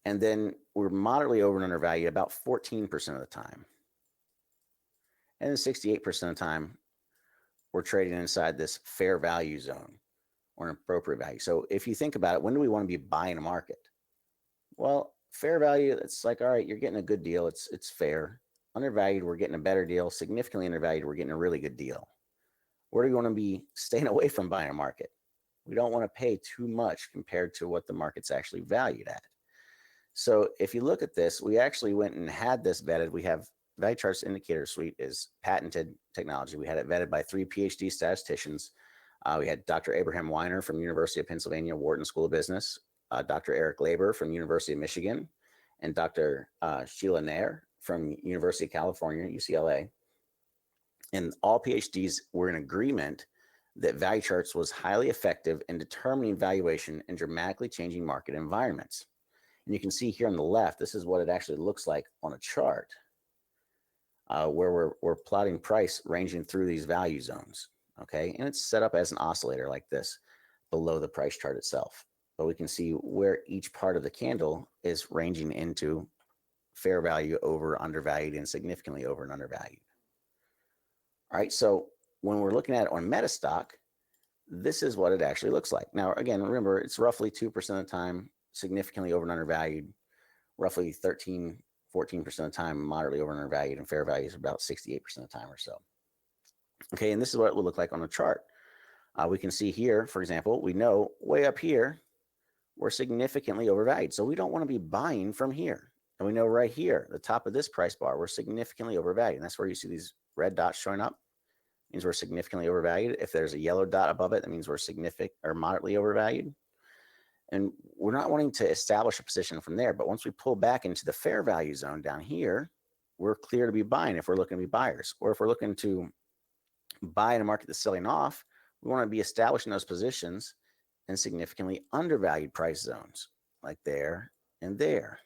And then we're moderately over and undervalued about 14% of the time. And then 68% of the time, we're trading inside this fair value zone or an appropriate value. So if you think about it, when do we want to be buying a market? Well, fair value, it's like, all right, you're getting a good deal. It's fair. Undervalued, we're getting a better deal. Significantly undervalued, we're getting a really good deal. Where do we want to be staying away from buying a market? We don't want to pay too much compared to what the market's actually valued at. So if you look at this, we actually went and had this vetted. We have Value Charts Indicator Suite is patented technology. We had it vetted by 3 PhD statisticians. We had Dr. Abraham Weiner from University of Pennsylvania, Wharton School of Business, Dr. Eric Laber from University of Michigan, and Dr. Sheila Nair from University of California, UCLA. And all PhDs were in agreement that value charts was highly effective in determining valuation in dramatically changing market environments. And you can see here on the left, this is what it actually looks like on a chart, where we're plotting price ranging through these value zones. Okay, and it's set up as an oscillator like this below the price chart itself. But we can see where each part of the candle is ranging into fair value, over, undervalued, and significantly over and undervalued. All right, so when we're looking at it on MetaStock, this is what it actually looks like. Now, again, remember, it's roughly 2% of the time significantly over and undervalued, roughly 13, 14% of the time moderately over and undervalued, and fair value is about 68% of the time or so. Okay, and this is what it will look like on a chart. We can see here, for example, we know way up here, we're significantly overvalued. So we don't want to be buying from here. And we know right here, the top of this price bar, we're significantly overvalued. And that's where you see these red dots showing up. It means we're significantly overvalued. If there's a yellow dot above it, that means we're significant or moderately overvalued. And we're not wanting to establish a position from there. But once we pull back into the fair value zone down here, we're clear to be buying if we're looking to be buyers. Or if we're looking to buy in a market that's selling off, we want to be establishing those positions in significantly undervalued price zones, like there and there.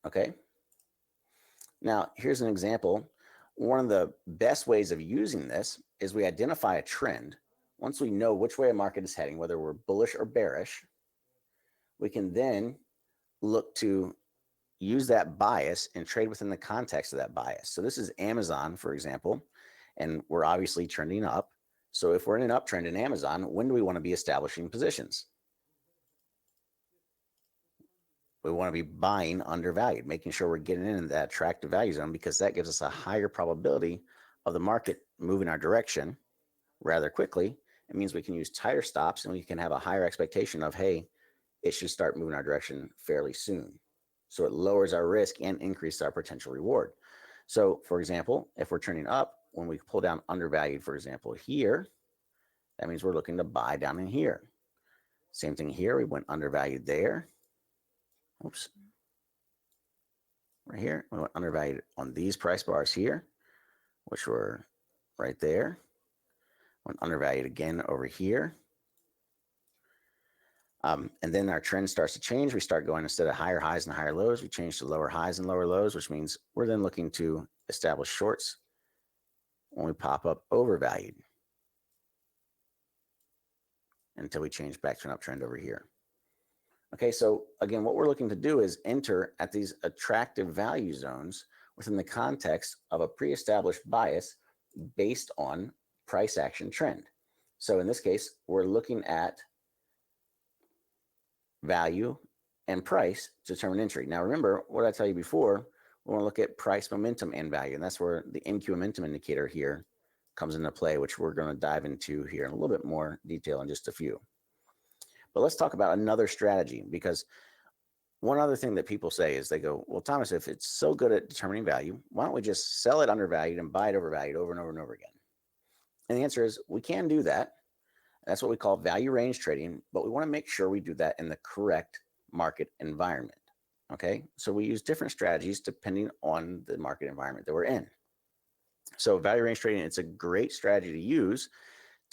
Okay. Now, here's an example. One of the best ways of using this is we identify a trend. Once we know which way a market is heading, whether we're bullish or bearish, we can then look to use that bias and trade within the context of that bias. So this is Amazon, for example, and we're obviously trending up. So if we're in an uptrend in Amazon, when do we want to be establishing positions? We want to be buying undervalued, making sure we're getting in that attractive value zone, because that gives us a higher probability of the market moving our direction rather quickly. It means we can use tighter stops and we can have a higher expectation of, hey, it should start moving our direction fairly soon. So it lowers our risk and increases our potential reward. So for example, if we're trending up, when we pull down undervalued, for example, here, that means we're looking to buy down in here. Same thing here. We went undervalued there. Oops. Right here. We went undervalued on these price bars here, which were right there. Went undervalued again over here. And then our trend starts to change. We start going, instead of higher highs and higher lows, we change to lower highs and lower lows, which means we're then looking to establish shorts when we pop up overvalued until we change back to an uptrend over here. Okay, so again, what we're looking to do is enter at these attractive value zones within the context of a pre-established bias based on price action trend. So in this case, we're looking at value and price to determine entry. Now, remember what I tell you before, we want to look at price momentum and value, and that's where the NQ momentum indicator here comes into play, which we're going to dive into here in a little bit more detail in just a few. But let's talk about another strategy, because one other thing that people say is they go, well, Thomas, if it's so good at determining value, why don't we just sell it undervalued and buy it overvalued over and over and over again? And the answer is we can do that. That's what we call value range trading, but we want to make sure we do that in the correct market environment. Okay, so we use different strategies depending on the market environment that we're in. So value range trading, it's a great strategy to use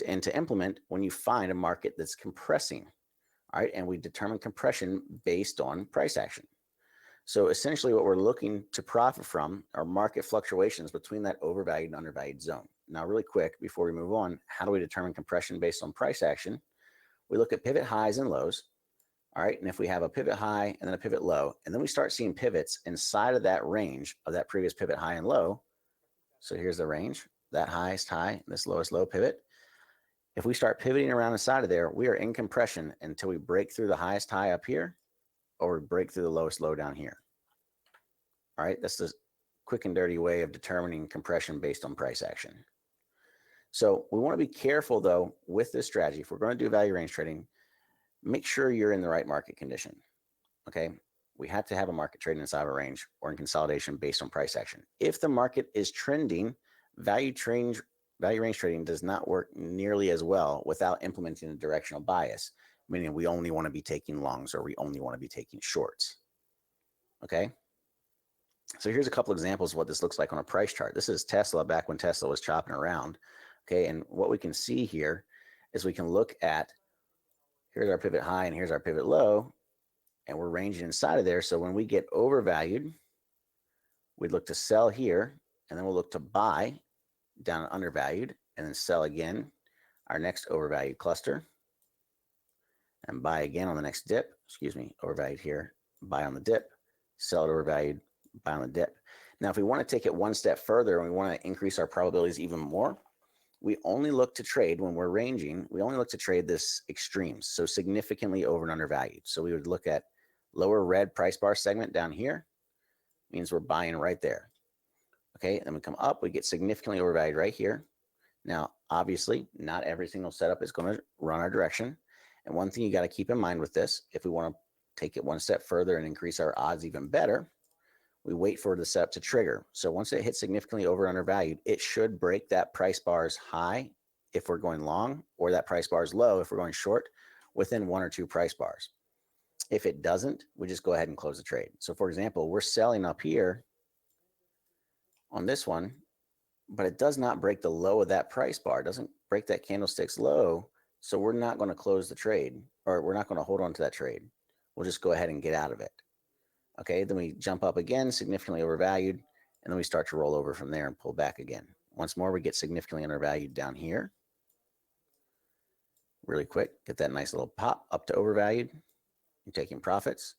and to implement when you find a market that's compressing. All right, and we determine compression based on price action. So essentially what we're looking to profit from are market fluctuations between that overvalued and undervalued zone. Now, really quick, before we move on, how do we determine compression based on price action? We look at pivot highs and lows. All right, and if we have a pivot high and then a pivot low, and then we start seeing pivots inside of that range of that previous pivot high and low. So here's the range, that highest high, this lowest low pivot. If we start pivoting around inside of there, we are in compression until we break through the highest high up here or break through the lowest low down here. All right, that's the quick and dirty way of determining compression based on price action. So we want to be careful, though, with this strategy. If we're going to do value range trading, make sure you're in the right market condition. Okay, we have to have a market trading inside of a range or in consolidation based on price action. If the market is trending, value range trading does not work nearly as well without implementing a directional bias, meaning we only want to be taking longs or we only want to be taking shorts. Okay, so here's a couple examples of what this looks like on a price chart. This is Tesla back when Tesla was chopping around. Okay, and what we can see here is we can look at, here's our pivot high and here's our pivot low, and we're ranging inside of there. So when we get overvalued, we'd look to sell here, and then we'll look to buy down undervalued, and then sell again our next overvalued cluster, and buy again on the next dip. Overvalued here, buy on the dip, sell it overvalued, buy on the dip. Now, if we want to take it one step further and we want to increase our probabilities even more, we only look to trade when we're ranging. We only look to trade this extremes, so significantly over and undervalued. So we would look at lower red price bar segment down here, means we're buying right there. Okay, and then we come up, we get significantly overvalued right here. Now, obviously, not every single setup is going to run our direction. And one thing you got to keep in mind with this, if we want to take it one step further and increase our odds even better, we wait for the setup to trigger. So once it hits significantly over undervalued, it should break that price bar's high if we're going long, or that price bar's low if we're going short, within 1 or 2 price bars. If it doesn't, we just go ahead and close the trade. So for example, we're selling up here on this one, but it does not break the low of that price bar. It doesn't break that candlestick's low. So we're not going to close the trade, or we're not going to hold on to that trade. We'll just go ahead and get out of it. Okay, then we jump up again, significantly overvalued, and then we start to roll over from there and pull back again. Once more, we get significantly undervalued down here. Really quick, get that nice little pop up to overvalued. You're taking profits.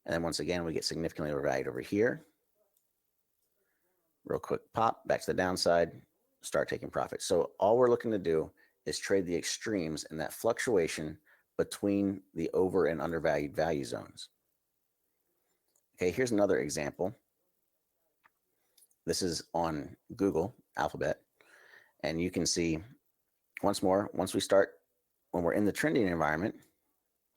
And then once again, we get significantly overvalued over here. Real quick pop, back to the downside, start taking profits. So all we're looking to do is trade the extremes and that fluctuation between the over and undervalued value zones. Okay, here's another example. This is on Google Alphabet, and you can see once more, once we start, when we're in the trending environment,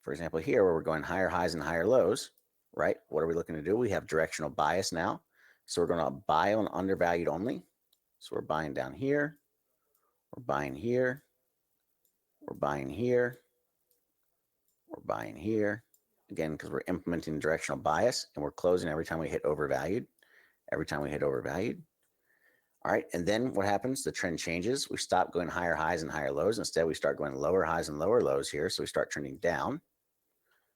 for example, here where we're going higher highs and higher lows, right? What are we looking to do? We have directional bias now. So we're going to buy on undervalued only. So we're buying down here, we're buying here, we're buying here, we're buying here. Again, because we're implementing directional bias and we're closing every time we hit overvalued, every time we hit overvalued. All right, and then what happens? The trend changes. We stop going higher highs and higher lows. Instead, we start going lower highs and lower lows here. So we start trending down.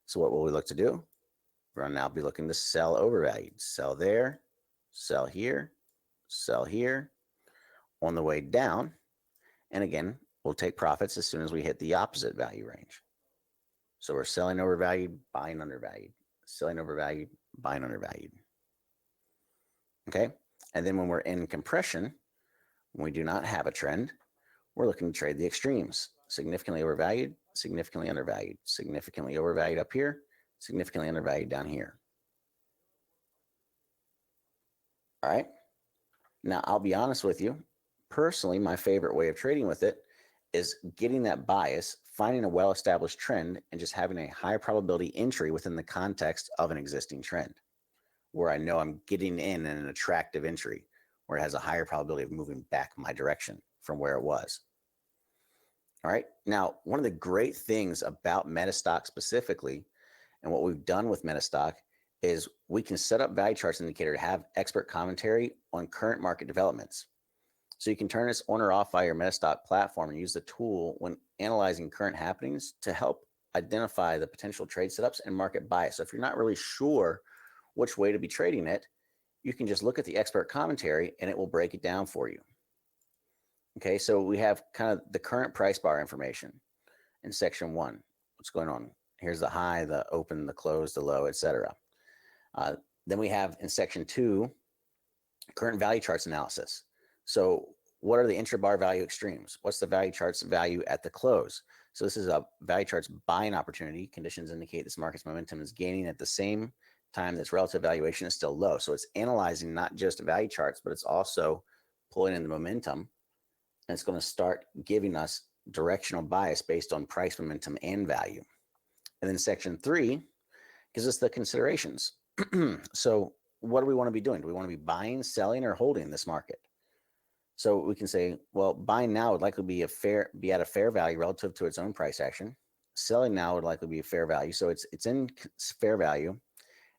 So what will we look to do? We're going to now be looking to sell overvalued. Sell there, sell here, sell here, on the way down. And again, we'll take profits as soon as we hit the opposite value range. So we're selling overvalued, buying undervalued, selling overvalued, buying undervalued. Okay. And then when we're in compression, when we do not have a trend, we're looking to trade the extremes: significantly overvalued, significantly undervalued, significantly overvalued up here, significantly undervalued down here. All right. Now, I'll be honest with you. Personally, my favorite way of trading with it is getting that bias, finding a well-established trend, and just having a high probability entry within the context of an existing trend, where I know I'm getting in an attractive entry, where it has a higher probability of moving back my direction from where it was. All right. Now, one of the great things about MetaStock specifically, and what we've done with MetaStock, is we can set up value charts indicator to have expert commentary on current market developments. So you can turn this on or off via your MetaStock platform and use the tool when analyzing current happenings to help identify the potential trade setups and market bias. So if you're not really sure which way to be trading it, you can just look at the expert commentary and it will break it down for you. Okay, so we have kind of the current price bar information in section 1. What's going on? Here's the high, the open, the close, the low, etc. Then we have in section 2, current value charts analysis. So what are the intrabar value extremes? What's the value chart's value at the close? So this is a value chart's buying opportunity. Conditions indicate this market's momentum is gaining at the same time that its relative valuation is still low. So it's analyzing not just value charts, but it's also pulling in the momentum. And it's going to start giving us directional bias based on price momentum and value. And then section 3 gives us the considerations. So what do we want to be doing? Do we want to be buying, selling, or holding this market? So we can say, well, buying now would likely be at a fair value relative to its own price action. Selling now would likely be a fair value. So it's in fair value.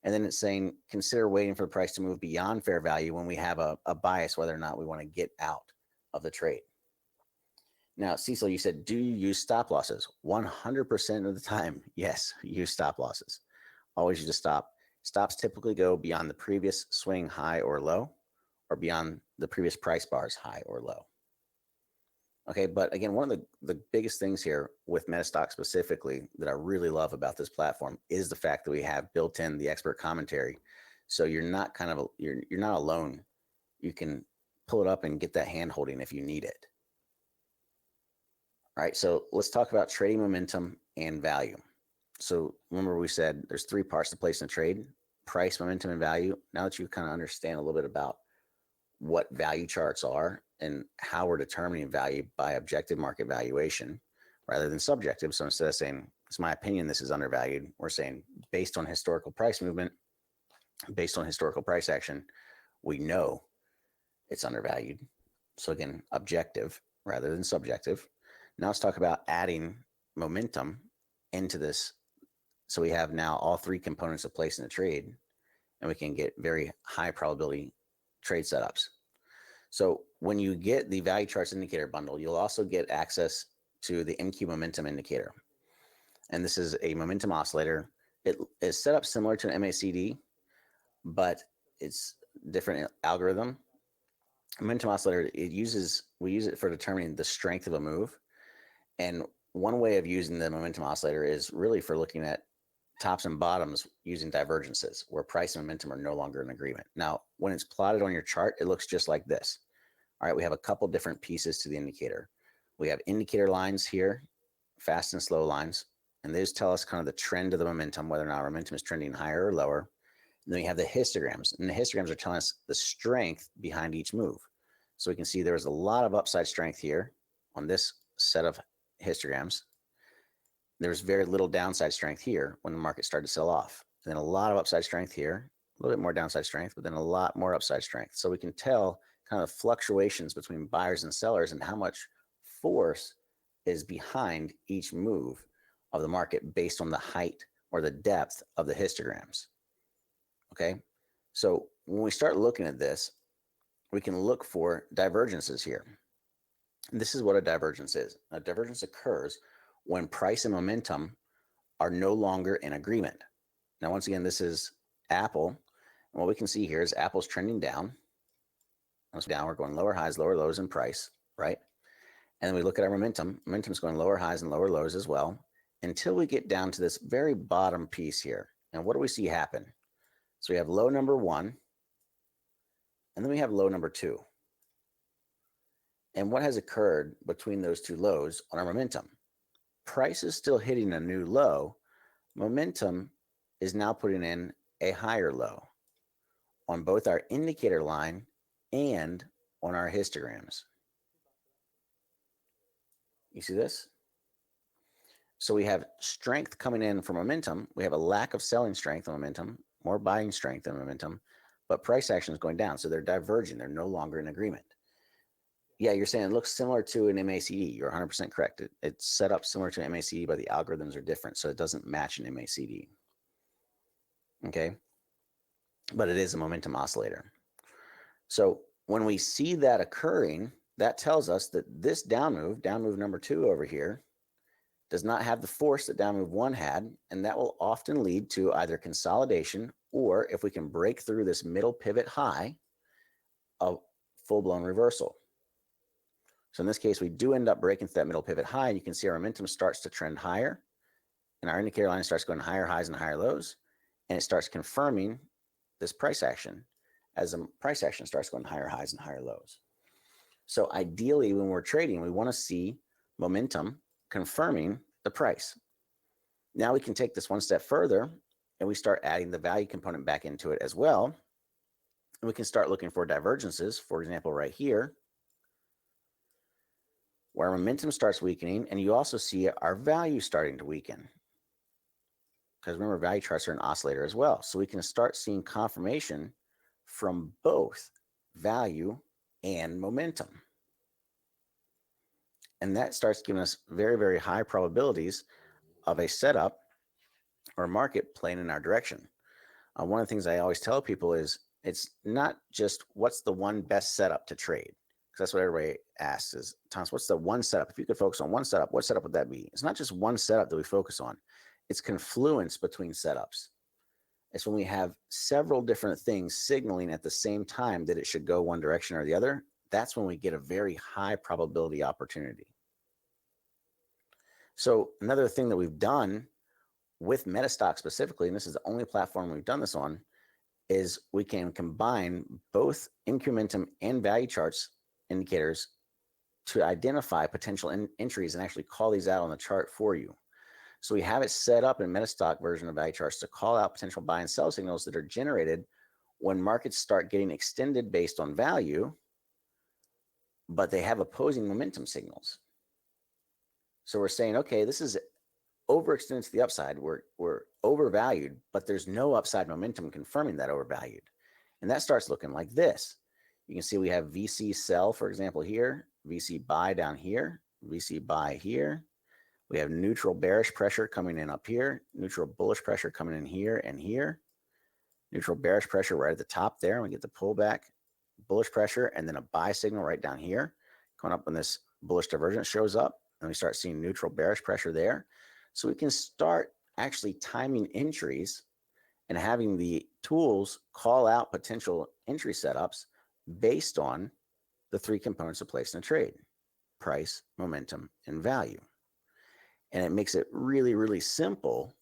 And then it's saying, consider waiting for the price to move beyond fair value when we have a bias, whether or not we want to get out of the trade. Now, Cecil, you said, do you use stop losses? 100% of the time, yes, use stop losses. Always use a stop. Stops typically go beyond the previous swing high or low, or beyond the previous price bar's high or low. Okay, but again, one of the biggest things here with MetaStock specifically that I really love about this platform is the fact that we have built in the expert commentary. So you're not you're not alone. You can pull it up and get that hand holding if you need it. All right, so let's talk about trading momentum and value. So remember we said there's three parts to place in a trade: price, momentum, and value. Now that you kind of understand a little bit about what value charts are and how we're determining value by objective market valuation rather than subjective. So instead of saying, it's my opinion this is undervalued, we're saying based on historical price movement, based on historical price action, we know it's undervalued. So again, objective rather than subjective. Now let's talk about adding momentum into this. So we have now all three components of placing a trade, and we can get very high probability trade setups. So when you get the value charts indicator bundle, you'll also get access to the MQ momentum indicator. And this is a momentum oscillator. It is set up similar to an MACD, but it's different algorithm. Momentum oscillator, we use it for determining the strength of a move. And one way of using the momentum oscillator is really for looking at tops and bottoms using divergences where price and momentum are no longer in agreement. Now, when it's plotted on your chart, it looks just like this. All right, we have a couple different pieces to the indicator. We have indicator lines here, fast and slow lines, and those tell us kind of the trend of the momentum, whether or not momentum is trending higher or lower. And then we have the histograms, and the histograms are telling us the strength behind each move. So we can see there was a lot of upside strength here on this set of histograms. There's very little downside strength here when the market started to sell off. And then a lot of upside strength here, a little bit more downside strength, but then a lot more upside strength. So we can tell kind of fluctuations between buyers and sellers and how much force is behind each move of the market based on the height or the depth of the histograms. Okay, so when we start looking at this, we can look for divergences here. And this is what a divergence is. A divergence occurs when price and momentum are no longer in agreement. Now, once again, this is Apple. And what we can see here is Apple's trending down. Down, we're going lower highs, lower lows in price, right? And then we look at our momentum. Momentum's going lower highs and lower lows as well until we get down to this very bottom piece here. And what do we see happen? So we have low number one, and then we have low number two. And what has occurred between those two lows on our momentum? Price is still hitting a new low. Momentum is now putting in a higher low on both our indicator line and on our histograms. You see this? So we have strength coming in from momentum. We have a lack of selling strength on momentum, more buying strength on momentum, but price action is going down. So they're diverging. They're no longer in agreement. Yeah, you're saying it looks similar to an MACD. You're 100% correct. It's set up similar to an MACD, but the algorithms are different. So it doesn't match an MACD. Okay. But it is a momentum oscillator. So when we see that occurring, that tells us that this down move number two over here, does not have the force that down move one had, and that will often lead to either consolidation or, if we can break through this middle pivot high, a full-blown reversal. So in this case, we do end up breaking through that middle pivot high, and you can see our momentum starts to trend higher, and our indicator line starts going higher highs and higher lows, and it starts confirming this price action as the price action starts going higher highs and higher lows. So ideally, when we're trading, we want to see momentum confirming the price. Now we can take this one step further, and we start adding the value component back into it as well. And we can start looking for divergences, for example, right here, where momentum starts weakening, and you also see our value starting to weaken. Because remember, value charts are an oscillator as well. So we can start seeing confirmation from both value and momentum. And that starts giving us very, very high probabilities of a setup or market playing in our direction. One of the things I always tell people is it's not just what's the one best setup to trade. Because that's what everybody asks is, Thomas, what's the one setup? If you could focus on one setup, what setup would that be? It's not just one setup that we focus on. It's confluence between setups. It's when we have several different things signaling at the same time that it should go one direction or the other. That's when we get a very high probability opportunity. So another thing that we've done with MetaStock specifically, and this is the only platform we've done this on, is we can combine both incrementum and value charts indicators to identify potential entries and actually call these out on the chart for you. So we have it set up in MetaStock version of value charts to call out potential buy and sell signals that are generated when markets start getting extended based on value, but they have opposing momentum signals. So we're saying, okay, this is overextended to the upside. We're overvalued, but there's no upside momentum confirming that overvalued. And that starts looking like this. You can see we have VC sell, for example, here, VC buy down here, VC buy here. We have neutral bearish pressure coming in up here, neutral bullish pressure coming in here and here, neutral bearish pressure right at the top there. And we get the pullback, bullish pressure, and then a buy signal right down here, coming up when this bullish divergence shows up. And we start seeing neutral bearish pressure there. So we can start actually timing entries and having the tools call out potential entry setups based on the three components of placing a trade: price, momentum, and value. And it makes it really, really simple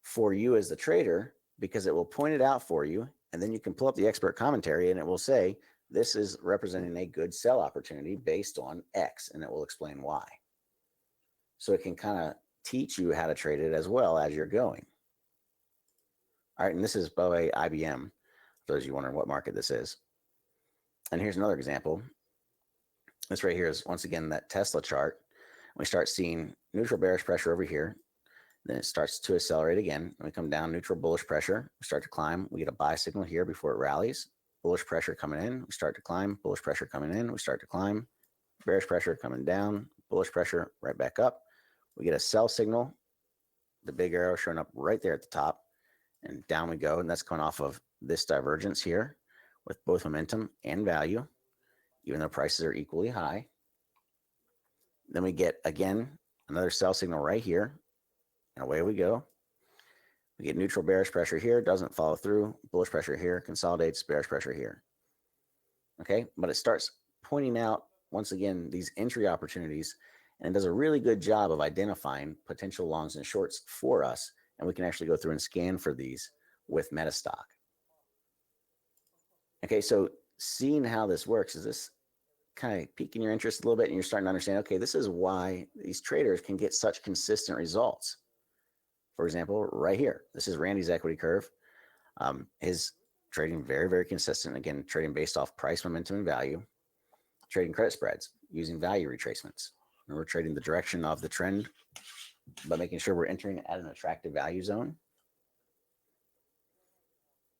for you as the trader, because it will point it out for you. And then you can pull up the expert commentary and it will say, this is representing a good sell opportunity based on X, and it will explain why. So it can kind of teach you how to trade it as well as you're going. All right, and this is, by the way, IBM, for those of you wondering what market this is. And here's another example. This right here is, once again, that Tesla chart. We start seeing neutral bearish pressure over here. Then it starts to accelerate again. And we come down, neutral bullish pressure. We start to climb. We get a buy signal here before it rallies. Bullish pressure coming in. We start to climb. Bullish pressure coming in. We start to climb. Bearish pressure coming down. Bullish pressure right back up. We get a sell signal. The big arrow showing up right there at the top. And down we go. And that's coming off of this divergence here with both momentum and value, even though prices are equally high. Then we get, again, another sell signal right here. And away we go. We get neutral bearish pressure here, doesn't follow through. Bullish pressure here, consolidates, bearish pressure here. Okay, but it starts pointing out, once again, these entry opportunities, and it does a really good job of identifying potential longs and shorts for us. And we can actually go through and scan for these with MetaStock. Okay, so seeing how this works, is this kind of piquing your interest a little bit, and you're starting to understand, okay, this is why these traders can get such consistent results. For example, right here, this is Randy's equity curve. His trading very, very consistent. Again, trading based off price, momentum, and value. Trading credit spreads using value retracements. And we're trading the direction of the trend, but making sure we're entering at an attractive value zone.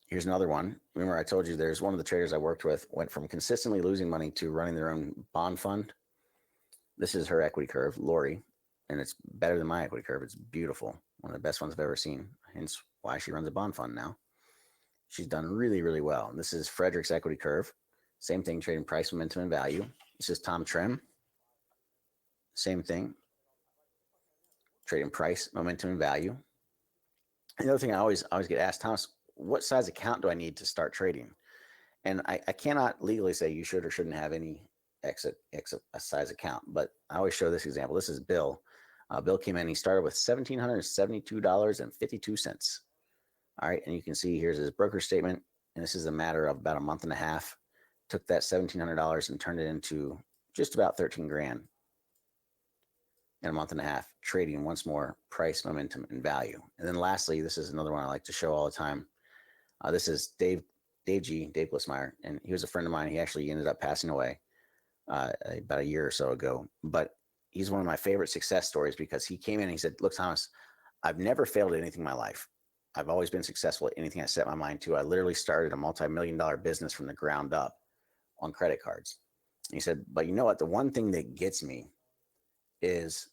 Here's another one. Remember, I told you there's one of the traders I worked with went from consistently losing money to running their own bond fund. This is her equity curve, Lori, and it's better than my equity curve. It's beautiful. One of the best ones I've ever seen. Hence why she runs a bond fund now. She's done really, really well. And this is Frederick's equity curve. Same thing, trading price, momentum, and value. This is Tom Trim. Same thing. Trading price, momentum, and value. And the other thing I always get asked, Thomas, what size account do I need to start trading? And I cannot legally say you should or shouldn't have any X size account, but I always show this example. This is Bill. Bill came in, he started with $1,772.52. All right, and you can see here's his broker statement, and this is a matter of about a month and a half. Took that $1,700 and turned it into just about 13 grand in a month and a half, trading once more price, momentum, and value. And then lastly, this is another one I like to show all the time. This is Dave Glissmeyer, and he was a friend of mine. He actually ended up passing away about a year or so ago. But he's one of my favorite success stories because he came in and he said, look, Thomas, I've never failed at anything in my life. I've always been successful at anything I set my mind to. I literally started a multi-million-dollar business from the ground up on credit cards. And he said, but you know what? The one thing that gets me is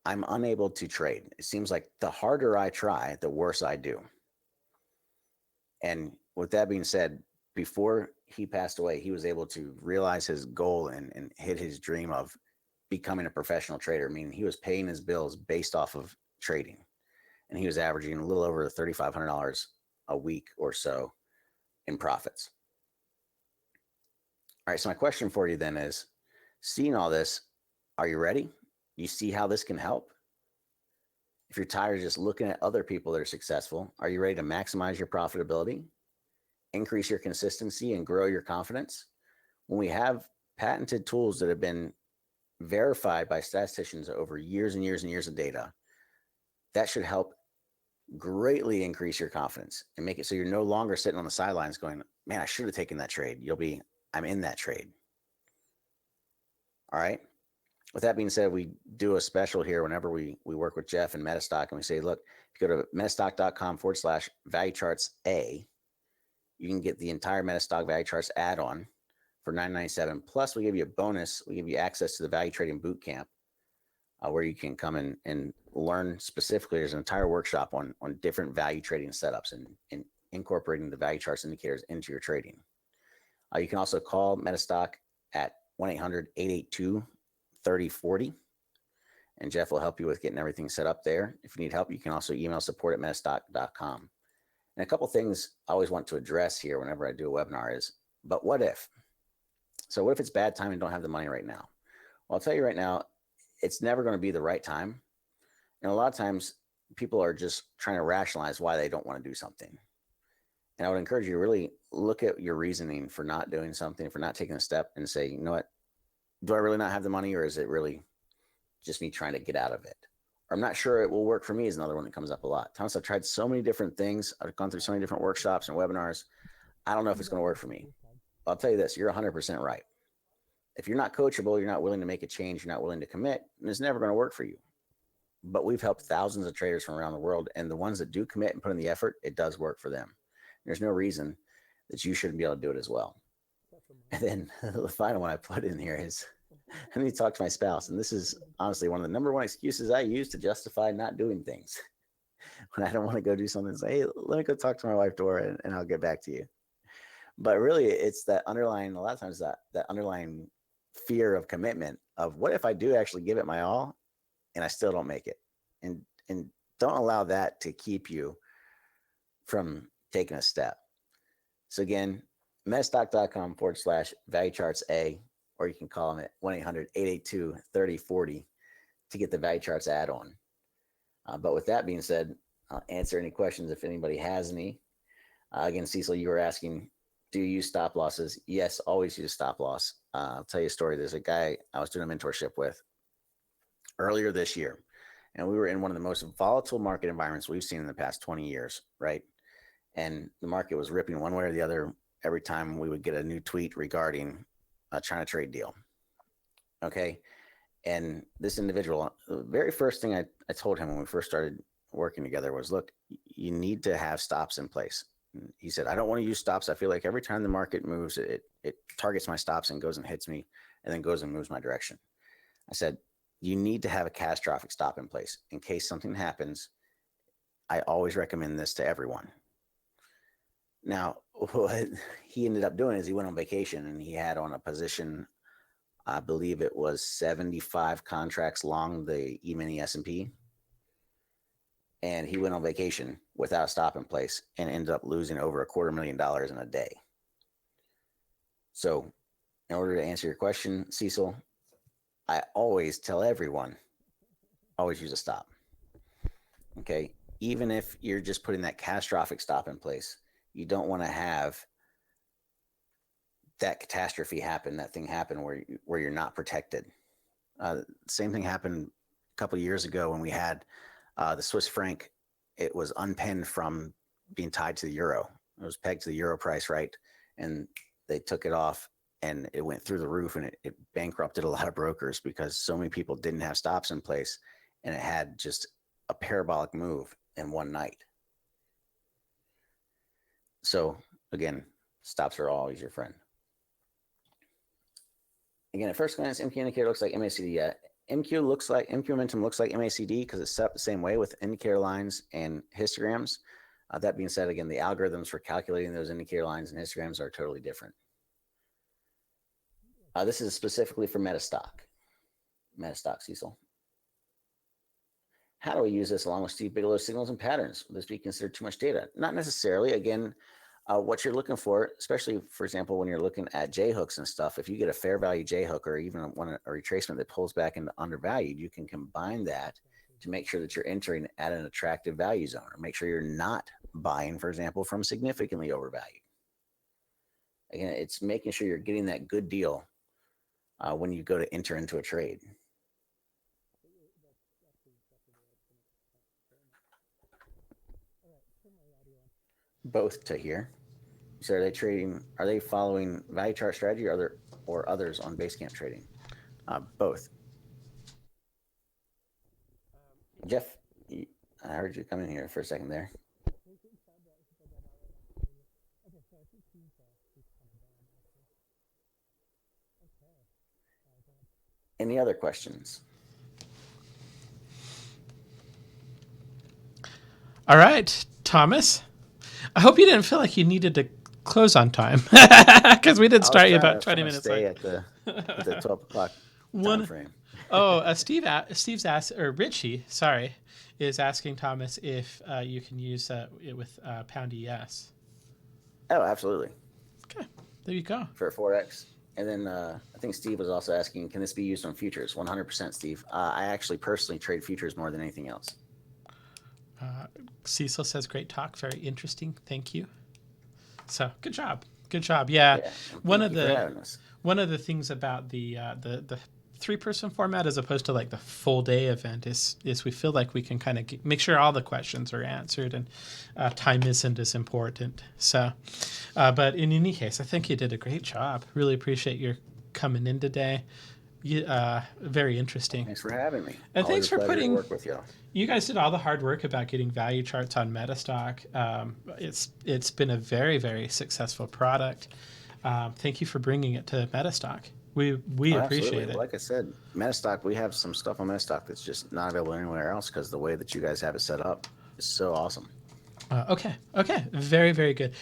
I'm unable to trade. It seems like the harder I try, the worse I do. And with that being said, before he passed away, he was able to realize his goal and hit his dream of becoming a professional trader, meaning he was paying his bills based off of trading. And he was averaging a little over $3,500 a week or so in profits. All right, so my question for you then is, seeing all this, are you ready? You see how this can help? If you're tired of just looking at other people that are successful, are you ready to maximize your profitability, increase your consistency, and grow your confidence? When we have patented tools that have been verified by statisticians over years and years and years of data. That should help greatly increase your confidence and make it so you're no longer sitting on the sidelines going, man, I should have taken that trade. You'll be, I'm in that trade. All right. With that being said, we do a special here whenever we work with Jeff and MetaStock, and we say, look, if you go to metastock.com/value charts A, you can get the entire MetaStock value charts add-on for $9.97. Plus, we give you a bonus. We give you access to the value trading boot camp, where you can come in and learn specifically. There's an entire workshop on different value trading setups and incorporating the value charts indicators into your trading. You can also call MetaStock at 1-800-882-3040, and Jeff will help you with getting everything set up there. If you need help, you can also email support@metastock.com. And a couple things I always want to address here whenever I do a webinar is, but what if? So what if it's bad time and don't have the money right now? Well, I'll tell you right now, it's never going to be the right time. And a lot of times people are just trying to rationalize why they don't want to do something. And I would encourage you to really look at your reasoning for not doing something, for not taking a step, and say, you know what, do I really not have the money, or is it really just me trying to get out of it? Or I'm not sure it will work for me is another one that comes up a lot. Thomas, I've tried so many different things. I've gone through so many different workshops and webinars. I don't know if it's going to work for me. I'll tell you this, you're 100% right. If you're not coachable, you're not willing to make a change, you're not willing to commit, and it's never going to work for you. But we've helped thousands of traders from around the world, and the ones that do commit and put in the effort, it does work for them. There's no reason that you shouldn't be able to do it as well. And then the final one I put in here is, I need to talk to my spouse. And this is honestly one of the number one excuses I use to justify not doing things. When I don't want to go do something, say, hey, let me go talk to my wife, Dora, and I'll get back to you. But really, it's that underlying, a lot of times that underlying fear of commitment of what if I do actually give it my all and I still don't make it? And don't allow that to keep you from taking a step. So again, metastock.com/value charts A, or you can call them at 1-800-882-3040 to get the value charts add-on. But with that being said, I'll answer any questions if anybody has any. Again, Cecil, you were asking, do you use stop losses? Yes, always use stop loss. I'll tell you a story. There's a guy I was doing a mentorship with earlier this year, and we were in one of the most volatile market environments we've seen in the past 20 years, right? And the market was ripping one way or the other every time we would get a new tweet regarding a China trade deal. Okay. And this individual, the very first thing I told him when we first started working together was, look, you need to have stops in place. And he said, I don't want to use stops. I feel like every time the market moves, it targets my stops and goes and hits me and then goes and moves my direction. I said, you need to have a catastrophic stop in place in case something happens. I always recommend this to everyone. Now, what he ended up doing is he went on vacation and he had on a position, I believe it was 75 contracts long, the E-mini S&P. And he went on vacation without a stop in place and ended up losing over $250,000 in a day. So in order to answer your question, Cecil, I always tell everyone, always use a stop. Okay. Even if you're just putting that catastrophic stop in place, you don't want to have that catastrophe happen, that thing happen where you're not protected. Same thing happened a couple of years ago when we had the Swiss franc. It was unpinned from being tied to the euro. It was pegged to the euro price, right? And they took it off and it went through the roof, and it bankrupted a lot of brokers because so many people didn't have stops in place, and it had just a parabolic move in one night. So again, stops are always your friend. Again, at first glance, MQ indicator looks like MACD. MQ momentum looks like MACD because it's set up the same way with indicator lines and histograms. That being said, again, the algorithms for calculating those indicator lines and histograms are totally different. This is specifically for MetaStock. MetaStock, Cecil. How do we use this along with Steve Bigelow's signals and patterns? Will this be considered too much data? Not necessarily. Again, what you're looking for, especially, for example, when you're looking at J hooks and stuff, if you get a fair value J hook or even a retracement that pulls back into undervalued, you can combine that to make sure that you're entering at an attractive value zone, or make sure you're not buying, for example, from significantly overvalued. Again, it's making sure you're getting that good deal when you go to enter into a trade. Both to here. So are they following value chart strategy or others on Basecamp trading? Both. Jeff, I heard you come in here for a second there. Any other questions? All right, Thomas. I hope you didn't feel like you needed to close on time because we did start you about 20 minutes late. At the 12 o'clock time frame. Steve's asked, or Richie, sorry, is asking Thomas if you can use it with pound ES. Oh, absolutely. Okay, there you go. For Forex. And then I think Steve was also asking, can this be used on futures? 100%, Steve. I actually personally trade futures more than anything else. Cecil says, great talk. Very interesting. Thank you. So good job. Good job. Yeah. One of the things about the 3-person format as opposed to like the full day event is we feel like we can kind of make sure all the questions are answered, and time isn't as important. So, but in any case, I think you did a great job. Really appreciate your coming in today. Very interesting. Thanks for having me. And thanks for putting. Work with you. You guys did all the hard work about getting value charts on MetaStock. It's been a very, very successful product. Thank you for bringing it to MetaStock. We appreciate it. Like I said, MetaStock, we have some stuff on MetaStock that's just not available anywhere else because the way that you guys have it set up is so awesome. Okay. Very, very good.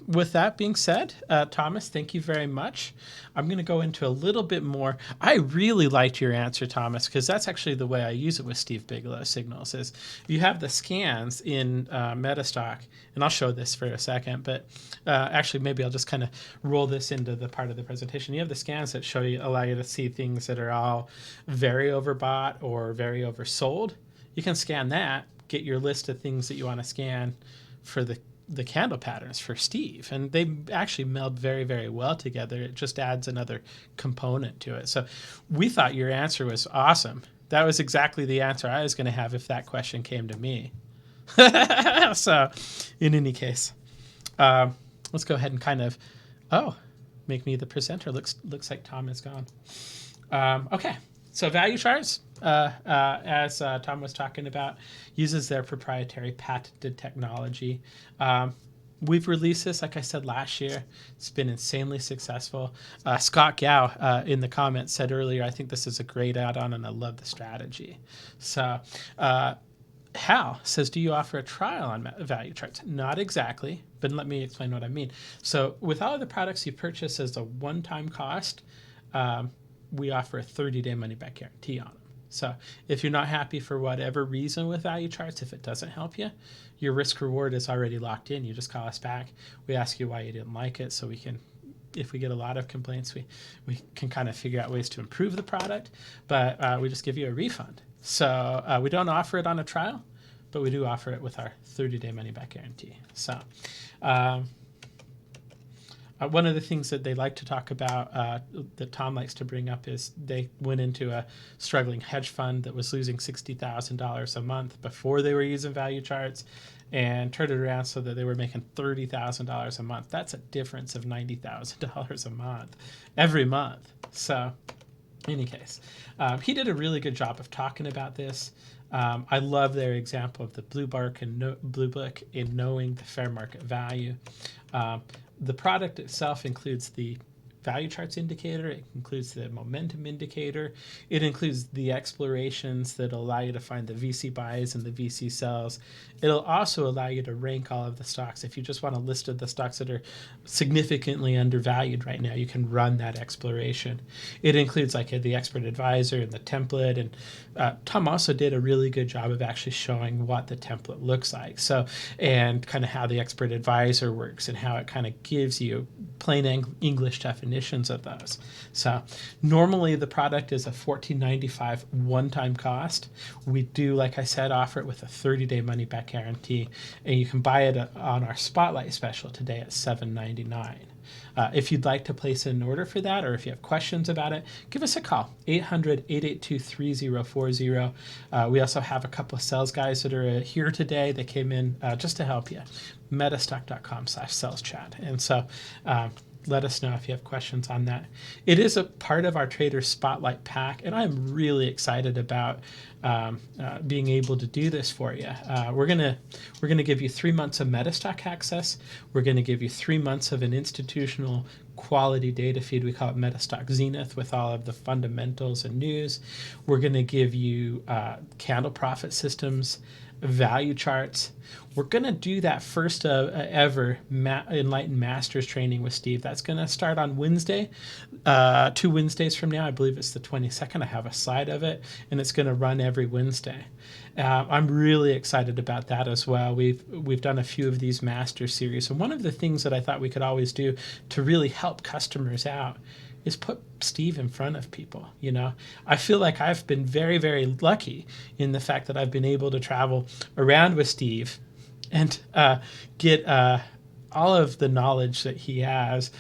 With that being said, Thomas, thank you very much. I'm going to go into a little bit more. I really liked your answer, Thomas, because that's actually the way I use it with Steve Bigelow signals is you have the scans in MetaStock, and I'll show this for a second, but actually maybe I'll just kind of roll this into the part of the presentation. You have the scans that allow you to see things that are all very overbought or very oversold. You can scan that, get your list of things that you want to scan for the candle patterns for Steve, and they actually meld very, very well together. It just adds another component to it. So we thought your answer was awesome. That was exactly the answer I was going to have if that question came to me. So in any case, let's go ahead and kind of make me the presenter. Looks like Tom is gone. Okay, so value charts, as Tom was talking about, uses their proprietary patented technology. We've released this, like I said, last year. It's been insanely successful. Scott Gow in the comments said earlier, I think this is a great add-on and I love the strategy. So Hal says, do you offer a trial on value charts? Not exactly, but let me explain what I mean. So with all of the products you purchase as a one-time cost, we offer a 30-day money-back guarantee on them. So if you're not happy for whatever reason with value charts, if it doesn't help you, your risk reward is already locked in. You just call us back. We ask you why you didn't like it, so we can, if we get a lot of complaints, we can kind of figure out ways to improve the product, but we just give you a refund. So we don't offer it on a trial, but we do offer it with our 30-day money-back guarantee. So one of the things that they like to talk about, that Tom likes to bring up, is they went into a struggling hedge fund that was losing $60,000 a month before they were using value charts, and turned it around so that they were making $30,000 a month. That's a difference of $90,000 a month every month. So in any case, he did a really good job of talking about this. I love their example of the blue book in knowing the fair market value. The product itself includes the value charts indicator. It includes the momentum indicator. It includes the explorations that allow you to find the VC buys and the VC sells. It'll also allow you to rank all of the stocks. If you just want a list of the stocks that are significantly undervalued right now, you can run that exploration. It includes like the expert advisor and the template. And Tom also did a really good job of actually showing what the template looks like. So, and kind of how the expert advisor works and how it kind of gives you plain English definitions of those. So normally the product is a $14.95 one-time cost. We do, like I said, offer it with a 30-day money-back guarantee, and you can buy it on our Spotlight special today at $7.99. If you'd like to place an order for that, or if you have questions about it, give us a call, 800-882-3040. We also have a couple of sales guys that are here today that came in just to help you. MetaStock.com/sales chat. And so let us know if you have questions on that. It is a part of our Trader Spotlight pack, and I'm really excited about being able to do this for you. We're gonna give you 3 months of MetaStock access. We're gonna give you 3 months of an institutional quality data feed. We call it MetaStock Zenith, with all of the fundamentals and news. We're gonna give you candle profit systems, value charts. We're going to do that first ever Enlightened Masters training with Steve. That's going to start on Wednesday, 2 Wednesdays from now. I believe it's the 22nd. I have a slide of it, and it's going to run every Wednesday. I'm really excited about that as well. We've done a few of these master series, and one of the things that I thought we could always do to really help customers out is put Steve in front of people. You know, I feel like I've been very, very lucky in the fact that I've been able to travel around with Steve and get all of the knowledge that he has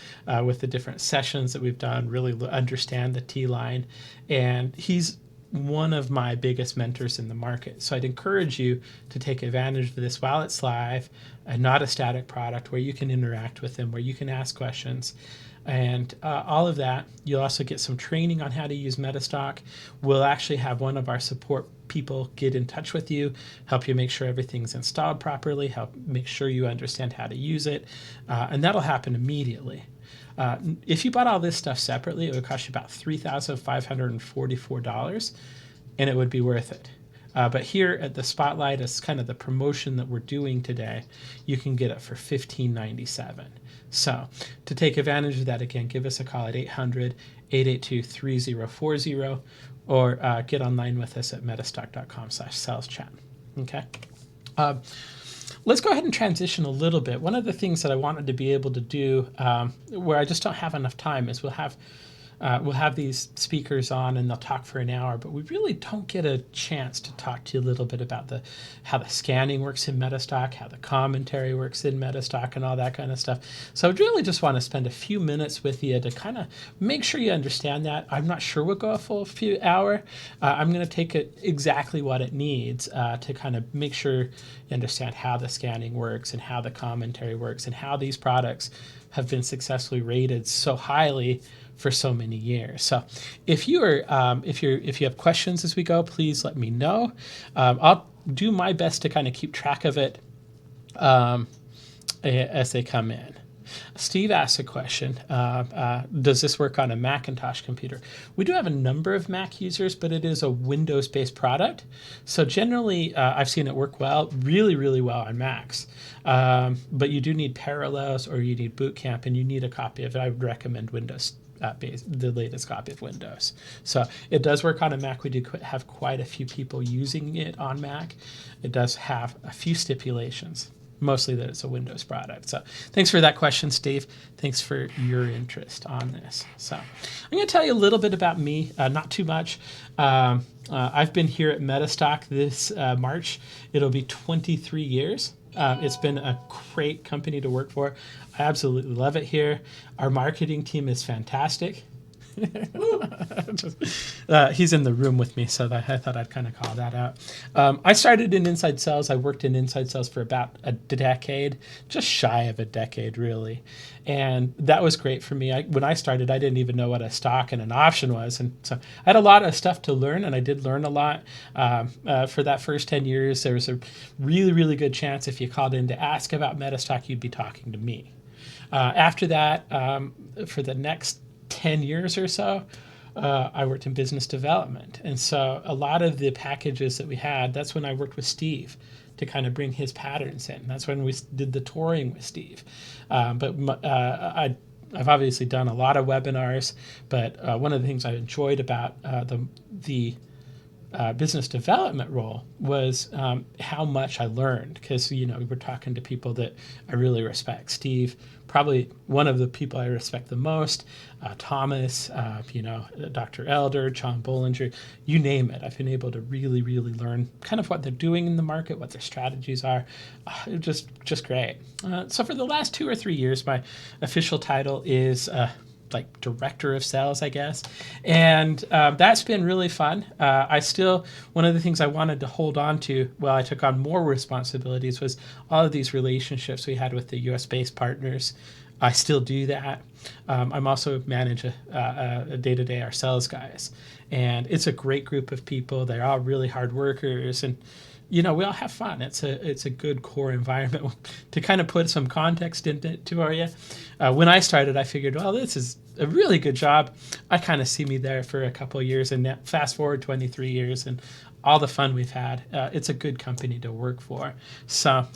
with the different sessions that we've done, really understand the T-line. And he's one of my biggest mentors in the market. So I'd encourage you to take advantage of this while it's live and not a static product, where you can interact with him, where you can ask questions. And all of that. You'll also get some training on how to use MetaStock. We'll actually have one of our support people get in touch with you, help you make sure everything's installed properly, help make sure you understand how to use it, and that'll happen immediately. If you bought all this stuff separately, it would cost you about $3,544, and it would be worth it. But here at the Spotlight, as kind of the promotion that we're doing today, you can get it for $1,597. So to take advantage of that, again, give us a call at 800-882-3040, or get online with us at metastock.com/sales chat. Okay. Let's go ahead and transition a little bit. One of the things that I wanted to be able to do, where I just don't have enough time, is we'll have these speakers on and they'll talk for an hour, but we really don't get a chance to talk to you a little bit about how the scanning works in MetaStock, how the commentary works in MetaStock, and all that kind of stuff. So I really just want to spend a few minutes with you to kind of make sure you understand that. I'm not sure we'll go a full few hour. I'm going to take it exactly what it needs to kind of make sure you understand how the scanning works and how the commentary works and how these products have been successfully rated so highly for so many years. So if you have questions as we go, please let me know. I'll do my best to kind of keep track of it as they come in. Steve asked a question. Does this work on a Macintosh computer? We do have a number of Mac users, but it is a Windows-based product. So generally, I've seen it work really, really well on Macs. But you do need Parallels, or you need Boot Camp, and you need a copy of it. I would recommend Windows. The latest copy of Windows. So it does work on a Mac. We do have quite a few people using it on Mac. It does have a few stipulations, mostly that it's a Windows product. So thanks for that question, Steve. Thanks for your interest on this. So I'm going to tell you a little bit about me, not too much. I've been here at MetaStock this March. It'll be 23 years. It's been a great company to work for. I absolutely love it here. Our marketing team is fantastic. He's in the room with me, so I thought I'd kind of call that out. I started in inside sales. I worked in inside sales for about a decade, just shy of a decade, really. And that was great for me. When I started, I didn't even know what a stock and an option was. And so I had a lot of stuff to learn, and I did learn a lot. For that first 10 years, there was a really, really good chance if you called in to ask about MetaStock, you'd be talking to me. After that, for the next 10 years or so, I worked in business development. And so a lot of the packages that we had, that's when I worked with Steve to kind of bring his patterns in. That's when we did the touring with Steve. I've obviously done a lot of webinars, but one of the things I enjoyed about the business development role was how much I learned, because we're talking to people that I really respect. Steve, probably one of the people I respect the most. Thomas, Dr. Elder, John Bollinger, you name it. I've been able to really, really learn kind of what they're doing in the market, what their strategies are. Just great. So for the last 2 or 3 years, my official title is like director of sales, I guess. And that's been really fun. One of the things I wanted to hold on to while I took on more responsibilities was all of these relationships we had with the US based partners. I still do that. I'm also manage a day-to-day our sales guys. And it's a great group of people. They're all really hard workers, and we all have fun. It's a good core environment. To kind of put some context into it for you, when I started, I figured, well, this is a really good job. I kind of see me there for a couple of years, and now fast forward 23 years and all the fun we've had. It's a good company to work for. So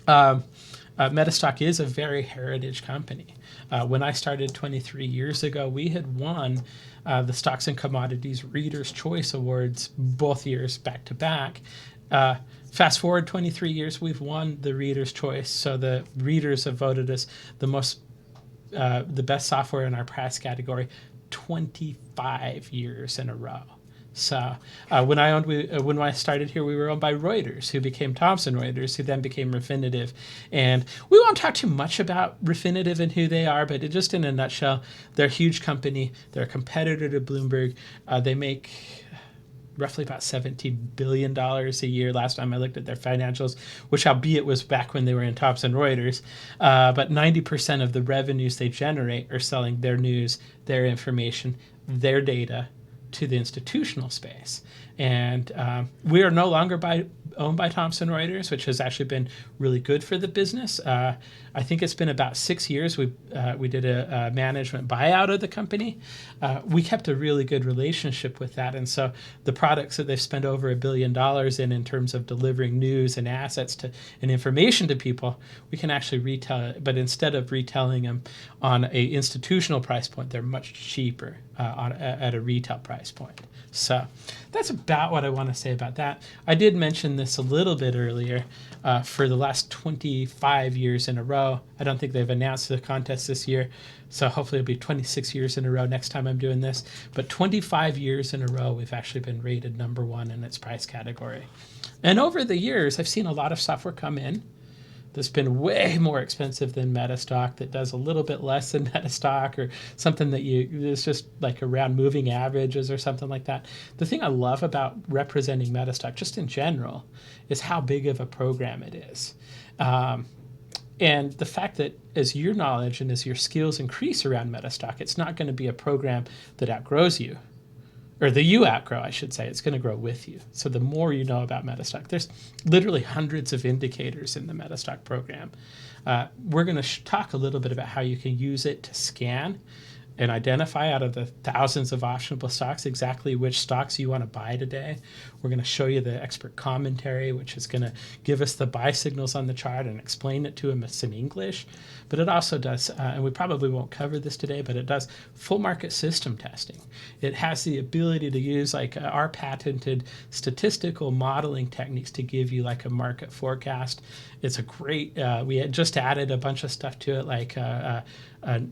MetaStock is a very heritage company. When I started 23 years ago, we had won the Stocks and Commodities Reader's Choice Awards both years back to back. Fast forward 23 years, we've won the Reader's Choice. So the readers have voted us the best software in our price category 25 years in a row. So when I started here, we were owned by Reuters, who became Thomson Reuters, who then became Refinitiv. And we won't talk too much about Refinitiv and who they are, but just in a nutshell, they're a huge company. They're a competitor to Bloomberg. They make roughly about $17 billion a year last time I looked at their financials, which albeit was back when they were in Thomson Reuters. But 90% of the revenues they generate are selling their news, their information, their data to the institutional space. And we are no longer owned by Thomson Reuters, which has actually been really good for the business. I think it's been about 6 years. We did a management buyout of the company. We kept a really good relationship with that. And so the products that they've spent over $1 billion in terms of delivering news and assets and information to people, we can actually retail it. But instead of retailing them on a institutional price point, they're much cheaper at a retail price point. So that's about what I want to say about that. I did mention this a little bit earlier. For the last 25 years in a row, I don't think they've announced the contest this year, so hopefully it'll be 26 years in a row next time I'm doing this. But 25 years in a row, we've actually been rated number one in its price category. And over the years, I've seen a lot of software come in that's been way more expensive than MetaStock, that does a little bit less than MetaStock, or something that it's just like around moving averages or something like that. The thing I love about representing MetaStock, just in general, is how big of a program it is. And the fact that as your knowledge and as your skills increase around MetaStock, it's not going to be a program that outgrows you. Or that you outgrow, I should say. It's going to grow with you. So the more you know about MetaStock, there's literally hundreds of indicators in the MetaStock program. We're going to talk a little bit about how you can use it to scan and identify out of the thousands of optionable stocks exactly which stocks you want to buy today. We're going to show you the expert commentary, which is going to give us the buy signals on the chart and explain it to us in English. But it also does, and we probably won't cover this today, but it does full market system testing. It has the ability to use like our patented statistical modeling techniques to give you like a market forecast. It's a great, we had just added a bunch of stuff to it, like a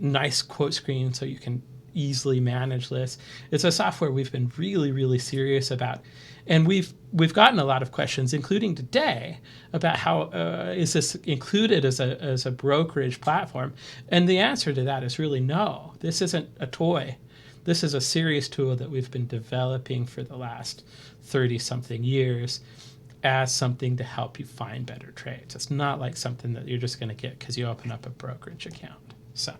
nice quote screen so you can easily manage lists. It's a software we've been really, really serious about. And we've gotten a lot of questions, including today, about how is this included as a brokerage platform? And the answer to that is really no. This isn't a toy. This is a serious tool that we've been developing for the last 30-something years as something to help you find better trades. It's not like something that you're just going to get because you open up a brokerage account. So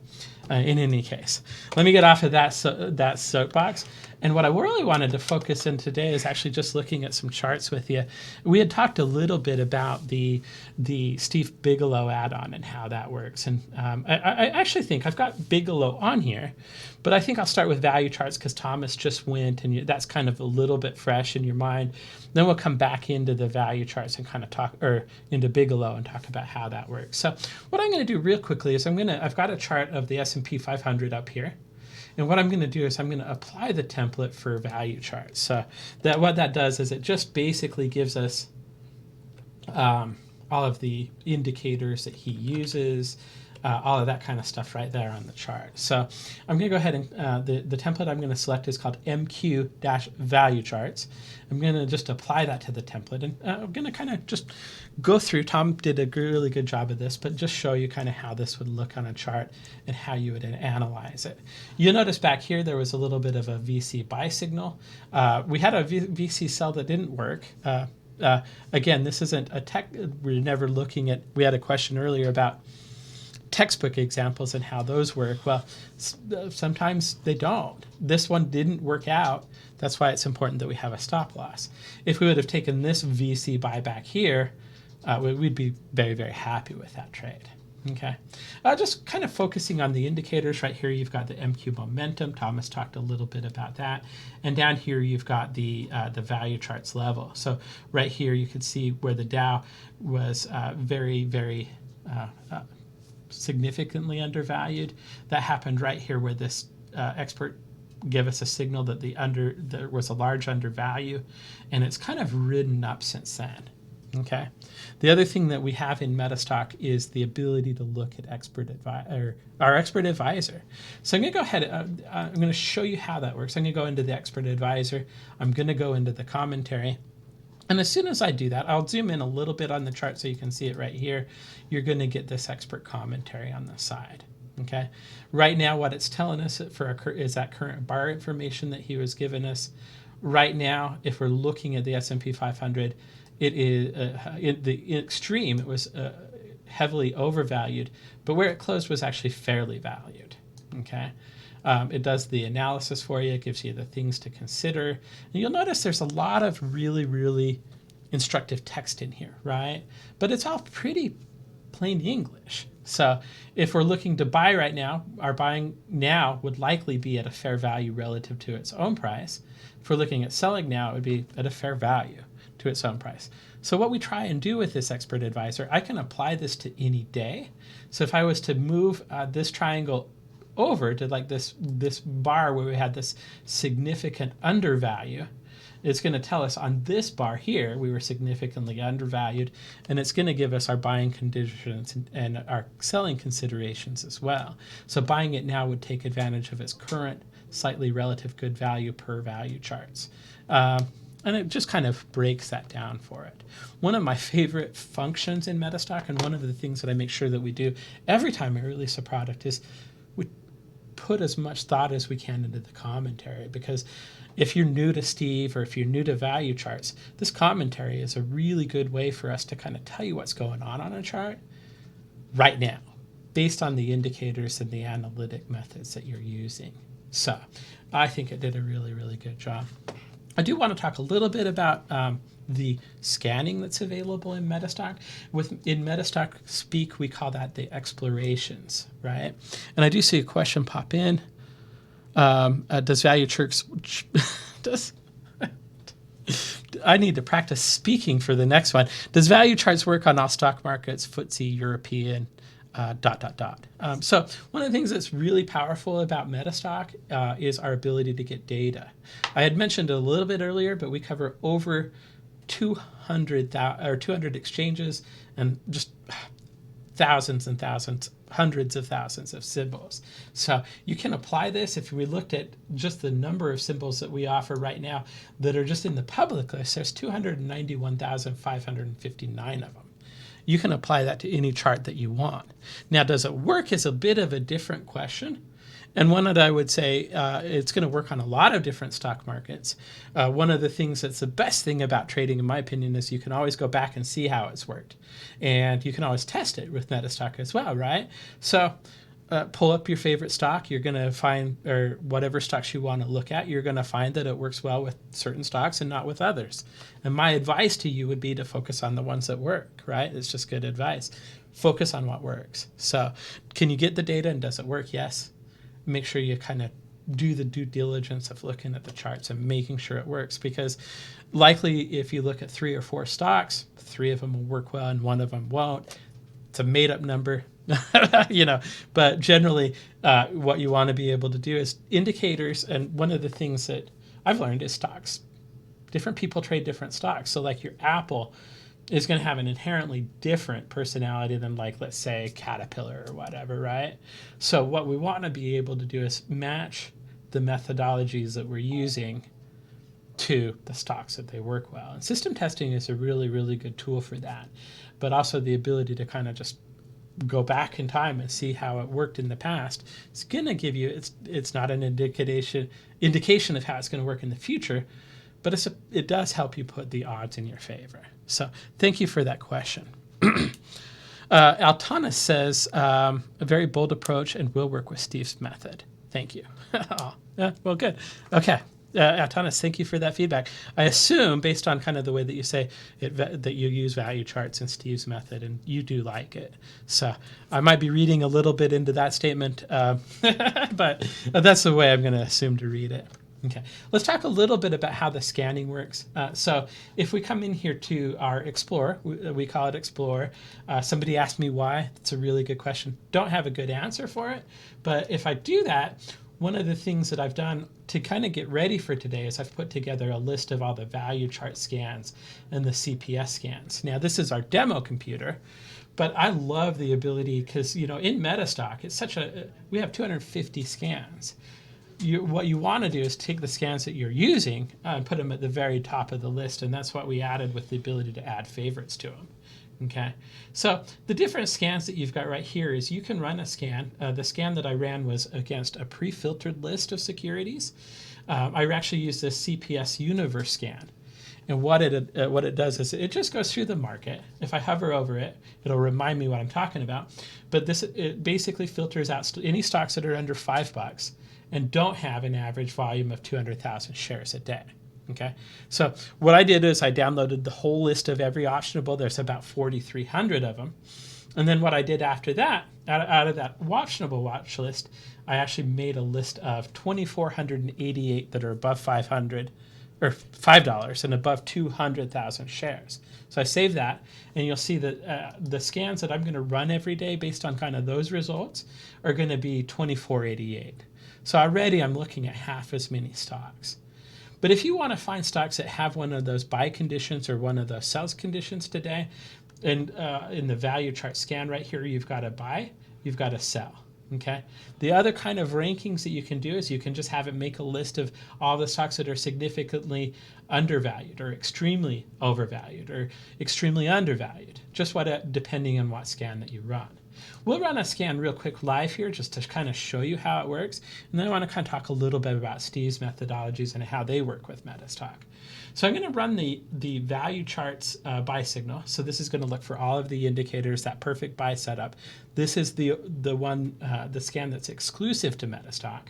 in any case, let me get off of that soapbox. And what I really wanted to focus in today is actually just looking at some charts with you. We had talked a little bit about the Steve Bigelow add-on and how that works. And I actually think I've got Bigelow on here, but I think I'll start with value charts because Thomas just went, and that's kind of a little bit fresh in your mind. Then we'll come back into the value charts and kind of talk, or into Bigelow and talk about how that works. So what I'm going to do real quickly is I've got a chart of the S&P 500 up here. And what I'm going to do is I'm going to apply the template for value charts. So that what that does is it just basically gives us all of the indicators that he uses, all of that kind of stuff right there on the chart. So I'm going to go ahead and the template I'm going to select is called MQ-value charts. I'm going to just apply that to the template, and I'm going to kind of just go through. Tom did a really good job of this, but just show you kind of how this would look on a chart and how you would analyze it. You'll notice back here there was a little bit of a VC buy signal. We had a VC sell that didn't work. Again, this isn't a tech. We're never looking at. We had a question earlier about textbook examples and how those work. Well, sometimes they don't. This one didn't work out. That's why it's important that we have a stop loss. If we would have taken this VC buyback here, we'd be very, very happy with that trade. Okay, just kind of focusing on the indicators right here. You've got the MQ momentum. Thomas talked a little bit about that, and down here you've got the value charts level. So right here you can see where the Dow was very, very significantly undervalued. That happened right here where this expert gave us a signal that there was a large undervalue, and it's kind of ridden up since then. Okay. The other thing that we have in MetaStock is the ability to look at our expert advisor. So I'm going to go ahead. I'm going to show you how that works. I'm going to go into the expert advisor. I'm going to go into the commentary. And as soon as I do that, I'll zoom in a little bit on the chart so you can see it right here. You're going to get this expert commentary on the side. Okay. Right now, what it's telling us is that current bar information that he was giving us. Right now, if we're looking at the S&P 500, it is in the extreme. It was heavily overvalued, but where it closed was actually fairly valued. Okay, it does the analysis for you. It gives you the things to consider. And you'll notice there's a lot of really, really instructive text in here, right? But it's all pretty plain English. So if we're looking to buy right now, our buying now would likely be at a fair value relative to its own price. If we're looking at selling now, it would be at a fair value to its own price. So what we try and do with this expert advisor, I can apply this to any day. So if I was to move this triangle over to like this bar where we had this significant undervalue, it's going to tell us on this bar here we were significantly undervalued, and it's going to give us our buying conditions and our selling considerations as well. So buying it now would take advantage of its current slightly relative good value per value charts. And it just kind of breaks that down for it. One of my favorite functions in MetaStock, and one of the things that I make sure that we do every time I release a product, is we put as much thought as we can into the commentary. Because if you're new to Steve or if you're new to value charts, this commentary is a really good way for us to kind of tell you what's going on a chart right now, based on the indicators and the analytic methods that you're using. So I think it did a really, really good job. I do want to talk a little bit about the scanning that's available in MetaStock. In MetaStock speak, we call that the explorations, right? And I do see a question pop in. Does value charts I need to practice speaking for the next one. Does value charts work on all stock markets, FTSE, European, ... So one of the things that's really powerful about MetaStock is our ability to get data. I had mentioned it a little bit earlier, but we cover over 200 exchanges and just thousands and thousands, hundreds of thousands of symbols. So you can apply this. If we looked at just the number of symbols that we offer right now that are just in the public list, there's 291,559 of them. You can apply that to any chart that you want. Now, does it work is a bit of a different question. And one that I would say it's going to work on a lot of different stock markets. One of the things that's the best thing about trading, in my opinion, is you can always go back and see how it's worked. And you can always test it with MetaStock as well, right? So pull up your favorite stock. You're going to find, or whatever stocks you want to look at, you're going to find that it works well with certain stocks and not with others. And my advice to you would be to focus on the ones that work, right? It's just good advice. Focus on what works. So can you get the data and does it work? Yes. Make sure you kind of do the due diligence of looking at the charts and making sure it works, because likely if you look at 3 or 4 stocks, 3 of them will work well and 1 of them won't. It's a made up number. But generally, what you want to be able to do is indicators. And one of the things that I've learned is stocks. Different people trade different stocks. So like your Apple is going to have an inherently different personality than, like, let's say Caterpillar or whatever, right? So what we want to be able to do is match the methodologies that we're using to the stocks that they work well. And system testing is a really, really good tool for that. But also the ability to kind of just go back in time and see how it worked in the past. It's going to give you, it's not an indication of how it's going to work in the future, but it does help you put the odds in your favor. So thank you for that question. Altanis says, a very bold approach and will work with Steve's method. Thank you. Oh, yeah, well, good. Okay. Altanis, thank you for that feedback. I assume, based on kind of the way that you say it, that you use value charts in Steve's method, and you do like it. So I might be reading a little bit into that statement, but that's the way I'm going to assume to read it. Okay, let's talk a little bit about how the scanning works. So if we come in here to our Explorer, we call it Explorer. Somebody asked me why. It's a really good question. Don't have a good answer for it, but if I do that, one of the things that I've done to kind of get ready for today is I've put together a list of all the value chart scans and the CPS scans. Now, this is our demo computer, but I love the ability because, in MetaStock, it's we have 250 scans. What you want to do is take the scans that you're using and put them at the very top of the list, and that's what we added with the ability to add favorites to them. Okay, so the different scans that you've got right here is you can run a scan. The scan that I ran was against a pre-filtered list of securities. I actually used this CPS universe scan. And what it does is it just goes through the market. If I hover over it, it'll remind me what I'm talking about. But it basically filters out any stocks that are under $5 and don't have an average volume of 200,000 shares a day. Okay, so what I did is I downloaded the whole list of every optionable. There's about 4,300 of them. And then what I did after that, out of that optionable watch list, I actually made a list of 2,488 that are above 500 or $5 and above 200,000 shares. So I saved that, and you'll see that the scans that I'm going to run every day based on kind of those results are going to be 2,488. So already I'm looking at half as many stocks. But if you want to find stocks that have one of those buy conditions or one of those sell conditions today, and in the value chart scan right here, you've got a buy, you've got a sell. Okay. The other kind of rankings that you can do is you can just have it make a list of all the stocks that are significantly undervalued or extremely overvalued or extremely undervalued, just depending on what scan that you run. We'll run a scan real quick live here just to kind of show you how it works. And then I want to kind of talk a little bit about Steve's methodologies and how they work with MetaStock. So I'm going to run the value charts buy signal. So this is going to look for all of the indicators, that perfect buy setup. This is the scan that's exclusive to MetaStock.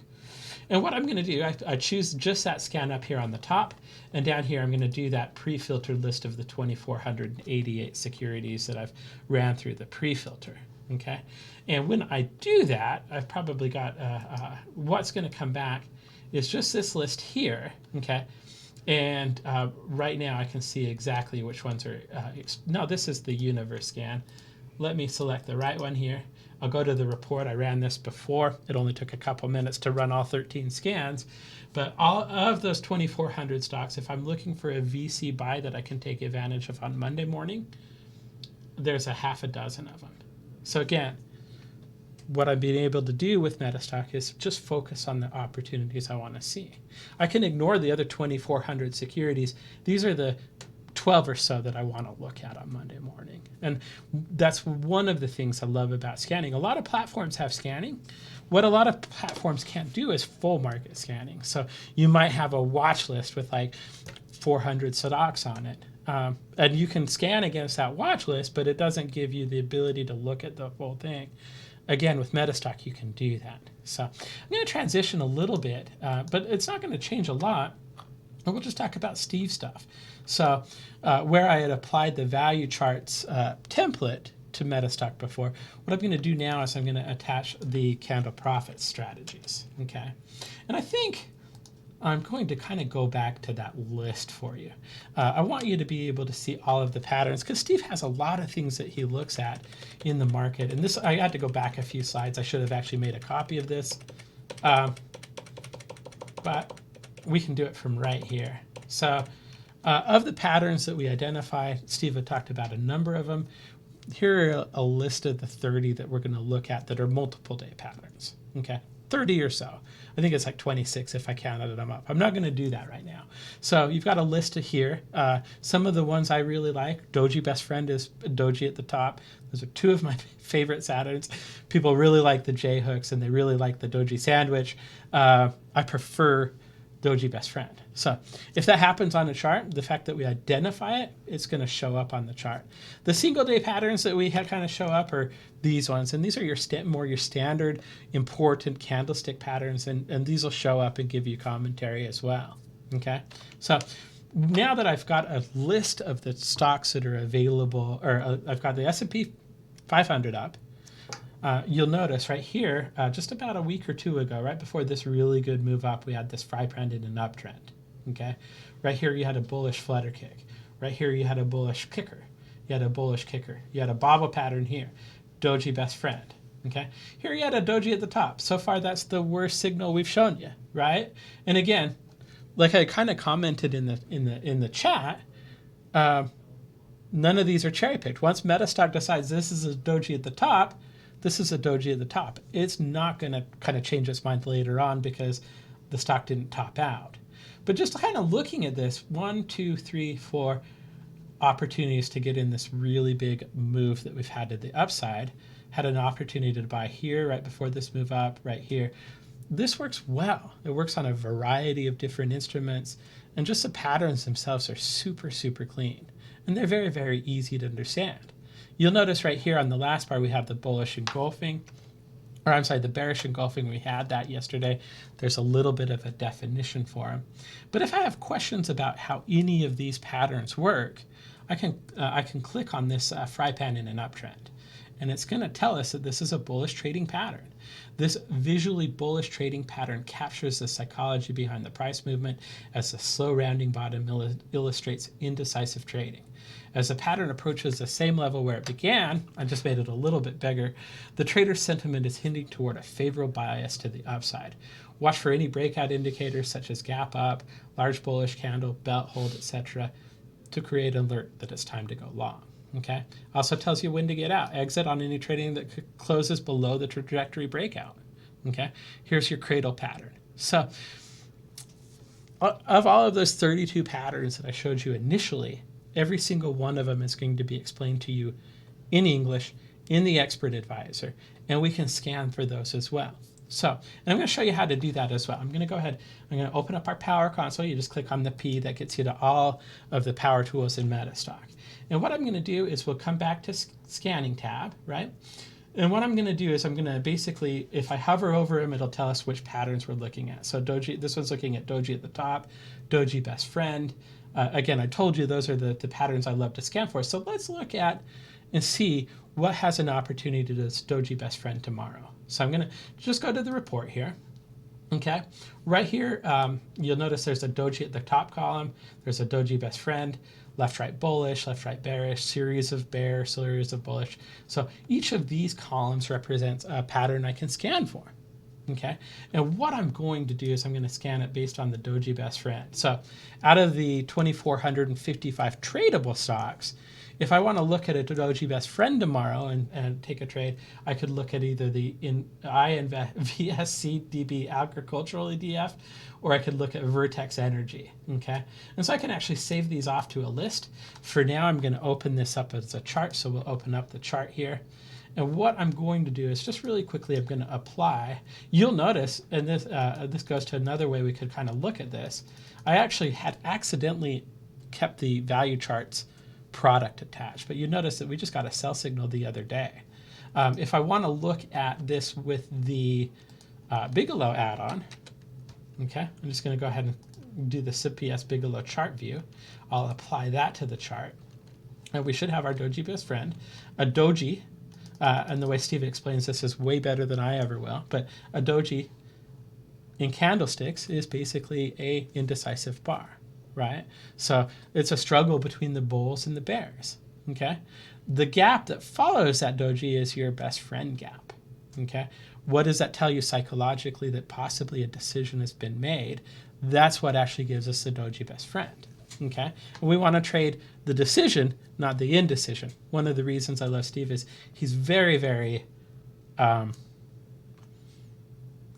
And what I'm going to do, I choose just that scan up here on the top. And down here, I'm going to do that pre-filtered list of the 2,488 securities that I've ran through the pre-filter. Okay, and when I do that, I've probably got what's going to come back is just this list here. Okay, and right now I can see exactly which ones are. No, this is the universe scan. Let me select the right one here. I'll go to the report. I ran this before. It only took a couple minutes to run all 13 scans. But all of those 2,400 stocks, if I'm looking for a VC buy that I can take advantage of on Monday morning, there's a half a dozen of them. So again, what I've been able to do with MetaStock is just focus on the opportunities I want to see. I can ignore the other 2,400 securities. These are the 12 or so that I want to look at on Monday morning. And that's one of the things I love about scanning. A lot of platforms have scanning. What a lot of platforms can't do is full market scanning. So you might have a watch list with like 400 stocks on it. And you can scan against that watch list, but it doesn't give you the ability to look at the full thing. Again, with MetaStock, you can do that. So I'm going to transition a little bit, but it's not going to change a lot. We'll just talk about Steve stuff. So where I had applied the value charts template to MetaStock before, what I'm going to do now is I'm going to attach the candle profit strategies. Okay, and I think I'm going to kind of go back to that list for you. I want you to be able to see all of the patterns because Steve has a lot of things that he looks at in the market. And this, I had to go back a few slides. I should have actually made a copy of this. But we can do it from right here. So of the patterns that we identify, Steve had talked about a number of them. Here are a list of the 30 that we're going to look at that are multiple day patterns. Okay, 30 or so. I think it's like 26 if I counted them up. I'm not going to do that right now. So you've got a list of here. Some of the ones I really like. Doji Best Friend is Doji at the top. Those are two of my favorite patterns. People really like the J hooks and they really like the Doji sandwich. I prefer Doji Best Friend. So if that happens on a chart, the fact that we identify it, it's going to show up on the chart. The single day patterns that we had kind of show up are these ones, and these are your more your standard important candlestick patterns, and these will show up and give you commentary as well. Okay, so now that I've got a list of the stocks that are available, or I've got the S&P 500 up. You'll notice right here, just about a week or two ago, right before this really good move up, we had this fry trend in an uptrend. Okay, right here you had a bullish flutter kick. Right here you had a bullish kicker. You had a bullish kicker. You had a bobble pattern here. Doji Best Friend. Okay, here you had a Doji at the top. So far, that's the worst signal we've shown you, right? And again, like I kind of commented in the chat, none of these are cherry picked. Once MetaStock decides this is a Doji at the top, this is a Doji at the top. It's not going to kind of change its mind later on because the stock didn't top out. But just kind of looking at this, 1, 2, 3, 4 opportunities to get in this really big move that we've had to the upside. Had an opportunity to buy here right before this move up, right here. This works well. It works on a variety of different instruments, and just the patterns themselves are super, super clean. And they're very, very easy to understand. You'll notice right here on the last bar, we have the bullish engulfing, or I'm sorry, the bearish engulfing. We had that yesterday. There's a little bit of a definition for them. But if I have questions about how any of these patterns work, I can click on this fry pan in an uptrend. And it's going to tell us that this is a bullish trading pattern. This visually bullish trading pattern captures the psychology behind the price movement as the slow rounding bottom illustrates indecisive trading. As the pattern approaches the same level where it began, I just made it a little bit bigger, the trader's sentiment is hinting toward a favorable bias to the upside. Watch for any breakout indicators such as gap up, large bullish candle, belt hold, etc. to create an alert that it's time to go long. Okay. Also tells you when to get out. Exit on any trading that closes below the trajectory breakout. Okay. Here's your cradle pattern. So of all of those 32 patterns that I showed you initially, every single one of them is going to be explained to you in English in the Expert Advisor, and we can scan for those as well. So, and I'm going to show you how to do that as well. I'm going to go ahead, I'm going to open up our Power Console. You just click on the P, that gets you to all of the power tools in MetaStock. And what I'm going to do is we'll come back to Scanning tab, right? And what I'm going to do is I'm going to basically, if I hover over them, it'll tell us which patterns we're looking at. So Doji, this one's looking at Doji at the top, Doji Best Friend. Again, I told you those are the patterns I love to scan for. So let's look at and see what has an opportunity to this Doji Best Friend tomorrow. So I'm going to just go to the report here. Okay, right here, you'll notice there's a Doji at the top column. There's a Doji Best Friend, left, right bullish, left, right bearish, series of bear, series of bullish. So each of these columns represents a pattern I can scan for. Okay, and what I'm going to do is I'm going to scan it based on the Doji Best Friend. So out of the 2,455 tradable stocks, if I want to look at a Doji Best Friend tomorrow and take a trade, I could look at either the VSCDB agricultural ETF, or I could look at Vertex Energy. Okay, and so I can actually save these off to a list. For now, I'm going to open this up as a chart. So we'll open up the chart here. And what I'm going to do is just really quickly, I'm going to apply. You'll notice, and this goes to another way we could kind of look at this. I actually had accidentally kept the value charts product attached, but you notice that we just got a sell signal the other day. If I want to look at this with the Bigelow add-on, okay, I'm just going to go ahead and do the CPS Bigelow chart view. I'll apply that to the chart, and we should have our Doji Best Friend, a Doji. And the way Steve explains this is way better than I ever will. But a Doji in candlesticks is basically a indecisive bar, right? So it's a struggle between the bulls and the bears, okay? The gap that follows that doji is your best friend gap, okay? What does that tell you psychologically? That possibly a decision has been made. That's what actually gives us the doji best friend, okay? And we want to trade the decision, not the indecision. One of the reasons I love Steve is he's very, very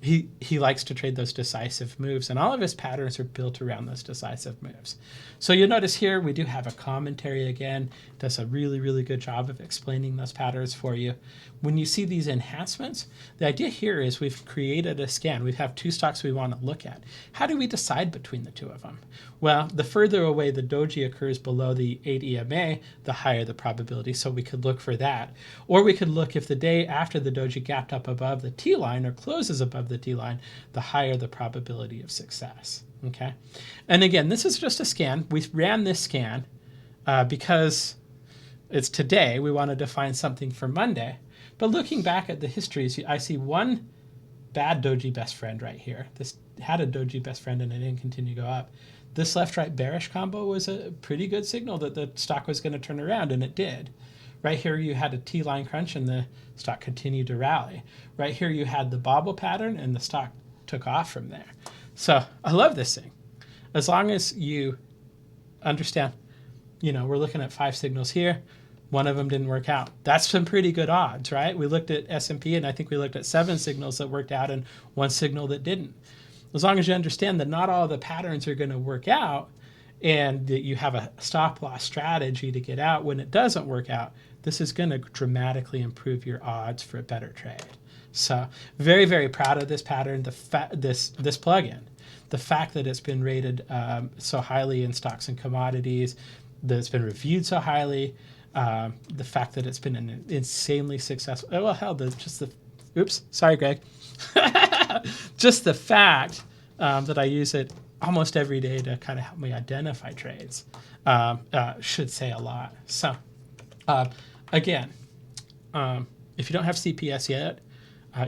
he likes to trade those decisive moves, and all of his patterns are built around those decisive moves. So you'll notice here we do have a commentary again. It does a really, really good job of explaining those patterns for you. When you see these enhancements, the idea here is we've created a scan. We have two stocks we want to look at. How do we decide between the two of them? Well, the further away the doji occurs below the 8 EMA, the higher the probability. So we could look for that. Or we could look if the day after the doji gapped up above the T line or closes above the T line, the higher the probability of success. Okay. And again, this is just a scan. We ran this scan because it's today. We wanted to find something for Monday. But looking back at the histories, I see one bad doji best friend right here. This had a doji best friend and it didn't continue to go up. This left-right bearish combo was a pretty good signal that the stock was going to turn around, and it did. Right here you had a T-line crunch and the stock continued to rally. Right here you had the bobble pattern and the stock took off from there. So I love this thing. As long as you understand, we're looking at 5 signals here. One of them didn't work out. That's some pretty good odds, right? We looked at S&P, and I think we looked at 7 signals that worked out and 1 signal that didn't. As long as you understand that not all the patterns are going to work out and that you have a stop loss strategy to get out when it doesn't work out, this is going to dramatically improve your odds for a better trade. So very, very proud of this pattern, this plugin. The fact that it's been rated so highly in stocks and commodities, that it's been reviewed so highly, the fact that it's been an insanely successful. Oh, well, hell, oops, sorry, Greg. Just the fact that I use it almost every day to kind of help me identify trades should say a lot. So, again, if you don't have CPS yet,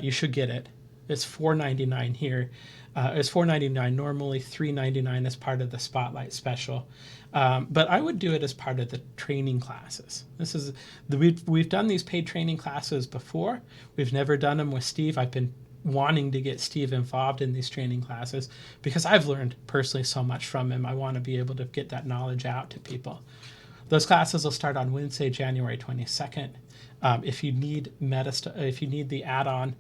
you should get it. It's $4.99 here. It's $4.99 normally, $3.99 as part of the Spotlight special. But I would do it as part of the training classes. We've done these paid training classes before. We've never done them with Steve. I've been wanting to get Steve involved in these training classes because I've learned personally so much from him. I want to be able to get that knowledge out to people. Those classes will start on Wednesday, January 22nd. If you need if you need the add-on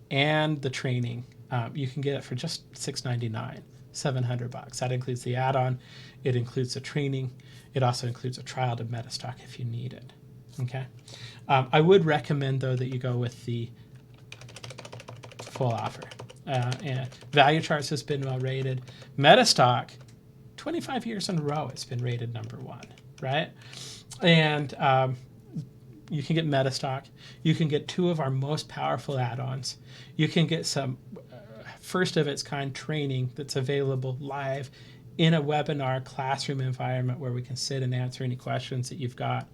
and the training, you can get it for just $6.99, $700. That includes the add-on. It includes the training. It also includes a trial to MetaStock if you need it. Okay. I would recommend though that you go with the full offer. And Value Charts has been well rated. MetaStock, 25 years in a row, it's been rated #1, right? And you can get MetaStock. You can get 2 of our most powerful add-ons. You can get some first of its kind training that's available live in a webinar classroom environment where we can sit and answer any questions that you've got.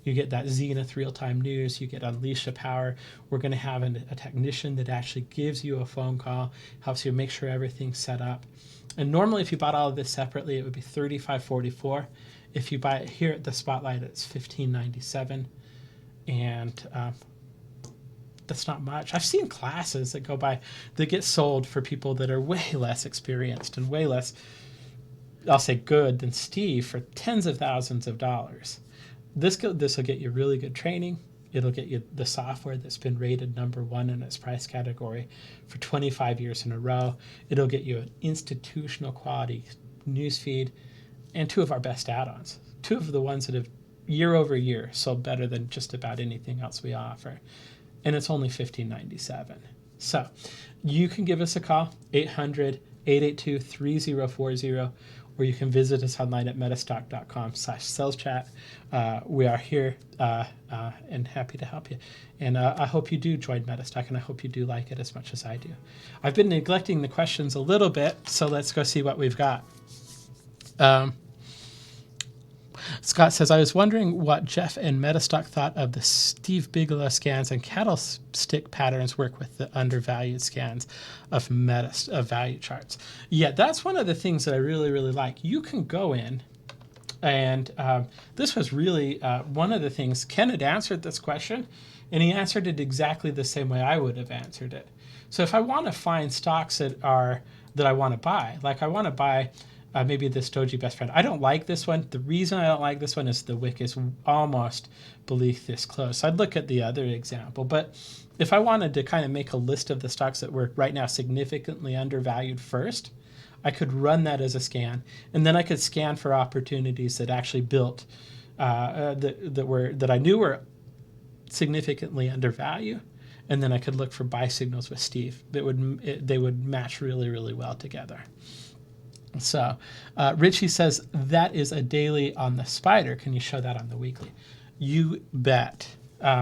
You get that Zenith real-time news. You get Unleash the Power. We're going to have a technician that actually gives you a phone call, helps you make sure everything's set up. And normally if you bought all of this separately, it would be $35.44. If you buy it here at the Spotlight, it's $15.97. And that's not much. I've seen classes that get sold for people that are way less experienced and way less, I'll say, good than Steve for tens of thousands of dollars. This will get you really good training. It'll get you the software that's been rated #1 in its price category for 25 years in a row. It'll get you an institutional quality newsfeed and 2 of our best add-ons. 2 of the ones that have year over year sold better than just about anything else we offer. And it's only $15.97. So you can give us a call, 800-882-3040, or you can visit us online at metastock.com/saleschat. We are here and happy to help you. And I hope you do join MetaStock, and I hope you do like it as much as I do. I've been neglecting the questions a little bit, so let's go see what we've got. Scott says, I was wondering what Jeff and MetaStock thought of the Steve Bigelow scans and Candlestick patterns work with the undervalued scans of value charts. Yeah, that's one of the things that I really, really like. You can go in, and this was really one of the things. Ken had answered this question, and he answered it exactly the same way I would have answered it. So if I want to find stocks that I want to buy, like I want to buy maybe this Doji best friend. I don't like this one. The reason I don't like this one is the wick is almost beneath this close. I'd look at the other example. But if I wanted to kind of make a list of the stocks that were right now significantly undervalued first, I could run that as a scan. And then I could scan for opportunities that actually built, that I knew were significantly undervalued. And then I could look for buy signals with Steve. They would match really, really well together. So Richie says, that is a daily on the spider. Can you show that on the weekly? You bet.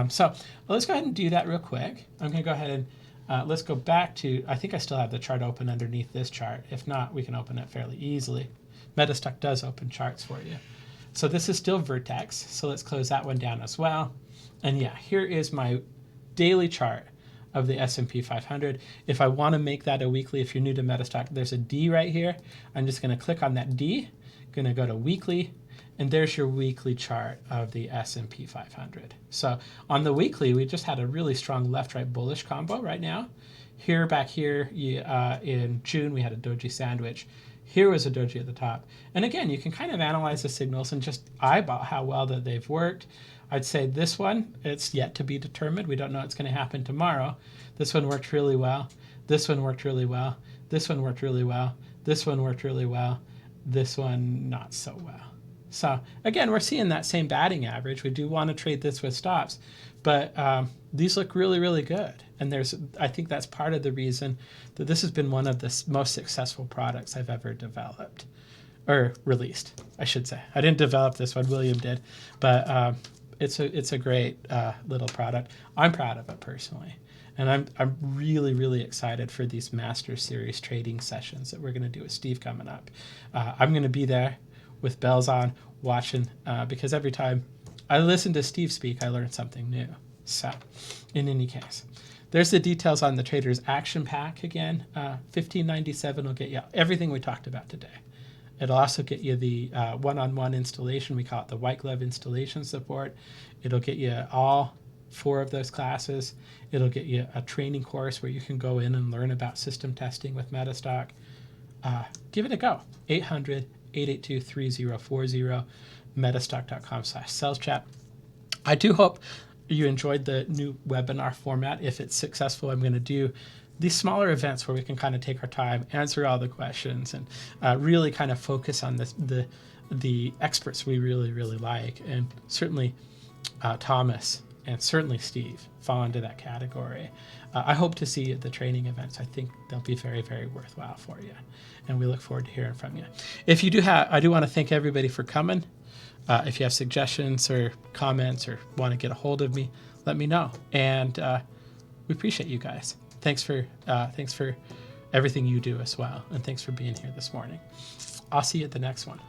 So let's go ahead and do that real quick. I'm going to go ahead and let's go back to, I think I still have the chart open underneath this chart. If not, we can open it fairly easily. MetaStock does open charts for you. So this is still Vertex. So let's close that one down as well. And yeah, here is my daily chart of the S&P 500. If I want to make that a weekly, if you're new to MetaStock, there's a D right here. I'm just going to click on that D, going to go to weekly, and there's your weekly chart of the S&P 500. So on the weekly, we just had a really strong left-right bullish combo right now. Back here in June, we had a Doji sandwich. Here was a Doji at the top. And again, you can kind of analyze the signals and just eyeball how well that they've worked. I'd say this one, it's yet to be determined. We don't know what's going to happen tomorrow. This one worked really well. This one worked really well. This one worked really well. This one worked really well. This one, not so well. So again, we're seeing that same batting average. We do want to trade this with stops, but these look really, really good. And I think that's part of the reason that this has been one of the most successful products I've ever developed or released, I should say. I didn't develop this one, William did, but it's a great little product. I'm proud of it personally. And I'm really, really excited for these Master Series trading sessions that we're going to do with Steve coming up. I'm going to be there with bells on, watching, because every time I listen to Steve speak, I learn something new. So, in any case, there's the details on the Trader's Action Pack again. $15.97 will get you everything we talked about today. It'll also get you the one-on-one installation. We call it the white glove installation support. It'll get you all 4 of those classes. It'll get you a training course where you can go in and learn about system testing with MetaStock. Give it a go. 800-882-3040, metastock.com/sales chat. I do hope you enjoyed the new webinar format. If it's successful, I'm going to do these smaller events where we can kind of take our time, answer all the questions, and really kind of focus on the experts we really, really like. And certainly Thomas and certainly Steve fall into that category. I hope to see you at the training events. I think they'll be very, very worthwhile for you. And we look forward to hearing from you. If you do I do want to thank everybody for coming. If you have suggestions or comments or want to get a hold of me, let me know. And we appreciate you guys. Thanks for everything you do as well. And thanks for being here this morning. I'll see you at the next one.